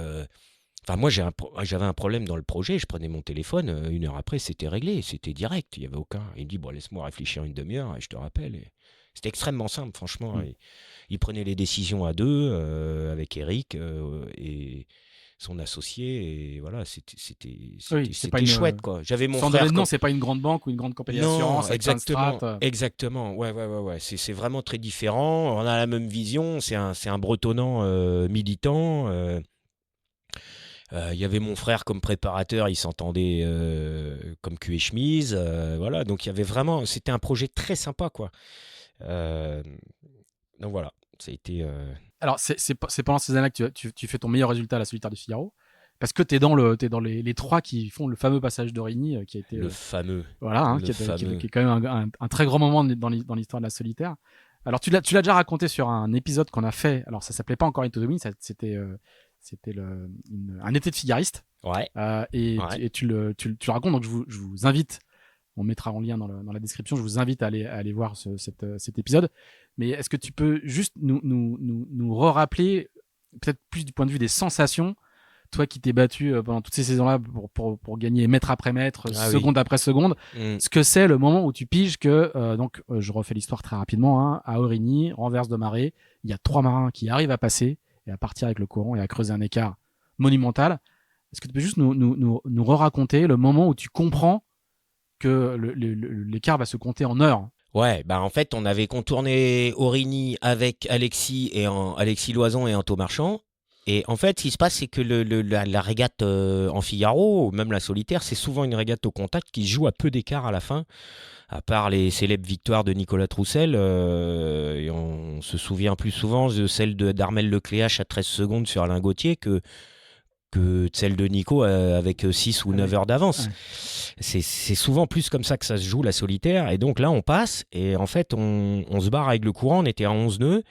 Enfin, moi, j'avais un problème dans le projet. Je prenais mon téléphone. 1 heure après, c'était réglé. C'était direct. Il n'y avait aucun. Il me dit bon, laisse-moi réfléchir une demi-heure et je te rappelle. Et c'était extrêmement simple, franchement. Et il prenait les décisions à deux avec Eric et son associé. Et voilà, c'était chouette, quoi. J'avais mon Sans frère. donner de nom, c'est pas une grande banque ou une grande compagnie d'assurance. Exactement. Ouais. C'est vraiment très différent. On a la même vision. C'est un bretonnant militant. Il y avait mon frère comme préparateur, il s'entendait comme cul et chemise, voilà. Donc il y avait vraiment, c'était un projet très sympa, quoi. Donc voilà, ça a été. Alors c'est pendant ces années que tu fais ton meilleur résultat à la solitaire du Figaro, parce que t'es dans les 3 qui font le fameux passage d'Origny, qui a été le fameux. voilà, hein, qui est quand même un très grand moment dans l'histoire de la solitaire. Alors tu l'as déjà raconté sur un épisode qu'on a fait. Alors ça s'appelait pas encore Into the Wind, c'était un été de figariste. Ouais. Et tu le racontes. Donc je vous invite. On mettra en lien dans la description. Je vous invite à aller voir cet épisode. Mais est-ce que tu peux juste nous re-rappeler, peut-être plus du point de vue des sensations, toi qui t'es battu pendant toutes ces saisons-là pour gagner mètre après mètre, seconde après seconde, ce que c'est le moment où tu piges que, je refais l'histoire très rapidement, hein, à Origny, renverse de marée, il y a 3 marins qui arrivent à passer et à partir avec le courant et à creuser un écart monumental. Est-ce que tu peux juste nous re-raconter le moment où tu comprends que l'écart va se compter en heures? Ouais, bah en fait, on avait contourné Aurigny avec Alexis Loison et Anto Marchand. Et en fait, ce qui se passe, c'est que la régate en Figaro, ou même la solitaire, c'est souvent une régate au contact qui se joue à peu d'écart à la fin, à part les célèbres victoires de Nicolas Troussel. Et on se souvient plus souvent de celle d'Armel Lecléache à 13 secondes sur Alain Gauthier que celle de Nico avec 6 ou 9 heures d'avance. Ouais. C'est souvent plus comme ça que ça se joue, la solitaire. Et donc là, on passe, et en fait, on se barre avec le courant, on était à 11 nœuds.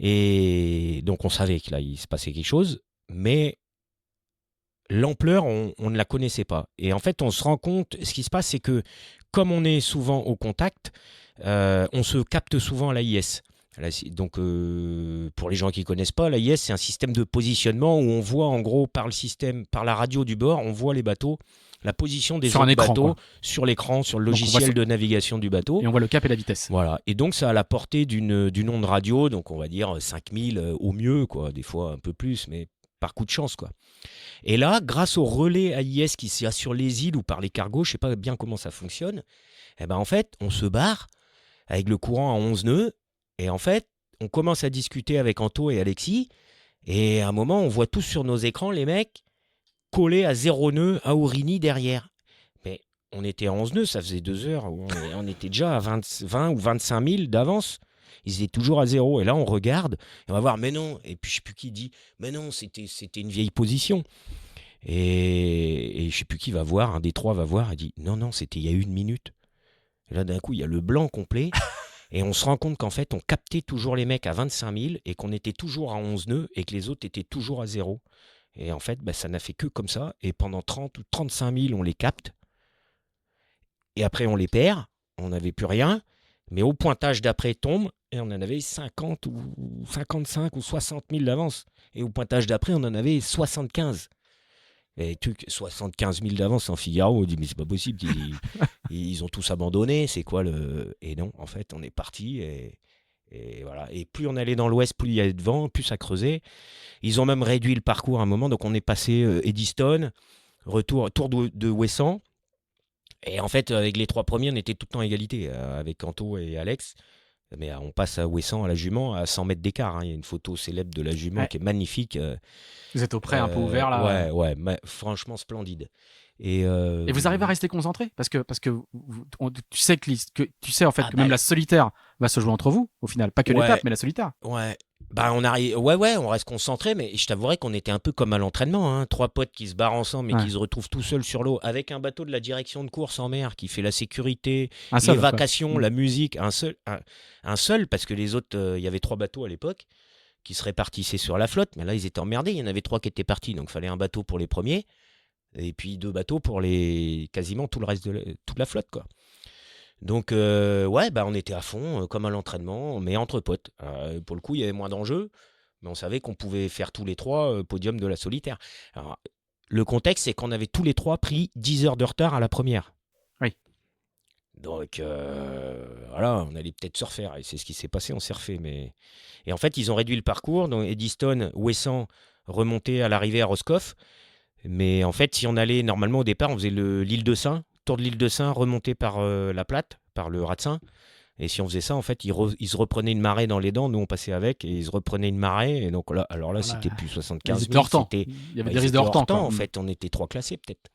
Et donc on savait que là, il se passait quelque chose, mais l'ampleur, on ne la connaissait pas. Et en fait, on se rend compte, ce qui se passe, c'est que comme on est souvent au contact, on se capte souvent à l'AIS. Donc, pour les gens qui ne connaissent pas, l'AIS, c'est un système de positionnement où on voit, en gros, par la radio du bord, on voit les bateaux, la position des autres bateaux sur l'écran, sur le logiciel de navigation du bateau. Et on voit le cap et la vitesse. Voilà. Et donc, ça a la portée d'une onde radio, donc on va dire 5000 au mieux, quoi. Des fois un peu plus, mais par coup de chance, quoi. Et là, grâce au relais AIS qui s'y a sur les îles ou par les cargos, je ne sais pas bien comment ça fonctionne, eh ben, en fait, on se barre avec le courant à 11 nœuds. Et en fait, on commence à discuter avec Anto et Alexis. Et à un moment, on voit tous sur nos écrans les mecs collés à 0 nœud à Aurigny derrière. Mais on était à 11 nœuds, ça faisait 2 heures. On était déjà à 20 ou 25 000 d'avance. Ils étaient toujours à 0. Et là, on regarde et on va voir, mais non. Et puis, je ne sais plus qui dit, mais non, c'était une vieille position. Et je ne sais plus qui va voir, un des trois va voir et dit, non, c'était il y a 1 minute. Et là, d'un coup, il y a le blanc complet. Et on se rend compte qu'en fait, on captait toujours les mecs à 25 000 et qu'on était toujours à 11 nœuds et que les autres étaient toujours à 0. Et en fait, ça n'a fait que comme ça. Et pendant 30 ou 35 000, on les capte. Et après, on les perd. On n'avait plus rien. Mais au pointage d'après, tombe. Et on en avait 50 ou 55 ou 60 000 d'avance. Et au pointage d'après, on en avait 75. Et 75 000 d'avance en Figaro, on dit mais c'est pas possible, ils ont tous abandonné, c'est quoi le... Et non, en fait, on est parti et voilà. Et plus on allait dans l'ouest, plus il y avait de vent, plus ça creusait. Ils ont même réduit le parcours à un moment, donc on est passé Eddystone, tour de Ouessant. Et en fait, avec les 3 premiers, on était tout le temps à égalité, avec Anto et Alex. Mais on passe à Ouessant, à la Jument, à 100 mètres d'écart. Il y a une photo célèbre de la Jument qui est magnifique. Vous êtes au près un peu ouvert là. Ouais, franchement splendide. Et vous arrivez à rester concentré parce que tu sais tu sais en fait que même la solitaire va se jouer entre vous au final, pas que l'étape mais la solitaire. Ouais. On arrive, on reste concentré, mais je t'avouerais qu'on était un peu comme à l'entraînement, hein. 3 potes qui se barrent ensemble mais qui se retrouvent tout seuls sur l'eau avec un bateau de la direction de course en mer qui fait la sécurité, les vacations, la musique, un seul parce que les autres, il y avait 3 bateaux à l'époque qui se répartissaient sur la flotte, mais là ils étaient emmerdés, il y en avait 3 qui étaient partis, donc il fallait un bateau pour les premiers et puis 2 bateaux pour quasiment tout le reste toute la flotte, quoi. Donc, on était à fond, comme à l'entraînement, mais entre potes. Pour le coup, il y avait moins d'enjeux, mais on savait qu'on pouvait faire tous les 3 podium de la solitaire. Alors, le contexte, c'est qu'on avait tous les 3 pris 10 heures de retard à la première. Oui. Donc, voilà, on allait peut-être se refaire. Et c'est ce qui s'est passé, on s'est refait. Et en fait, ils ont réduit le parcours. Donc, Eddystone, Ouessant, remonté à l'arrivée à Roscoff. Mais en fait, si on allait, normalement, au départ, on faisait l'île de Saint, tour de l'île de Saint, remonté par la Platte, par le Ratsin. Et si on faisait ça, en fait, ils se reprenaient une marée dans les dents. Nous, on passait avec et ils se reprenaient une marée. Et donc là, c'était plus 75 000. Il y avait des risques de hors-temps. En fait, on était 3 classés, peut-être.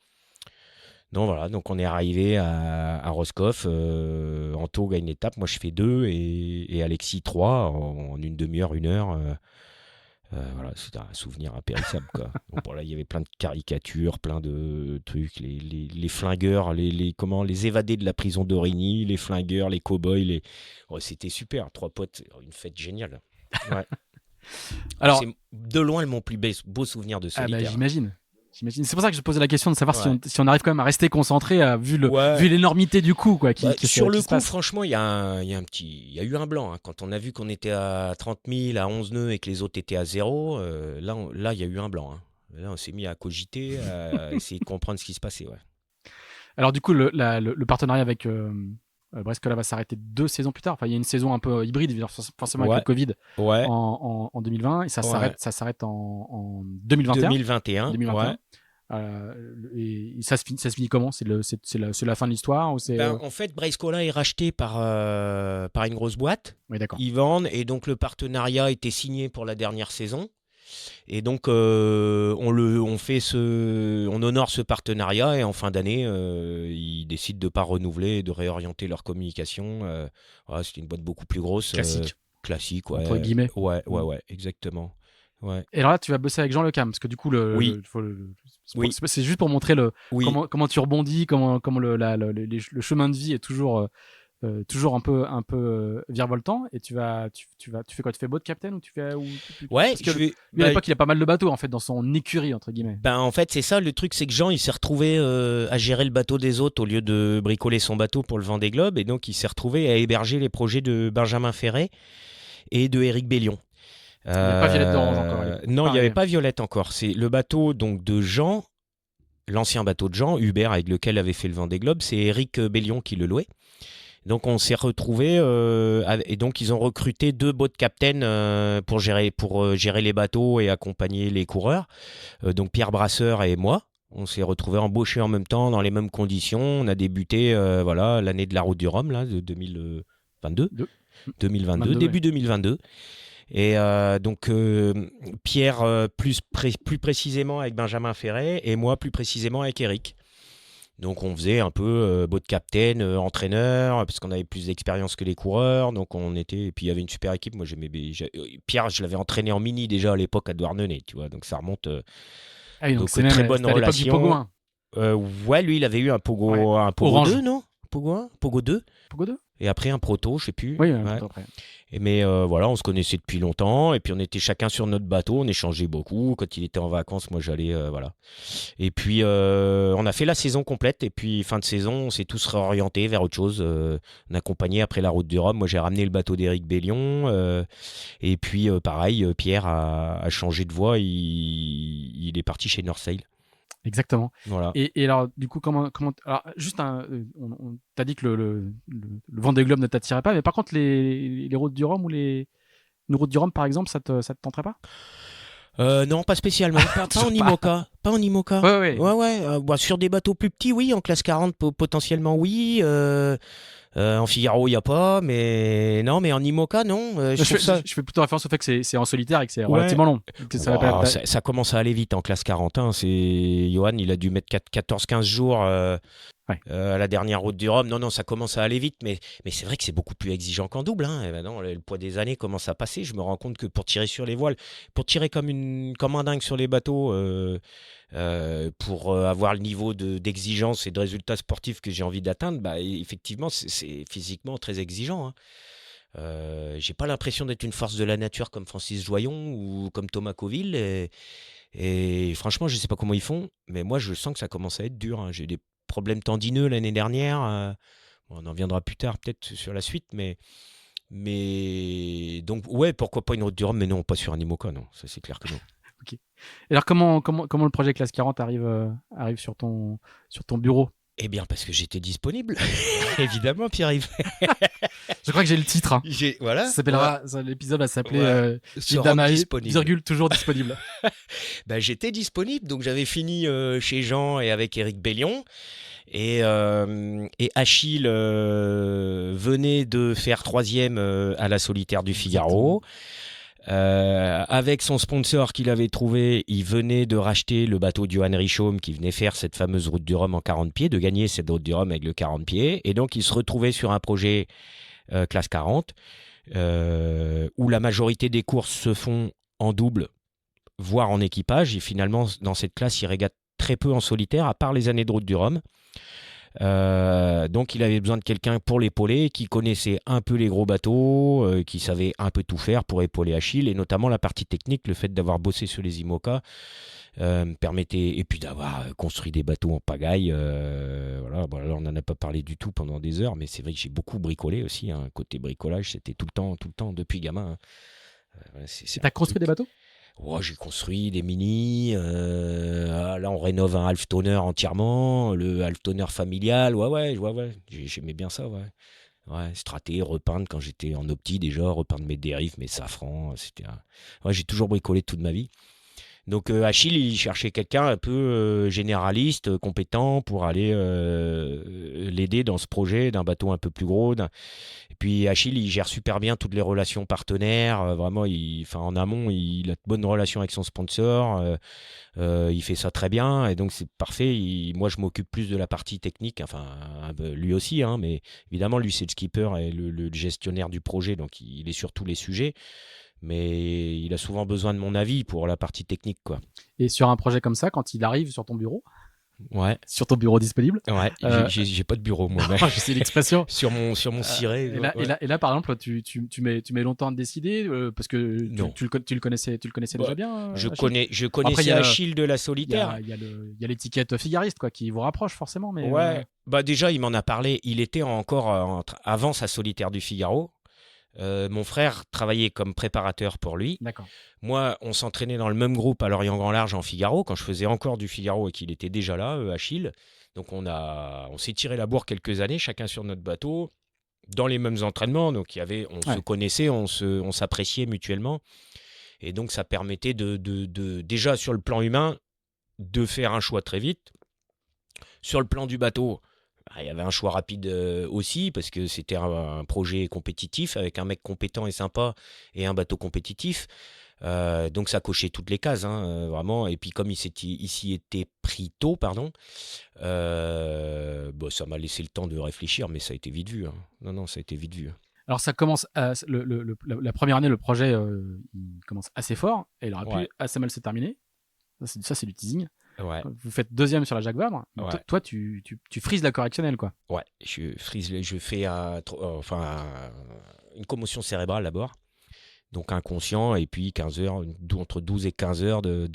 Donc voilà, donc on est arrivé à Roscoff. Anto gagne l'étape. Moi, je fais 2 et Alexis 3 en une demi-heure, 1 heure. Voilà, c'est un souvenir impérissable, quoi. Donc, là, il y avait plein de caricatures, plein de trucs, les flingueurs, les évadés de la prison d'Aurigny, les flingueurs, les cow-boys, c'était super, 3 potes, une fête géniale. Ouais. Alors, c'est de loin mon plus beau souvenir de solitaire. J'imagine. C'est pour ça que je posais la question de savoir si on arrive quand même à rester concentré vu l'énormité du coup, quoi. Sur le coup, franchement, il y a eu un blanc, hein. Quand on a vu qu'on était à 30 000, à 11 nœuds et que les autres étaient à 0, là, il y a eu un blanc, hein. Là, on s'est mis à cogiter, à essayer de comprendre ce qui se passait. Ouais. Alors du coup, le partenariat avec Brescola va s'arrêter 2 saisons plus tard. Enfin, il y a une saison un peu hybride, forcément avec le Covid en 2020, et ça s'arrête en 2021. 2021. Et ça se finit comment? C'est la fin de l'histoire ou c'est En fait, Brace-Colin est racheté par une grosse boîte. Oui, d'accord. Ils vendent et donc le partenariat était signé pour la dernière saison. Et donc on honore ce partenariat et en fin d'année, ils décident de ne pas renouveler et de réorienter leur communication. Voilà, c'était une boîte beaucoup plus grosse. Classique, ouais. Entre guillemets. Ouais, exactement. Ouais. Et alors là, tu vas bosser avec Jean Le Cam, parce que du coup, Oui. c'est juste pour montrer comment tu rebondis, comment le chemin de vie est toujours un peu virevoltant. Et tu fais quoi? Tu fais boat captain ou tu fais Ouais, parce que lui, à l'époque, il a pas mal de bateaux en fait dans son écurie entre guillemets. En fait, c'est ça le truc, c'est que Jean, il s'est retrouvé à gérer le bateau des autres au lieu de bricoler son bateau pour le Vendée Globe, et donc il s'est retrouvé à héberger les projets de Benjamin Ferret et de Éric Bellion. Il n'y avait pas Violette d'Orange encore. Non, il n'y avait pas Violette encore. C'est le bateau donc de Jean, l'ancien bateau de Jean, Hubert, avec lequel avait fait le Vendée Globe. C'est Éric Bellion qui le louait. Donc on s'est retrouvés et donc ils ont recruté 2 boat captains pour gérer les bateaux et accompagner les coureurs. Donc Pierre Brasseur et moi. On s'est retrouvés embauchés en même temps dans les mêmes conditions. On a débuté l'année de la Route du Rhum là, de 2022. 2022, début 2022. Et donc Pierre plus précisément avec Benjamin Ferret et moi plus précisément avec Eric. Donc on faisait un peu boat captain, entraîneur, parce qu'on avait plus d'expérience que les coureurs. Donc on était, et puis il y avait une super équipe. Moi Pierre, je l'avais entraîné en mini déjà à l'époque à Douarnenez, tu vois. Donc ça remonte. Donc c'est très bonne relation. Pogo 1. Ouais, lui il avait eu un Pogo, un Pogo 2, non? Pogo 1, Pogo 2. Pogo 2. Et après un proto, je sais plus. Oui, un proto après. Mais voilà, on se connaissait depuis longtemps et puis on était chacun sur notre bateau, on échangeait beaucoup. Quand il était en vacances, moi j'allais, voilà. Et puis on a fait la saison complète et puis fin de saison, on s'est tous réorientés vers autre chose. On a accompagné après la Route du Rhum. Moi j'ai ramené le bateau d'Éric Bellion et puis pareil, Pierre a changé de voie, il est parti chez North Sail. Exactement. Voilà. Et alors, du coup, comment alors, juste on t'a dit que le Vendée Globe ne t'attirait pas, mais par contre, les routes du Rhum ou une route du Rhum, par exemple, ça te tenterait pas? Non, pas spécialement. Pas en IMOCA. Pas en IMOCA. Ouais. Sur des bateaux plus petits, oui. En classe 40, potentiellement, oui. En Figaro, il n'y a pas. Mais non, mais en IMOCA, non. Je fais plutôt référence au fait que c'est en solitaire et que c'est relativement long. Ça commence à aller vite en classe 40. Johan, il a dû mettre 14-15 jours à la dernière Route du Rhum. Non, ça commence à aller vite. Mais c'est vrai que c'est beaucoup plus exigeant qu'en double. Et maintenant, le poids des années commence à passer. Je me rends compte que pour tirer sur les voiles, pour tirer comme un dingue sur les bateaux, pour avoir le niveau d'exigence et de résultats sportifs que j'ai envie d'atteindre, effectivement, c'est physiquement très exigeant. J'ai pas l'impression d'être une force de la nature comme Francis Joyon ou comme Thomas Coville. Et franchement, je sais pas comment ils font, mais moi, je sens que ça commence à être dur. J'ai eu des problèmes tendineux l'année dernière. On en viendra plus tard, peut-être sur la suite, mais donc, ouais, pourquoi pas une Route du Rhum, mais non, pas sur un IMOCA, non, ça c'est clair que non. Ok. Et alors, comment le projet Classe 40 arrive sur ton bureau? Eh bien, parce que j'étais disponible, évidemment, Pierre-Yves. Je crois que j'ai le titre. Voilà. Ça s'appellera, l'épisode va s'appeler disponible. Toujours disponible. J'étais disponible, donc j'avais fini chez Jean et avec Éric Bellion. Et Achille venait de faire 3e à la Solitaire du Figaro. Avec son sponsor qu'il avait trouvé, il venait de racheter le bateau de Johan Richaume qui venait faire cette fameuse Route du Rhum en 40 pieds, de gagner cette Route du Rhum avec le 40 pieds. Et donc, il se retrouvait sur un projet classe 40 où la majorité des courses se font en double, voire en équipage. Et finalement, dans cette classe, il régate très peu en solitaire, à part les années de Route du Rhum. Donc il avait besoin de quelqu'un pour l'épauler, qui connaissait un peu les gros bateaux, qui savait un peu tout faire pour épauler Achille, et notamment la partie technique, le fait d'avoir bossé sur les IMOCA me permettait, et puis d'avoir construit des bateaux en pagaille. Voilà, on n'en a pas parlé du tout pendant des heures, mais c'est vrai que j'ai beaucoup bricolé aussi. Côté bricolage, c'était tout le temps depuis gamin. T'as construit des bateaux? J'ai construit des mini. Là, on rénove un half-toner entièrement. Le half-toner familial. Ouais. J'aimais bien ça, ouais. Straté, repeindre quand j'étais en opti déjà. Repeindre mes dérives, mes safrans. J'ai toujours bricolé toute ma vie. Donc Achille, il cherchait quelqu'un un peu généraliste, compétent pour aller l'aider dans ce projet d'un bateau un peu plus gros. Et puis Achille, il gère super bien toutes les relations partenaires. Vraiment, en amont, il a de bonnes relations avec son sponsor. Il fait ça très bien et donc c'est parfait. Moi, je m'occupe plus de la partie technique. Enfin, lui aussi, hein, mais évidemment, lui, c'est le skipper et le gestionnaire du projet, donc il est sur tous les sujets. Mais il a souvent besoin de mon avis pour la partie technique, quoi. Et sur un projet comme ça, quand il arrive sur ton bureau, Ouais, sur ton bureau disponible, ouais. euh, J'ai pas de bureau, moi, mais je sais l'expression. sur mon ciré. Et là, par exemple, tu mets longtemps à te décider parce que Non. tu le connaissais Bah, déjà bien. Je Achille connaissais il y a- Achille de la il y solitaire. a, il y a l'étiquette figariste quoi, qui vous rapproche forcément, mais Ouais. Bah déjà, il m'en a parlé. Il était encore avant sa solitaire du Figaro. Mon frère travaillait comme préparateur pour lui. d'accord. Moi, on s'entraînait dans le même groupe à Lorient Grand Large en Figaro, quand je faisais encore du Figaro et qu'il était déjà là, Achille. Donc on s'est tiré la bourre quelques années, chacun sur notre bateau, dans les mêmes entraînements. Donc on se connaissait, on s'appréciait mutuellement. Et donc ça permettait déjà sur le plan humain, de faire un choix très vite. Sur le plan du bateau, il y avait un choix rapide aussi, parce que c'était un projet compétitif, avec un mec compétent et sympa, et un bateau compétitif. Donc ça cochait toutes les cases, hein, vraiment. Et puis comme il s'y était pris tôt, pardon, ça m'a laissé le temps de réfléchir, mais ça a été vite vu, hein. Non, ça a été vite vu. Alors ça commence la première année, le projet il commence assez fort et il aurait pu assez mal se terminer. Ça c'est du teasing. Ouais. Vous faites deuxième sur la Jacques Vabre. Ouais. Toi, tu frises la correctionnelle, quoi. Ouais, je fais une commotion cérébrale d'abord. Donc inconscient, et puis 15 heures, entre 12 et 15 heures de...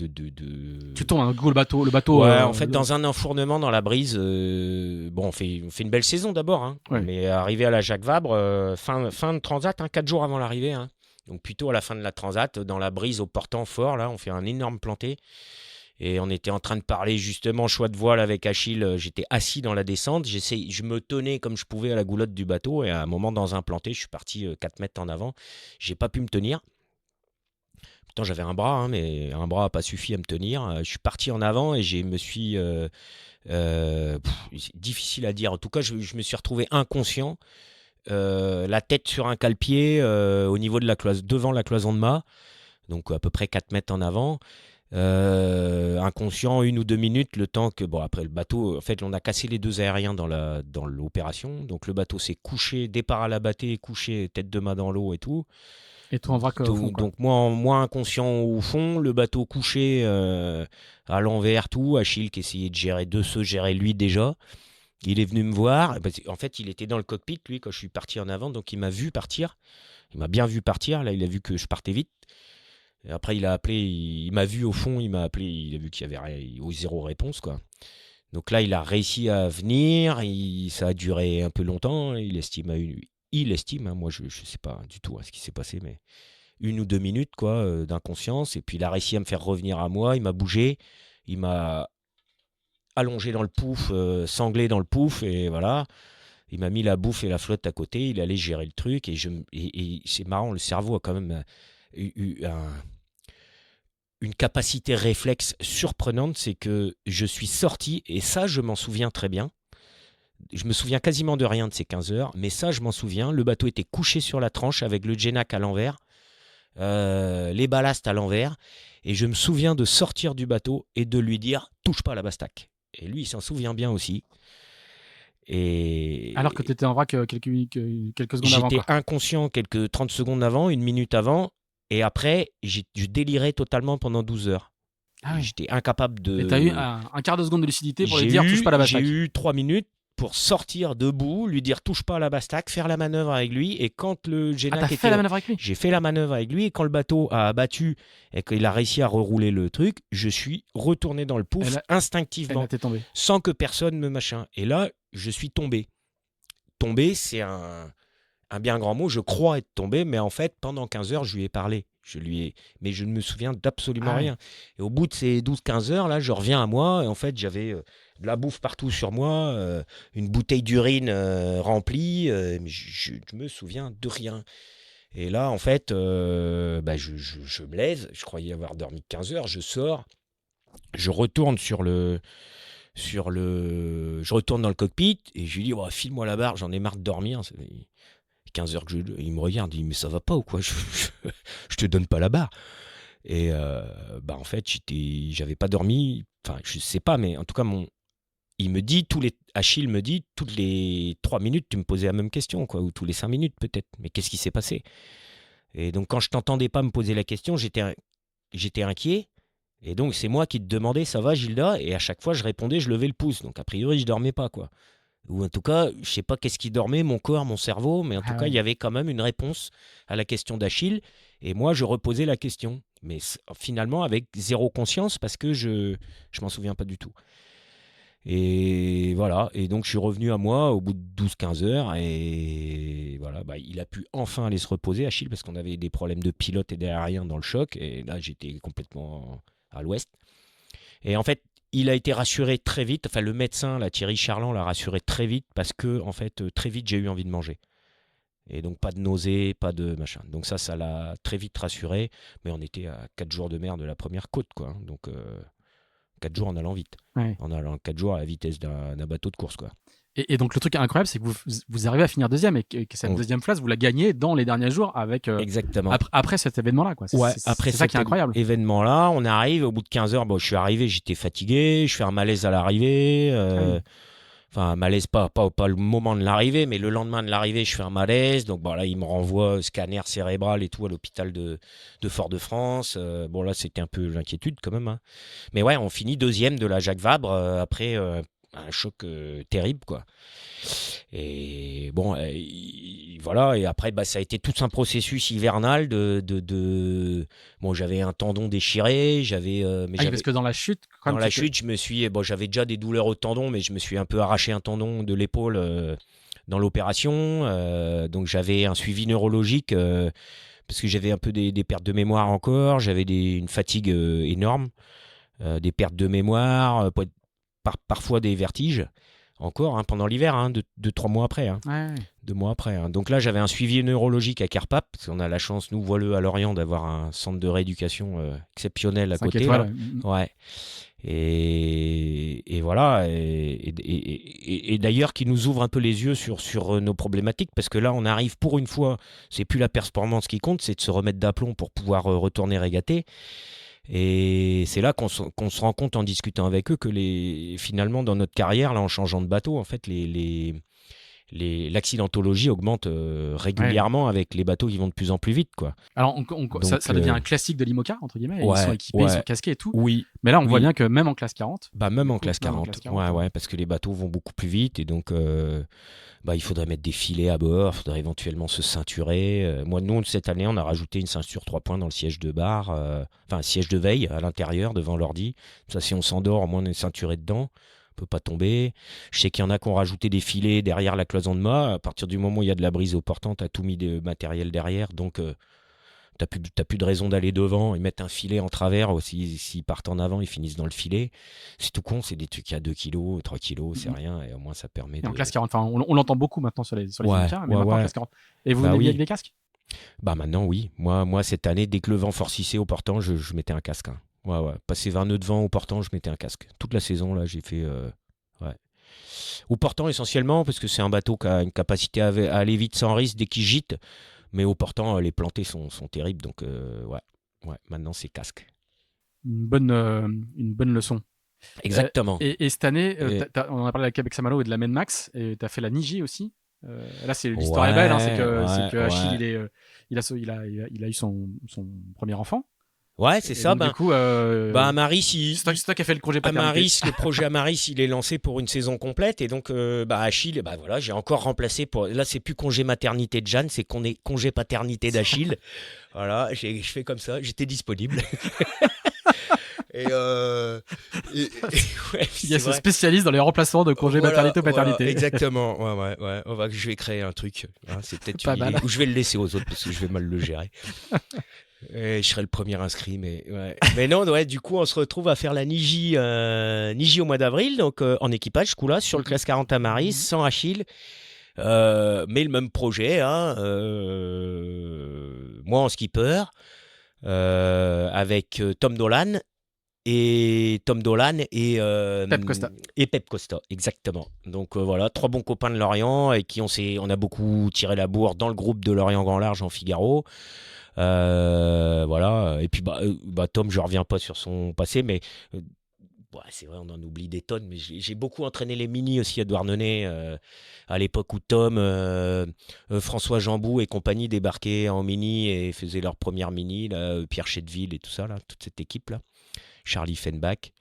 Tu tombes un coup le bateau. Ouais, en fait, dans un enfournement dans la brise, on fait une belle saison d'abord, hein, ouais. Mais arrivé à la Jacques Vabre, fin de transat, 4 jours avant l'arrivée, hein, donc plutôt à la fin de la transat, dans la brise au portant fort, là, on fait un énorme planté. Et on était en train de parler justement choix de voile avec Achille. J'étais assis dans la descente. Je me tenais comme je pouvais à la goulotte du bateau. Et à un moment, dans un planté, je suis parti 4 mètres en avant. J'ai pas pu me tenir. Pourtant, j'avais un bras, hein, mais un bras n'a pas suffi à me tenir. Je suis parti en avant et je me suis... difficile à dire. En tout cas, je me suis retrouvé inconscient. La tête sur un cale-pied au niveau de devant la cloison de mât. Donc à peu près 4 mètres en avant. Inconscient 1 ou 2 minutes, le temps que après le bateau, en fait on a cassé les 2 aériens dans l'opération, donc le bateau s'est couché, départ à la bâtée, couché tête de mât dans l'eau et tout. Et toi en vrac au fond, quoi. Donc moi inconscient au fond, le bateau couché à l'envers, tout. Achille qui essayait de se gérer lui déjà. Il est venu me voir. En fait, il était dans le cockpit lui quand je suis parti en avant, donc il m'a vu partir. Il m'a bien vu partir. Là, il a vu que je partais vite. Et après, il a appelé, il m'a vu au fond, il m'a appelé, il a vu qu'il y avait zéro réponse, quoi. Donc là, il a réussi à venir, ça a duré un peu longtemps, il estime, hein, moi je sais pas du tout ce qui s'est passé, mais 1 ou 2 minutes, quoi, d'inconscience, et puis il a réussi à me faire revenir à moi, il m'a bougé, il m'a allongé dans le pouf, sanglé dans le pouf, et voilà. Il m'a mis la bouffe et la flotte à côté, il allait gérer le truc, et c'est marrant, le cerveau a quand même eu une capacité réflexe surprenante, c'est que je suis sorti, et ça je m'en souviens très bien, je me souviens quasiment de rien de ces 15 heures, mais ça je m'en souviens, le bateau était couché sur la tranche avec le Genac à l'envers, les ballasts à l'envers, et je me souviens de sortir du bateau et de lui dire « touche pas à la bastac ». Et lui il s'en souvient bien aussi. Alors que tu étais en vrac quelques secondes avant. J'étais inconscient quelques 30 secondes avant, 1 minute avant. Et après, je délirais totalement pendant 12 heures. Ah oui. J'étais incapable de... Et t'as eu un quart de seconde de lucidité pour lui dire touche pas à la bastac. J'ai eu 3 minutes pour sortir debout, lui dire touche pas à la bastac, faire la manœuvre avec lui. Et quand le Genac t'as fait la manœuvre avec lui ? J'ai fait la manœuvre avec lui. Et quand le bateau a abattu et qu'il a réussi à rerouler le truc, je suis retourné dans le pouf instinctivement, sans que personne me machin. Et là, je suis tombé. Tomber, c'est un bien grand mot. Je crois être tombé, mais en fait, pendant 15 heures, je lui ai parlé. Mais je ne me souviens d'absolument rien. Et au bout de ces 12-15 heures, là, je reviens à moi. Et en fait, j'avais de la bouffe partout sur moi, une bouteille d'urine remplie. Mais je me souviens de rien. Et là, en fait, je me lève. Je croyais avoir dormi 15 heures. Je sors. Je retourne je retourne dans le cockpit et je lui dis, file-moi la barre, j'en ai marre de dormir. Ça fait 15 heures il me regarde, il dit, mais ça va pas ou quoi, je te donne pas la barre. Et en fait, j'avais pas dormi, enfin, je sais pas, mais en tout cas, Achille me dit, toutes les 3 minutes, tu me posais la même question, quoi, ou tous les 5 minutes peut-être, mais qu'est-ce qui s'est passé? Et donc, quand je t'entendais pas me poser la question, j'étais inquiet. Et donc, c'est moi qui te demandais, ça va, Gilda? Et à chaque fois, je répondais, je levais le pouce. Donc, a priori, je dormais pas, quoi. Ou en tout cas, je sais pas qu'est-ce qui dormait, mon corps, mon cerveau, mais en tout cas, il y avait quand même une réponse à la question d'Achille. Et moi, je reposais la question. Mais finalement, avec zéro conscience, parce que je m'en souviens pas du tout. Et voilà. Et donc, je suis revenu à moi au bout de 12-15 heures. Et voilà, il a pu enfin aller se reposer, Achille, parce qu'on avait des problèmes de pilote et d'aérien dans le choc. Et là, j'étais complètement à l'ouest. Et en fait, il a été rassuré très vite. Enfin, le médecin, là, Thierry Charland, l'a rassuré très vite parce que, en fait, très vite, j'ai eu envie de manger. Et donc, pas de nausées, pas de machin. Donc ça l'a très vite rassuré. Mais on était à 4 jours de mer de la première côte, quoi. Donc, 4 jours en allant vite. Ouais. En allant 4 jours à la vitesse d'un bateau de course, quoi. Et donc, le truc incroyable, c'est que vous arrivez à finir deuxième et que cette deuxième place, vous la gagnez dans les derniers jours avec. Exactement. Après cet événement-là, quoi. Après c'est ça qui est incroyable. Événement-là, on arrive au bout de 15 heures. Bon, je suis arrivé, j'étais fatigué. Je fais un malaise à l'arrivée. Enfin, un malaise, pas le moment de l'arrivée, mais le lendemain de l'arrivée, je fais un malaise. Donc, là, il me renvoie scanner cérébral et tout à l'hôpital de Fort-de-France. Là, c'était un peu l'inquiétude quand même. Hein. Mais ouais, on finit deuxième de la Jacques Vabre après un choc terrible, quoi. Et bon, voilà. Et après, ça a été tout un processus hivernal Bon, j'avais un tendon déchiré, parce que dans la chute, je me suis, j'avais déjà des douleurs au tendon, mais je me suis un peu arraché un tendon de l'épaule dans l'opération. Donc j'avais un suivi neurologique parce que j'avais un peu des pertes de mémoire encore, j'avais une fatigue énorme, des pertes de mémoire, parfois des vertiges. Encore pendant l'hiver, 2-3 mois après. 2 mois après. Donc là, j'avais un suivi neurologique à Carpap, parce qu'on a la chance, nous, voileux à Lorient, d'avoir un centre de rééducation exceptionnel à côté. Là. Ouais. Et voilà. Et d'ailleurs, qui nous ouvre un peu les yeux sur nos problématiques, parce que là, on arrive pour une fois, c'est plus la performance qui compte, c'est de se remettre d'aplomb pour pouvoir retourner régater. Et c'est là qu'on se rend compte en discutant avec eux que finalement dans notre carrière, là en changeant de bateau, en fait l'accidentologie augmente régulièrement avec les bateaux qui vont de plus en plus vite, quoi. Alors ça devient un classique de l'IMOCA entre guillemets. Ils sont équipés, ils sont casqués et tout. Oui. Mais là on voit bien que même en classe 40. Même en classe 40. Ouais, parce que les bateaux vont beaucoup plus vite et donc il faudrait mettre des filets à bord, il faudrait éventuellement se ceinturer. Nous, cette année, on a rajouté une ceinture 3 points dans le siège de bar, un siège de veille à l'intérieur, devant l'ordi. Ça, si on s'endort, au moins on est ceinturé dedans, on peut pas tomber. Je sais qu'il y en a qui ont rajouté des filets derrière la cloison de mât. À partir du moment où il y a de la brise au portant, tu as tout mis de matériel derrière, donc t'as plus de raison d'aller devant. Ils mettent un filet en travers, s'ils partent en avant, ils finissent dans le filet. C'est tout con, c'est des trucs à 2 kg, 3 kg, c'est rien, et au moins ça permet en classe 40, on l'entend beaucoup maintenant sur les IMOCA, mais maintenant en classe 40. Et vous oui. avec des casques? Maintenant, oui. Moi, cette année, dès que le vent forcissait au portant, je mettais un casque. Ouais. Passer 20 nœuds de vent au portant, je mettais un casque. Toute la saison, là, j'ai fait... Au portant, essentiellement, parce que c'est un bateau qui a une capacité à aller vite sans risque dès qu'il gîte. Mais au portant, les plantées sont terribles. Donc, maintenant, c'est casque. Une bonne leçon. Exactement. Et cette année, on a parlé de la Québec Saint-Malo et de la Menmax, et tu as fait la Niji aussi. Là, l'histoire est belle. C'est que Achille, il a eu son premier enfant. Ouais, c'est ça. Du coup, Amaris, c'est toi qui as fait le congé paternité. Le projet Amaris, il est lancé pour une saison complète. Et donc, Achille, voilà, j'ai encore remplacé pour. Là, c'est plus congé maternité de Jeanne, c'est congé paternité d'Achille. Voilà, je fais comme ça, j'étais disponible. Il y a ce spécialiste dans les remplacements de congé maternité ou paternité. Exactement. Ouais. Je vais créer un truc. C'est peut-être pas mal. Ou je vais le laisser aux autres parce que je vais mal le gérer. Je serai le premier inscrit, mais non, du coup, on se retrouve à faire la Niji au mois d'avril, donc en équipage, ce coup-là, sur le classe 40 Amaris, sans Achille. Mais le même projet, moi en skipper, avec Tom Dolan et Pep Costa, exactement. Donc voilà, 3 bons copains de Lorient avec qui on a beaucoup tiré la bourre dans le groupe de Lorient Grand Large en Figaro. Voilà. Et puis Tom, je reviens pas sur son passé, mais c'est vrai, on en oublie des tonnes. Mais j'ai beaucoup entraîné les mini aussi à Douarnenez, à l'époque où Tom, François Jambou et compagnie débarquaient en mini et faisaient leur première mini, là, Pierre Chetteville et tout ça, là, toute cette équipe là. Charlie Fenbach.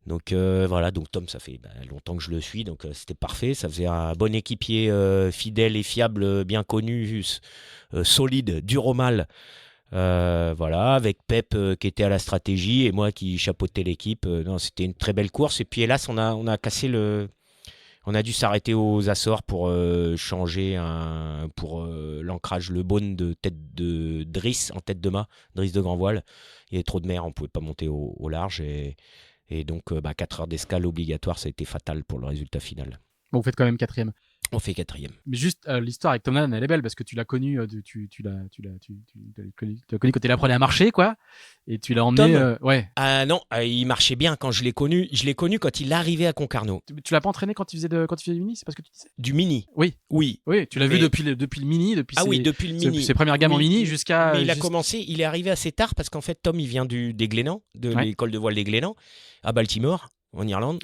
Donc voilà, donc Tom, ça fait longtemps que je le suis, donc c'était parfait. Ça faisait un bon équipier fidèle et fiable, bien connu, solide, dur au mal. Voilà, avec Pep qui était à la stratégie et moi qui chapeautais l'équipe. Non, c'était une très belle course. Et puis hélas, on a cassé on a dû s'arrêter aux Açores pour changer pour l'ancrage le Beaune de tête de Driss en tête de mât, Driss de grand voile. Il y avait trop de mer, on ne pouvait pas monter au large et donc 4 heures d'escale obligatoire, ça a été fatal pour le résultat final. Bon, vous faites quand même 4e. On fait 4e. Mais juste l'histoire avec Tom Dolan, elle est belle parce que tu l'as connu, tu l'as connu quand il apprenait à marcher, quoi, et tu l'as emmené. Ouais. Non, il marchait bien quand je l'ai connu. Je l'ai connu quand il arrivait à Concarneau. Tu l'as pas entraîné quand il faisait du mini, c'est pas ce que tu disais? Du mini. Oui. Tu l'as vu depuis le mini, depuis depuis le mini. Ses premières gammes en mini jusqu'à. Mais il est arrivé assez tard parce qu'en fait Tom il vient des Glénans, de l'école de voile des Glénans, à Baltimore, en Irlande.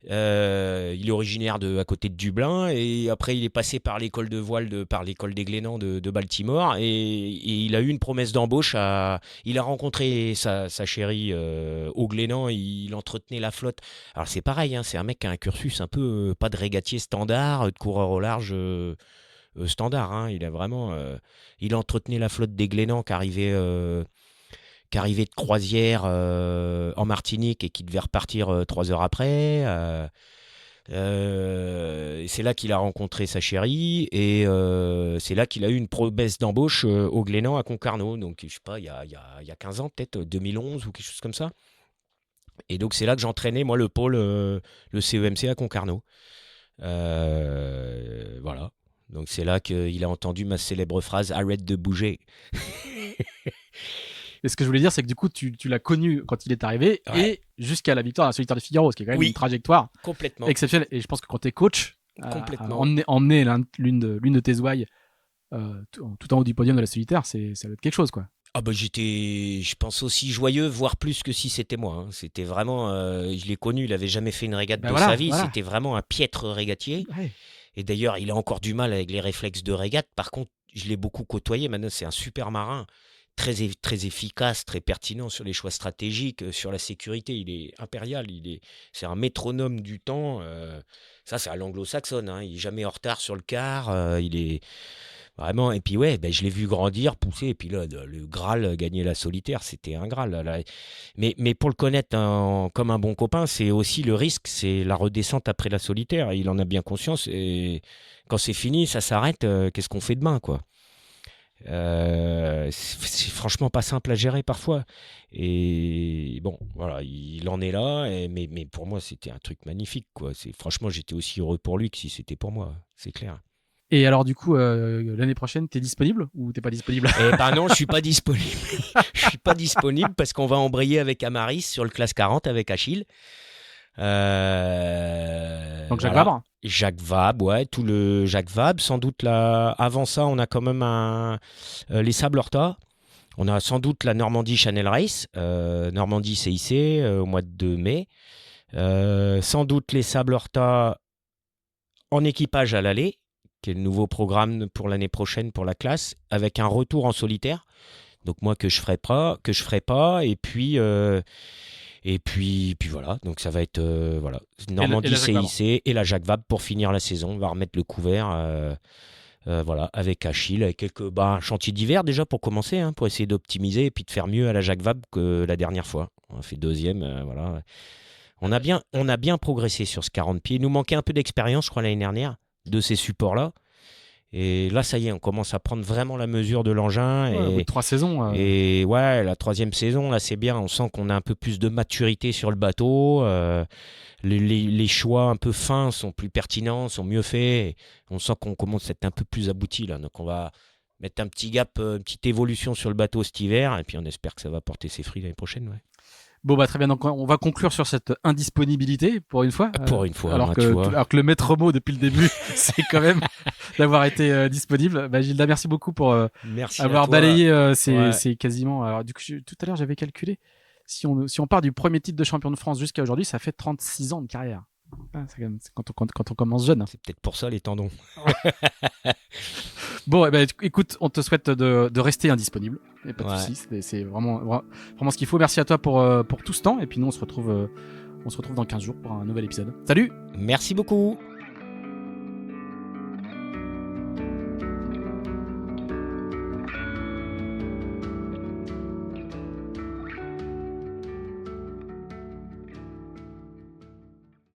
Il est originaire à côté de Dublin et après il est passé par l'école de voile par l'école des Glénans de Baltimore et il a eu une promesse d'embauche. Il a rencontré sa chérie au Glénan, il entretenait la flotte. Alors c'est pareil, c'est un mec qui a un cursus un peu pas de régatier standard, de coureur au large standard. Il a vraiment il entretenait la flotte des Glénans qui arrivait de croisière en Martinique et qui devait repartir 3 heures après. C'est là qu'il a rencontré sa chérie et c'est là qu'il a eu une promesse d'embauche au Glénan à Concarneau. Donc, je sais pas, il y a 15 ans, peut-être 2011 ou quelque chose comme ça. Et donc, c'est là que j'entraînais, moi, le pôle, le CEMC à Concarneau. Voilà. Donc, c'est là qu'il a entendu ma célèbre phrase « Arrête de bouger ». Et ce que je voulais dire, c'est que du coup, tu l'as connu quand il est arrivé et jusqu'à la victoire à la Solitaire de Figaro, ce qui est quand même une trajectoire exceptionnelle. Et je pense que quand tu es coach, emmener l'une de tes ouailles tout en haut du podium de la Solitaire, ça doit être quelque chose, quoi. J'étais, je pense, aussi joyeux, voire plus que si c'était moi. C'était vraiment, je l'ai connu, il n'avait jamais fait une régate sa vie. Voilà. C'était vraiment un piètre régatier. Ouais. Et d'ailleurs, il a encore du mal avec les réflexes de régate. Par contre, je l'ai beaucoup côtoyé. Maintenant, c'est un super marin. Très, très efficace, très pertinent sur les choix stratégiques, sur la sécurité. Il est impérial, c'est un métronome du temps. Ça, c'est à l'anglo-saxonne. Il n'est jamais en retard sur le quart. Il est vraiment. Et puis, je l'ai vu grandir, pousser. Et puis là, le Graal, gagner la Solitaire, c'était un Graal. Là. Mais pour le connaître comme un bon copain, c'est aussi le risque, c'est la redescente après la Solitaire. Il en a bien conscience. Et quand c'est fini, ça s'arrête. Qu'est-ce qu'on fait demain, quoi? C'est franchement pas simple à gérer parfois et bon voilà, il en est là mais pour moi c'était un truc magnifique, quoi. Franchement j'étais aussi heureux pour lui que si c'était pour moi, c'est clair. Et alors du coup l'année prochaine t'es disponible ou t'es pas disponible? Non, je suis pas disponible. Je suis pas disponible parce qu'on va embrayer avec Amaris sur le classe 40 avec Achille. Donc Jacques Vabre. Jacques Vabre, tout le Jacques Vabre. Sans doute là, avant ça, on a quand même les Sables Horta. On a sans doute la Normandie Channel Race, Normandie CIC au mois de mai. Sans doute les Sables Horta en équipage à l'aller, qui est le nouveau programme pour l'année prochaine pour la classe, avec un retour en solitaire. Donc moi que je ferai pas, et puis voilà, donc ça va être Normandie CIC et la Jacques Vabre pour finir la saison. On va remettre le couvert voilà, avec Achille, avec quelques chantiers d'hiver déjà pour commencer, pour essayer d'optimiser et puis de faire mieux à la Jacques Vabre que la dernière fois. On a fait 2e, voilà. On a bien progressé sur ce 40 pieds. Il nous manquait un peu d'expérience, je crois, l'année dernière, de ces supports-là. Et là, ça y est, on commence à prendre vraiment la mesure de l'engin. Au bout de 3 saisons. Et la 3e saison, là, c'est bien. On sent qu'on a un peu plus de maturité sur le bateau. Les choix un peu fins sont plus pertinents, sont mieux faits. On sent qu'on commence à être un peu plus abouti, là. Donc, on va mettre un petit gap, une petite évolution sur le bateau cet hiver, et puis on espère que ça va porter ses fruits l'année prochaine. Ouais. Bon, très bien. Donc, on va conclure sur cette indisponibilité pour une fois. Pour une fois, alors, tu vois. alors que le maître mot depuis le début, c'est quand même d'avoir été disponible. Gilda, merci beaucoup pour Merci avoir à toi. balayé Ouais. c'est quasiment. Alors, du coup, tout à l'heure, j'avais calculé. Si on part du premier titre de champion de France jusqu'à aujourd'hui, ça fait 36 ans de carrière. C'est quand on commence jeune. C'est peut-être pour ça les tendons. Bon, écoute, on te souhaite de rester indisponible. Et pas de Ouais. soucis, c'est vraiment ce qu'il faut. Merci à toi pour tout ce temps. Et puis nous, on se retrouve dans 15 jours pour un nouvel épisode. Salut! Merci beaucoup.